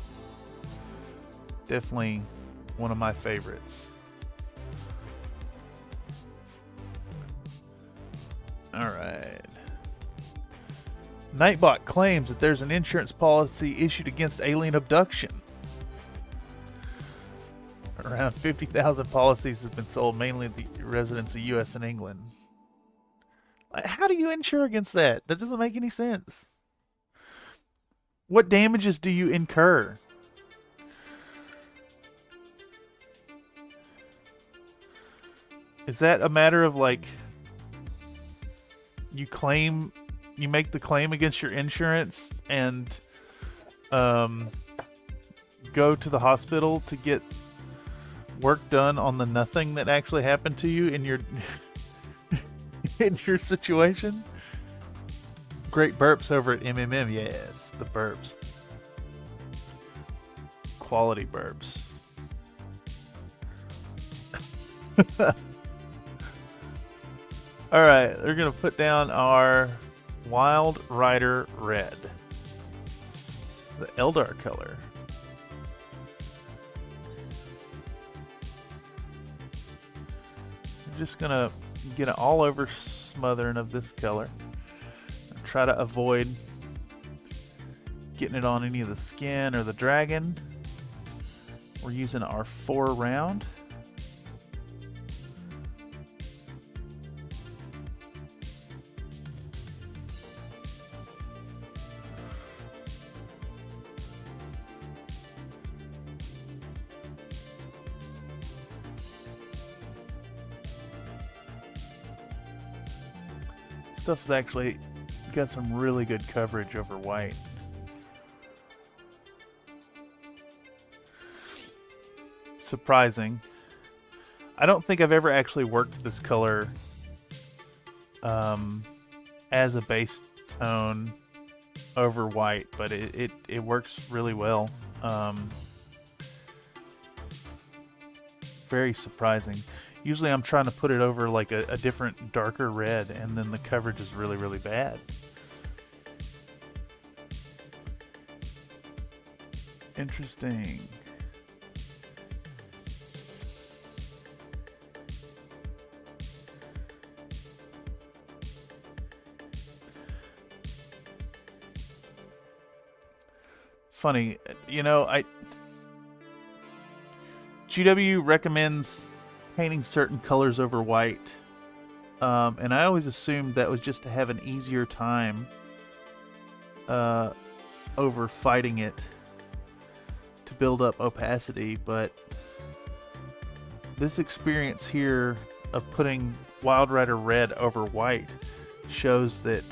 Definitely one of my favorites. Alright. Nightbot claims that there's an insurance policy issued against alien abduction. Around 50,000 policies have been sold, mainly at the residents of U.S. and England. How do you insure against that? That doesn't make any sense. What damages do you incur? Is that a matter of like you make the claim against your insurance and go to the hospital to get work done on the nothing that actually happened to you in your in your situation? Great burps over at MMM. Yes, the burps. Quality burps. Alright, we're going to put down our Wild Rider Red. The Eldar color. I'm just going to get an all over smothering of this color. Try to avoid getting it on any of the skin or the dragon. We're using our 4 round. Stuff's actually got some really good coverage over white. Surprising. I don't think I've ever actually worked this color as a base tone over white, but it works really well. Very surprising. Usually I'm trying to put it over like a different darker red, and then the coverage is really, really bad. Interesting. Funny, you know, GW recommends painting certain colors over white. And I always assumed that was just to have an easier time over fighting it to build up opacity, but this experience here of putting Wild Rider red over white shows that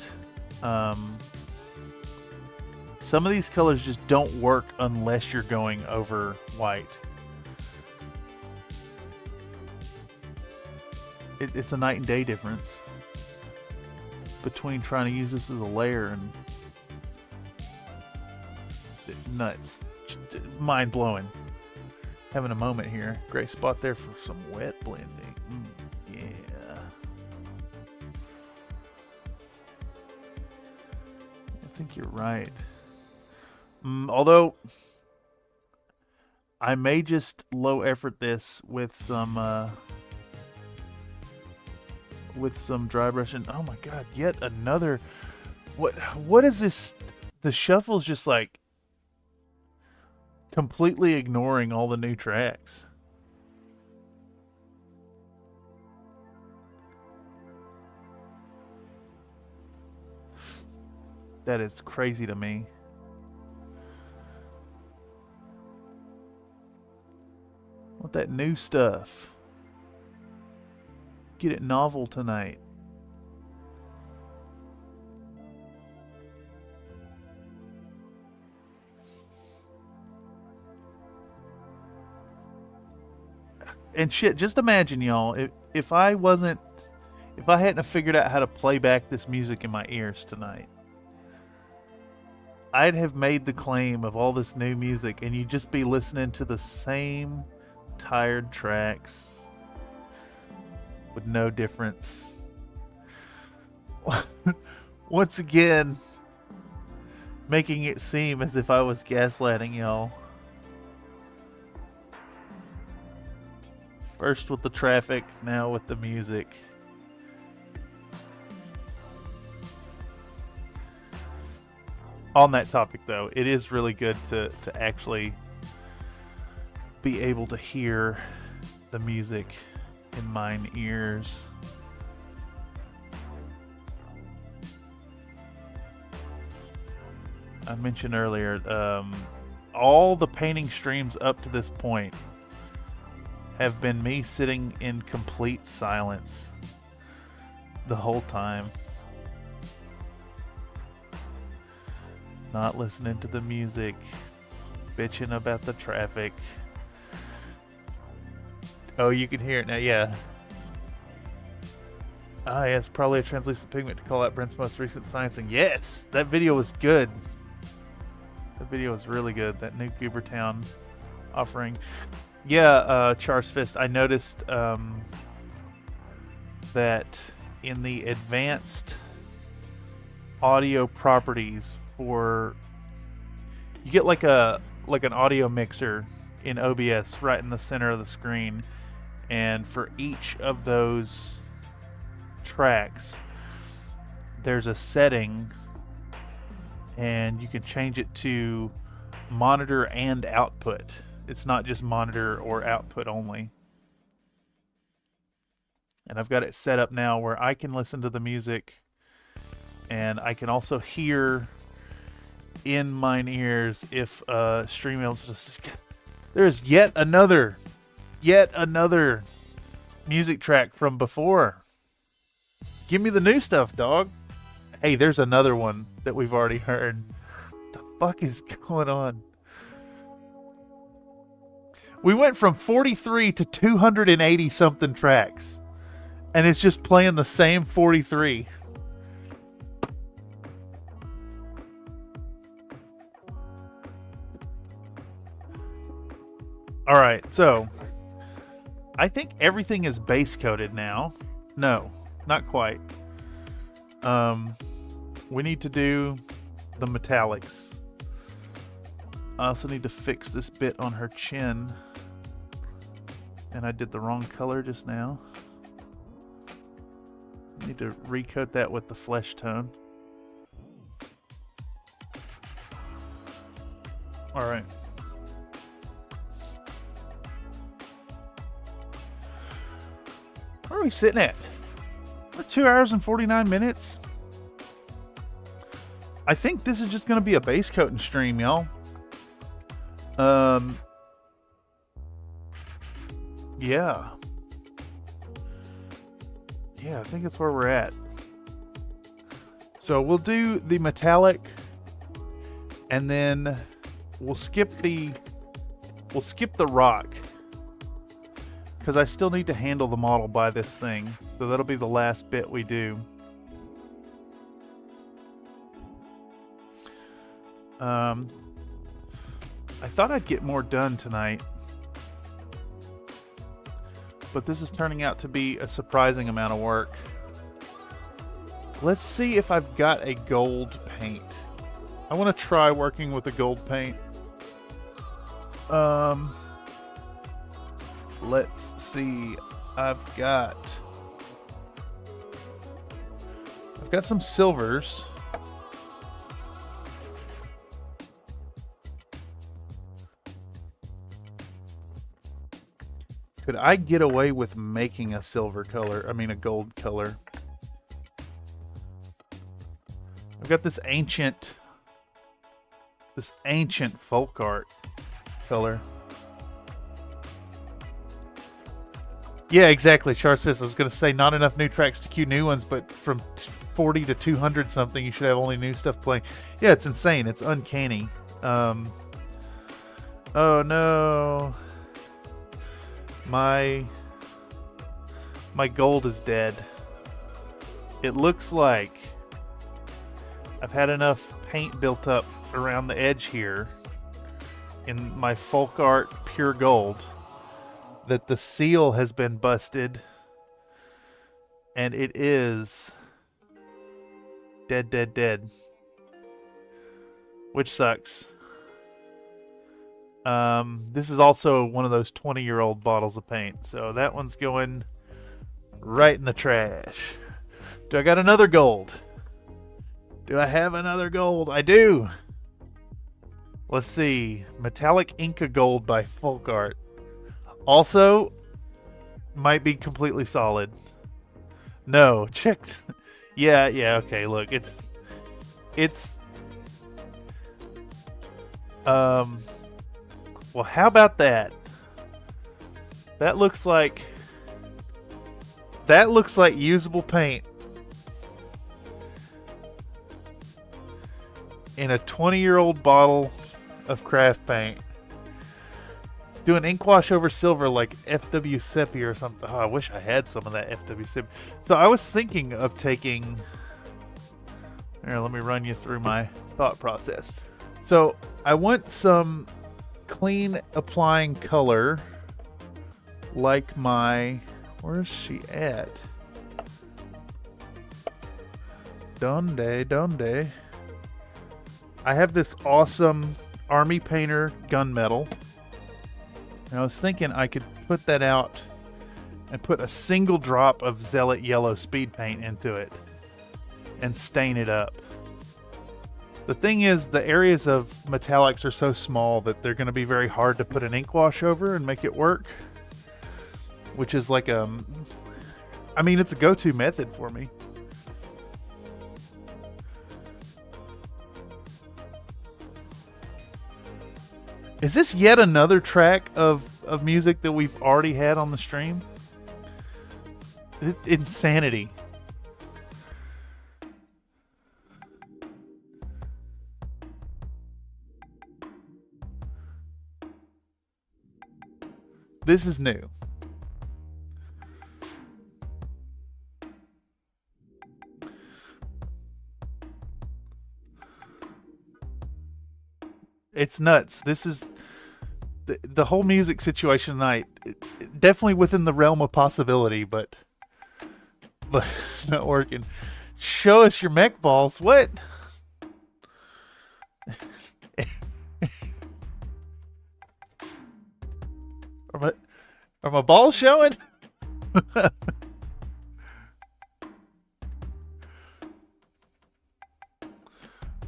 some of these colors just don't work unless you're going over white. It's a night and day difference between trying to use this as a layer and nuts. Mind blowing. Having a moment here. Great spot there for some wet blending. Yeah. I think you're right. Although I may just low effort this with some dry brushing. Oh my god, yet another. What is this? The shuffle's just like completely ignoring all the new tracks. That is crazy to me. Want that new stuff. Get it novel tonight. And shit, just imagine, y'all, if I hadn't figured out how to play back this music in my ears tonight, I'd have made the claim of all this new music and you'd just be listening to the same tired tracks with no difference. Once again, making it seem as if I was gaslighting y'all. First with the traffic, now with the music. On that topic, though, it is really good to actually be able to hear the music in mine ears. I mentioned earlier, all the painting streams up to this point have been me sitting in complete silence the whole time. Not listening to the music, bitching about the traffic. Oh, you can hear it now, yeah. Ah, yes, probably a translucent pigment to call out Brent's most recent sciencing. Yes, that video was good. That video was really good. That new Goobertown offering. Yeah, Char's Fist, I noticed that in the advanced audio properties for, you get like an audio mixer in OBS right in the center of the screen, and for each of those tracks there's a setting and you can change it to monitor and output. It's not just monitor or output only. And I've got it set up now where I can listen to the music and I can also hear in mine ears if StreamYard's just... There's yet another music track from before. Give me the new stuff, dog. Hey, there's another one that we've already heard. What the fuck is going on? We went from 43 to 280 something tracks, and it's just playing the same 43. All right, so I think everything is base coated now. No, not quite. We need to do the metallics. I also need to fix this bit on her chin. And I did the wrong color just now. Need to recoat that with the flesh tone. All right. Where are we sitting at? We're 2 hours and 49 minutes. I think this is just going to be a base coating stream, y'all. Yeah. Yeah, I think that's where we're at. So we'll do the metallic, and then we'll skip the rock, because I still need to handle the model by this thing. So that'll be the last bit we do. I thought I'd get more done tonight, but this is turning out to be a surprising amount of work. Let's see if I've got a gold paint. I want to try working with a gold paint. Let's see. I've got some silvers. Could I get away with making a silver color? I mean, a gold color. I've got this ancient folk art color. Yeah, exactly. Charles Fist. I was going to say not enough new tracks to cue new ones, but from 40 to 200 something, you should have only new stuff playing. Yeah, it's insane. It's uncanny. Oh no. My gold is dead. It looks like I've had enough paint built up around the edge here in my folk art pure gold that the seal has been busted, and it is dead, which sucks. This is also one of those 20-year-old bottles of paint, so that one's going right in the trash. Do I got another gold? Do I have another gold? I do. Let's see. Metallic Inca Gold by Folk Art. Also, might be completely solid. No, check. Yeah, okay, look. It's well, how about that? That looks like usable paint in a 20-year-old bottle of craft paint. Do an ink wash over silver like FW Sepia or something. Oh, I wish I had some of that FW Sepia. So I was thinking of taking... Here, let me run you through my thought process. So I want some clean applying color like my... Where's she at? Donde? I have this awesome Army Painter gunmetal. And I was thinking I could put that out and put a single drop of Zealot Yellow speed paint into it and stain it up. The thing is, the areas of metallics are so small that they're going to be very hard to put an ink wash over and make it work. Which is like I mean, it's a go-to method for me. Is this yet another track of music that we've already had on the stream? Insanity. This is new. It's nuts. This is the whole music situation tonight. Definitely within the realm of possibility, but not working. Show us your mech balls. What? Are my balls showing? We're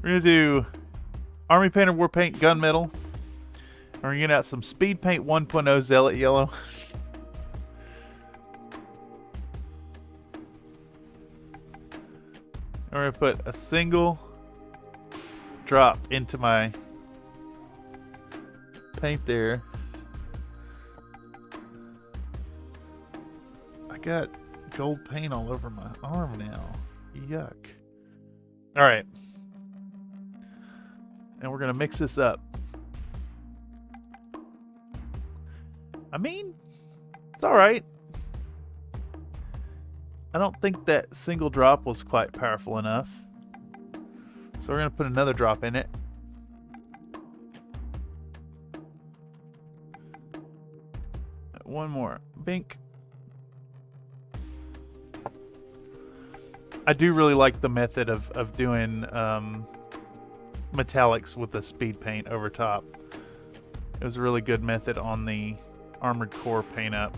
gonna do Army Painter War Paint Gunmetal. And we're getting out some Speed Paint 1.0 Zealot Yellow. I'm going to put a single drop into my paint there. I got gold paint all over my arm now. Yuck. All right. And we're going to mix this up. I mean, it's all right. I don't think that single drop was quite powerful enough. So we're going to put another drop in it. One more. Bink. I do really like the method of doing metallics with the speed paint over top. It was a really good method on the Armored Core paint up.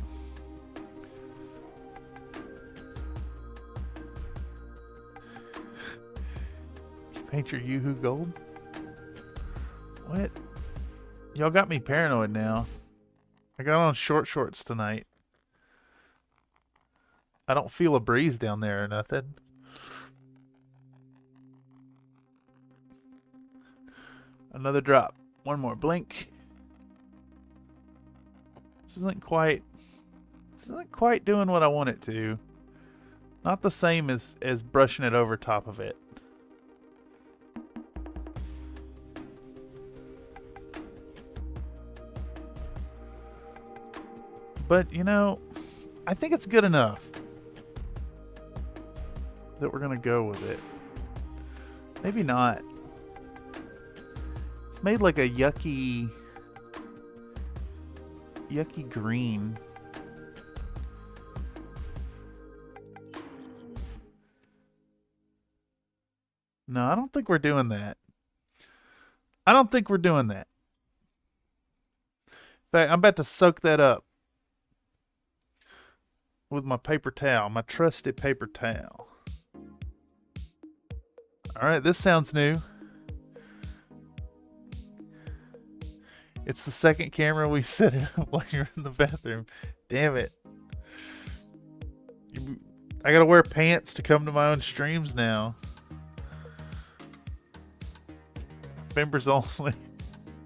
Paint your Yoo-hoo gold? What? Y'all got me paranoid now. I got on short shorts tonight. I don't feel a breeze down there or nothing. Another drop. One more blink. This isn't quite doing what I want it to. Not the same as brushing it over top of it. But, you know, I think it's good enough that we're going to go with it. Maybe not. It's made like a yucky green. No, I don't think we're doing that. I don't think we're doing that. In fact, I'm about to soak that up with my paper towel, my trusty paper towel. Alright, this sounds new. It's the second camera we set it up while you're in the bathroom. Damn it. I gotta wear pants to come to my own streams now. Members only.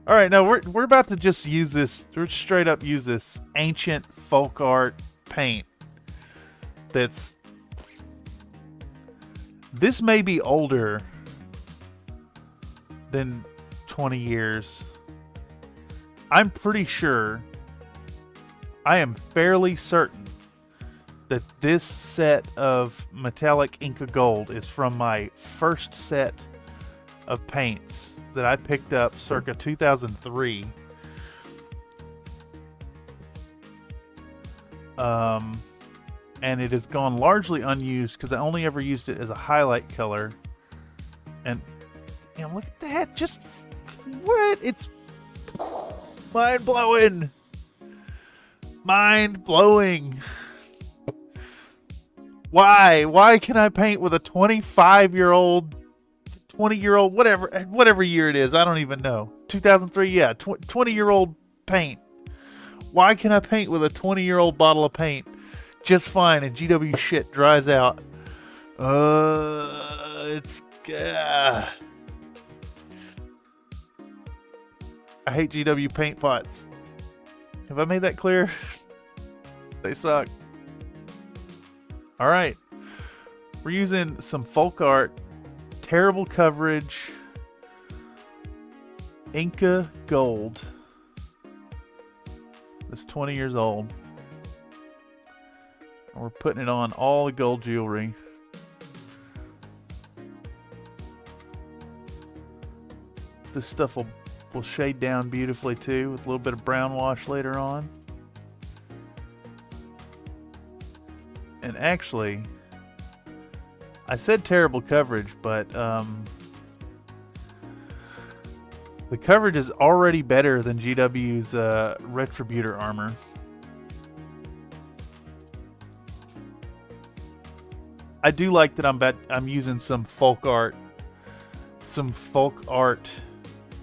Alright, no, we're about to just use this, we're straight up use this ancient folk art paint. This may be older than 20 years. I'm pretty sure, I am fairly certain that this set of metallic Inca Gold is from my first set of paints that I picked up circa 2003. And it has gone largely unused because I only ever used it as a highlight color. And, you know, look at that. Just, what? It's mind-blowing. Mind-blowing. Why? Why can I paint with a 25-year-old, 20-year-old, whatever year it is? I don't even know. 2003, yeah. 20-year-old paint. Why can I paint with a 20-year-old bottle of paint just fine and GW shit dries out? It's... I hate GW paint pots. Have I made that clear? They suck. Alright. We're using some folk art, terrible coverage, Inca Gold. It's 20 years old. And we're putting it on all the gold jewelry. This stuff will shade down beautifully too, with a little bit of brown wash later on. And actually, I said terrible coverage, but the coverage is already better than GW's Retributor armor. I do like that I'm using some folk art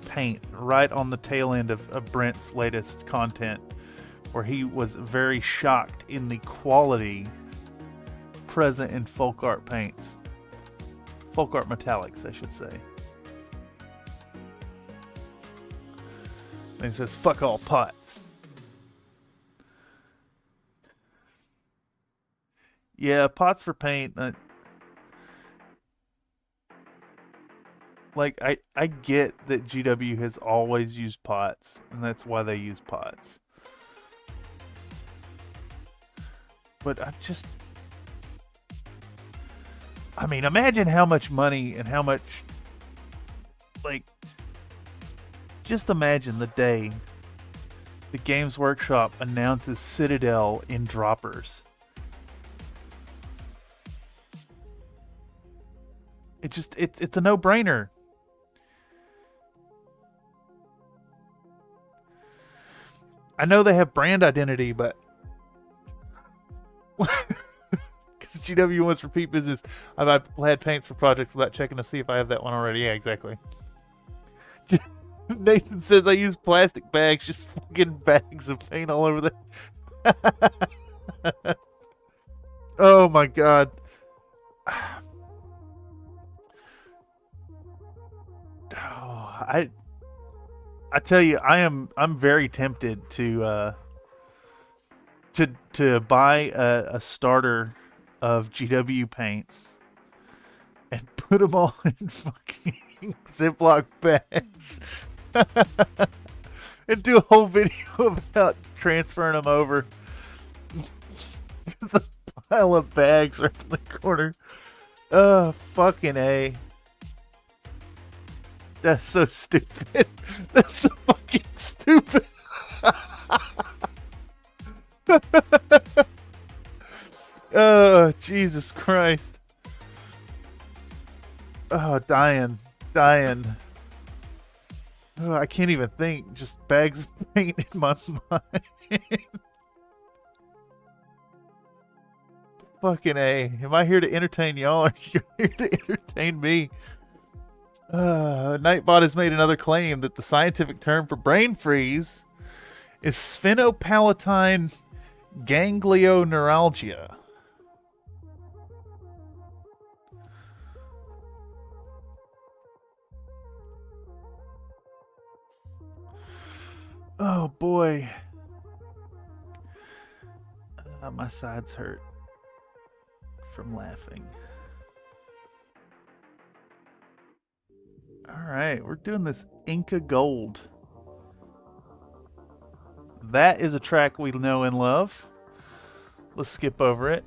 paint right on the tail end of Brent's latest content, where he was very shocked in the quality present in folk art paints. Folk art metallics, I should say. And it says, fuck all pots. Yeah, pots for paint. Like, I get that GW has always used pots, and that's why they use pots. But I mean, imagine how much money and how much, like, just imagine the day the Games Workshop announces Citadel in droppers. It's a no-brainer. I know they have brand identity, but because GW wants repeat business, I've had paints for projects without checking to see if I have that one already. Yeah, exactly. Nathan says I use plastic bags, just fucking bags of paint all over there. Oh my god. Oh, I tell you, I'm very tempted to buy a starter of GW paints and put them all in fucking Ziploc bags and do a whole video about transferring them over. There's a pile of bags right in the corner. Oh, fucking A. That's so stupid. That's so fucking stupid. Oh, Jesus Christ. Oh, dying. Oh, I can't even think. Just bags of paint in my mind. Fucking A. Am I here to entertain y'all, or are you here to entertain me? Nightbot has made another claim that the scientific term for brain freeze is sphenopalatine ganglioneuralgia. Oh boy. My sides hurt from laughing. Alright, we're doing this Inca Gold. That is a track we know and love. Let's skip over it.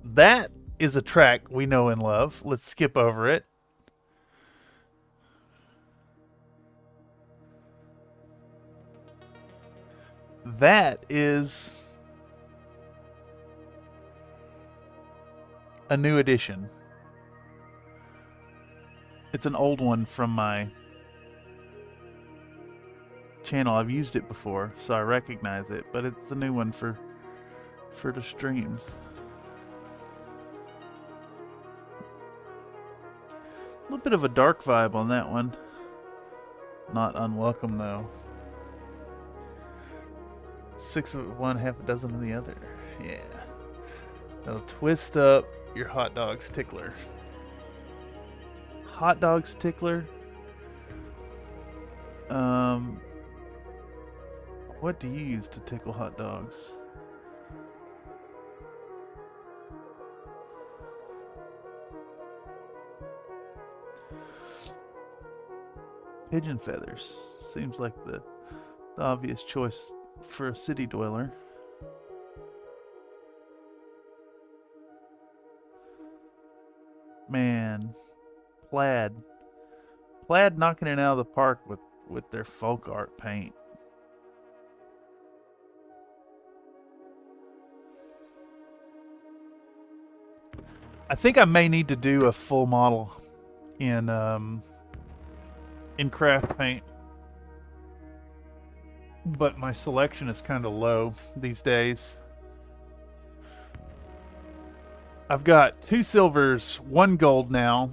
That is a track we know and love. Let's skip over it. That is a new edition. It's an old one from my channel. I've used it before, so I recognize it, but it's a new one for the streams. A little bit of a dark vibe on that one. Not unwelcome though. 6 of one, half a dozen of the other. Yeah. That'll twist up your hot dog's tickler. Hot dog's tickler? What do you use to tickle hot dogs? Pigeon feathers. Seems like the obvious choice for a city dweller. Man, Plaid knocking it out of the park with their folk art paint. I think I may need to do a full model in craft paint, but my selection is kind of low these days. I've got 2 silvers, 1 gold now.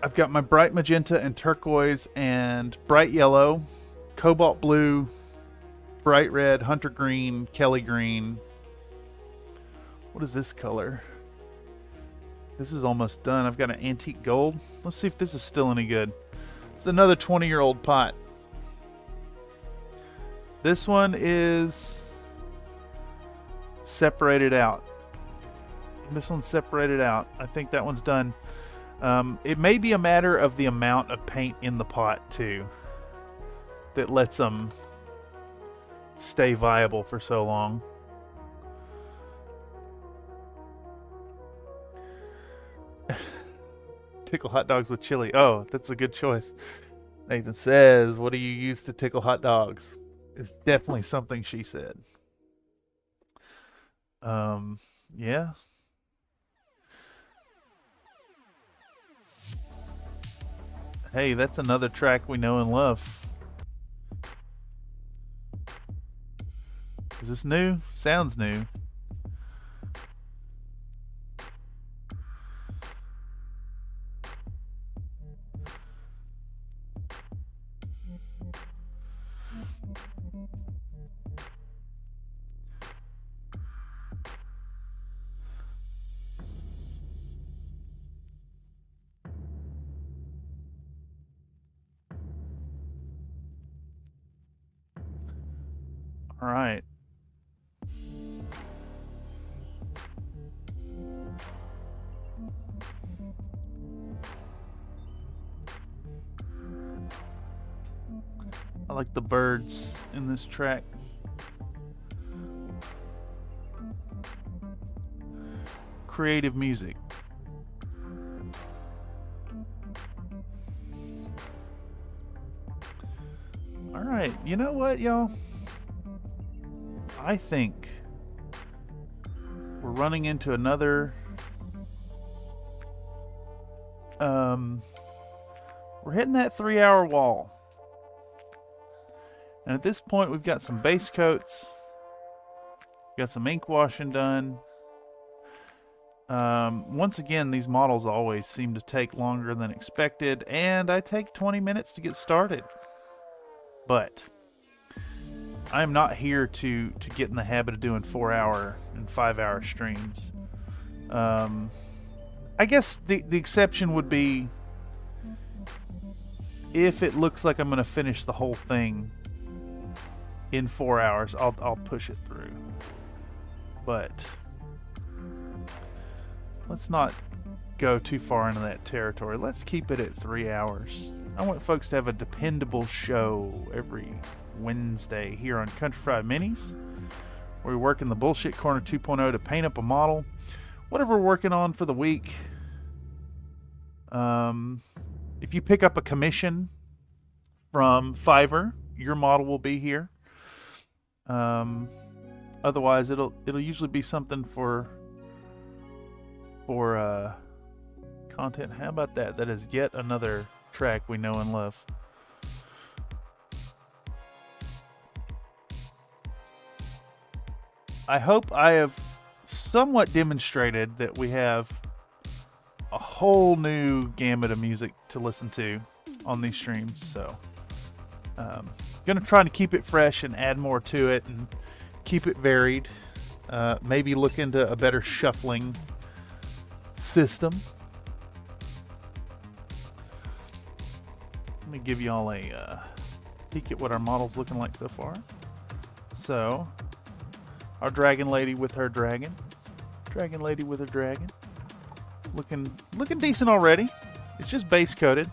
I've got my bright magenta and turquoise and bright yellow, cobalt blue, bright red, hunter green, Kelly green. What is this color? This is almost done. I've got an antique gold. Let's see if this is still any good. It's another 20-year-old pot. This one is separated out. This one's separated out. I think that one's done. It may be a matter of the amount of paint in the pot too that lets them stay viable for so long. Tickle hot dogs with chili. Oh, that's a good choice. Nathan says, what do you use to tickle hot dogs? It's definitely something she said. Yeah. Hey, that's another track we know and love. Is this new? Sounds new. All right. I like the birds in this track. Creative music. All right, you know what, y'all? I think we're running into another we're hitting that 3-hour wall. And at this point we've got some base coats, got some ink washing done. Once again, these models always seem to take longer than expected, and I take 20 minutes to get started. But I am not here to get in the habit of doing 4-hour and 5-hour streams. I guess the exception would be if it looks like I'm going to finish the whole thing in 4 hours. I'll push it through. But let's not go too far into that territory. Let's keep it at 3 hours. I want folks to have a dependable show every Wednesday here on Country Fried Minis, where we work in the bullshit corner 2.0 to paint up a model, whatever we're working on for the week. If you pick up a commission from Fiverr, your model will be here. Otherwise, it'll usually be something for content. How about that? That is yet another track we know and love. I hope I have somewhat demonstrated that we have a whole new gamut of music to listen to on these streams. So, gonna try to keep it fresh and add more to it and keep it varied. Maybe look into a better shuffling system. Let me give you all a peek at what our model's looking like so far. So, our dragon lady with her dragon. Dragon lady with her dragon. Looking decent already. It's just base coated.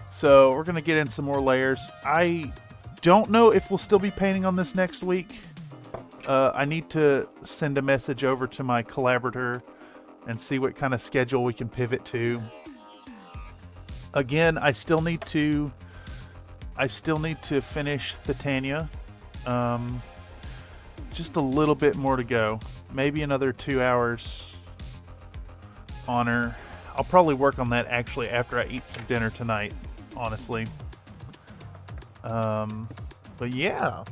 So we're going to get in some more layers. I don't know if we'll still be painting on this next week. I need to send a message over to my collaborator and see what kind of schedule we can pivot to. Again, I still need to finish the Tanya. Just a little bit more to go. Maybe another 2 hours on her. I'll probably work on that actually after I eat some dinner tonight, honestly. But yeah.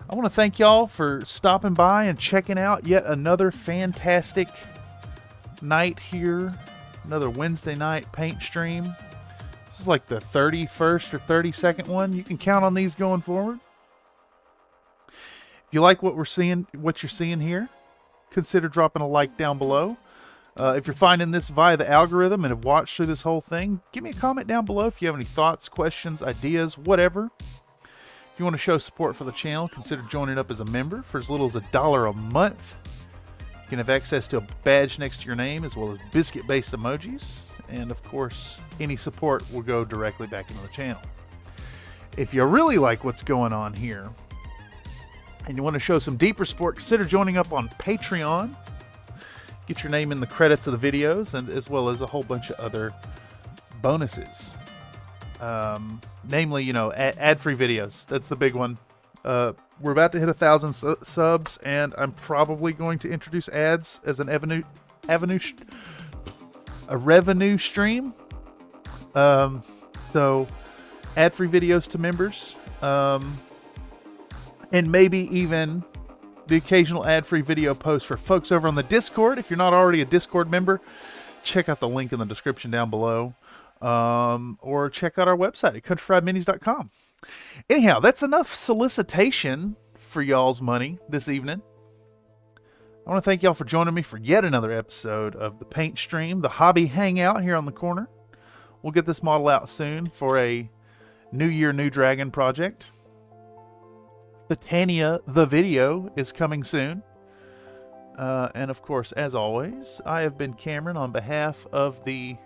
I want to thank y'all for stopping by and checking out yet another fantastic night here. Another Wednesday night paint stream. This is like the 31st or 32nd one. You can count on these going forward. If you like what you're seeing here, consider dropping a like down below. If you're finding this via the algorithm and have watched through this whole thing, give me a comment down below if you have any thoughts, questions, ideas, whatever. If you want to show support for the channel, consider joining up as a member for as little as $1 a month. You can have access to a badge next to your name as well as biscuit-based emojis. And of course, any support will go directly back into the channel. If you really like what's going on here and you want to show some deeper support, consider joining up on Patreon. Get your name in the credits of the videos, and as well as a whole bunch of other bonuses. Namely, ad-free videos. That's the big one. We're about to hit 1,000 subs, and I'm probably going to introduce ads as an revenue stream. So ad-free videos to members, and maybe even the occasional ad-free video post for folks over on the Discord. If you're not already a Discord member, check out the link in the description down below, or check out our website at countryfriedminis.com. Anyhow, that's enough solicitation for y'all's money this evening. I want to thank y'all for joining me for yet another episode of the paint stream, the hobby hangout here on the corner. We'll get this model out soon for a New Year, New Dragon project. Titania the video is coming soon. And of course, as always, I have been Cameron on behalf of the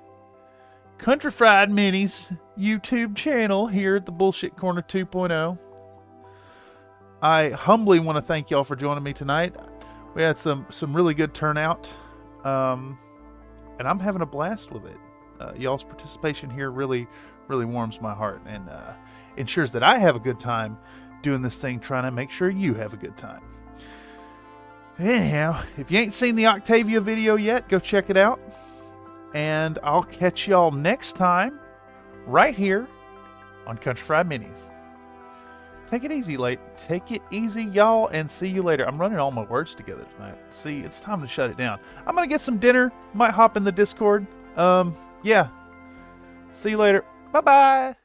Country Fried Minis YouTube channel here at the Bullshit Corner 2.0. I humbly want to thank y'all for joining me tonight. We had some really good turnout, and I'm having a blast with it. Y'all's participation here really warms my heart and ensures that I have a good time doing this thing, trying to make sure you have a good time. Anyhow, if you ain't seen the Octavia video yet, go check it out. And I'll catch y'all next time right here on Country Fried Minis. Take it easy, y'all, and see you later. I'm running all my words together tonight. See, it's time to shut it down. I'm going to get some dinner. Might hop in the Discord. Yeah. See you later. Bye-bye.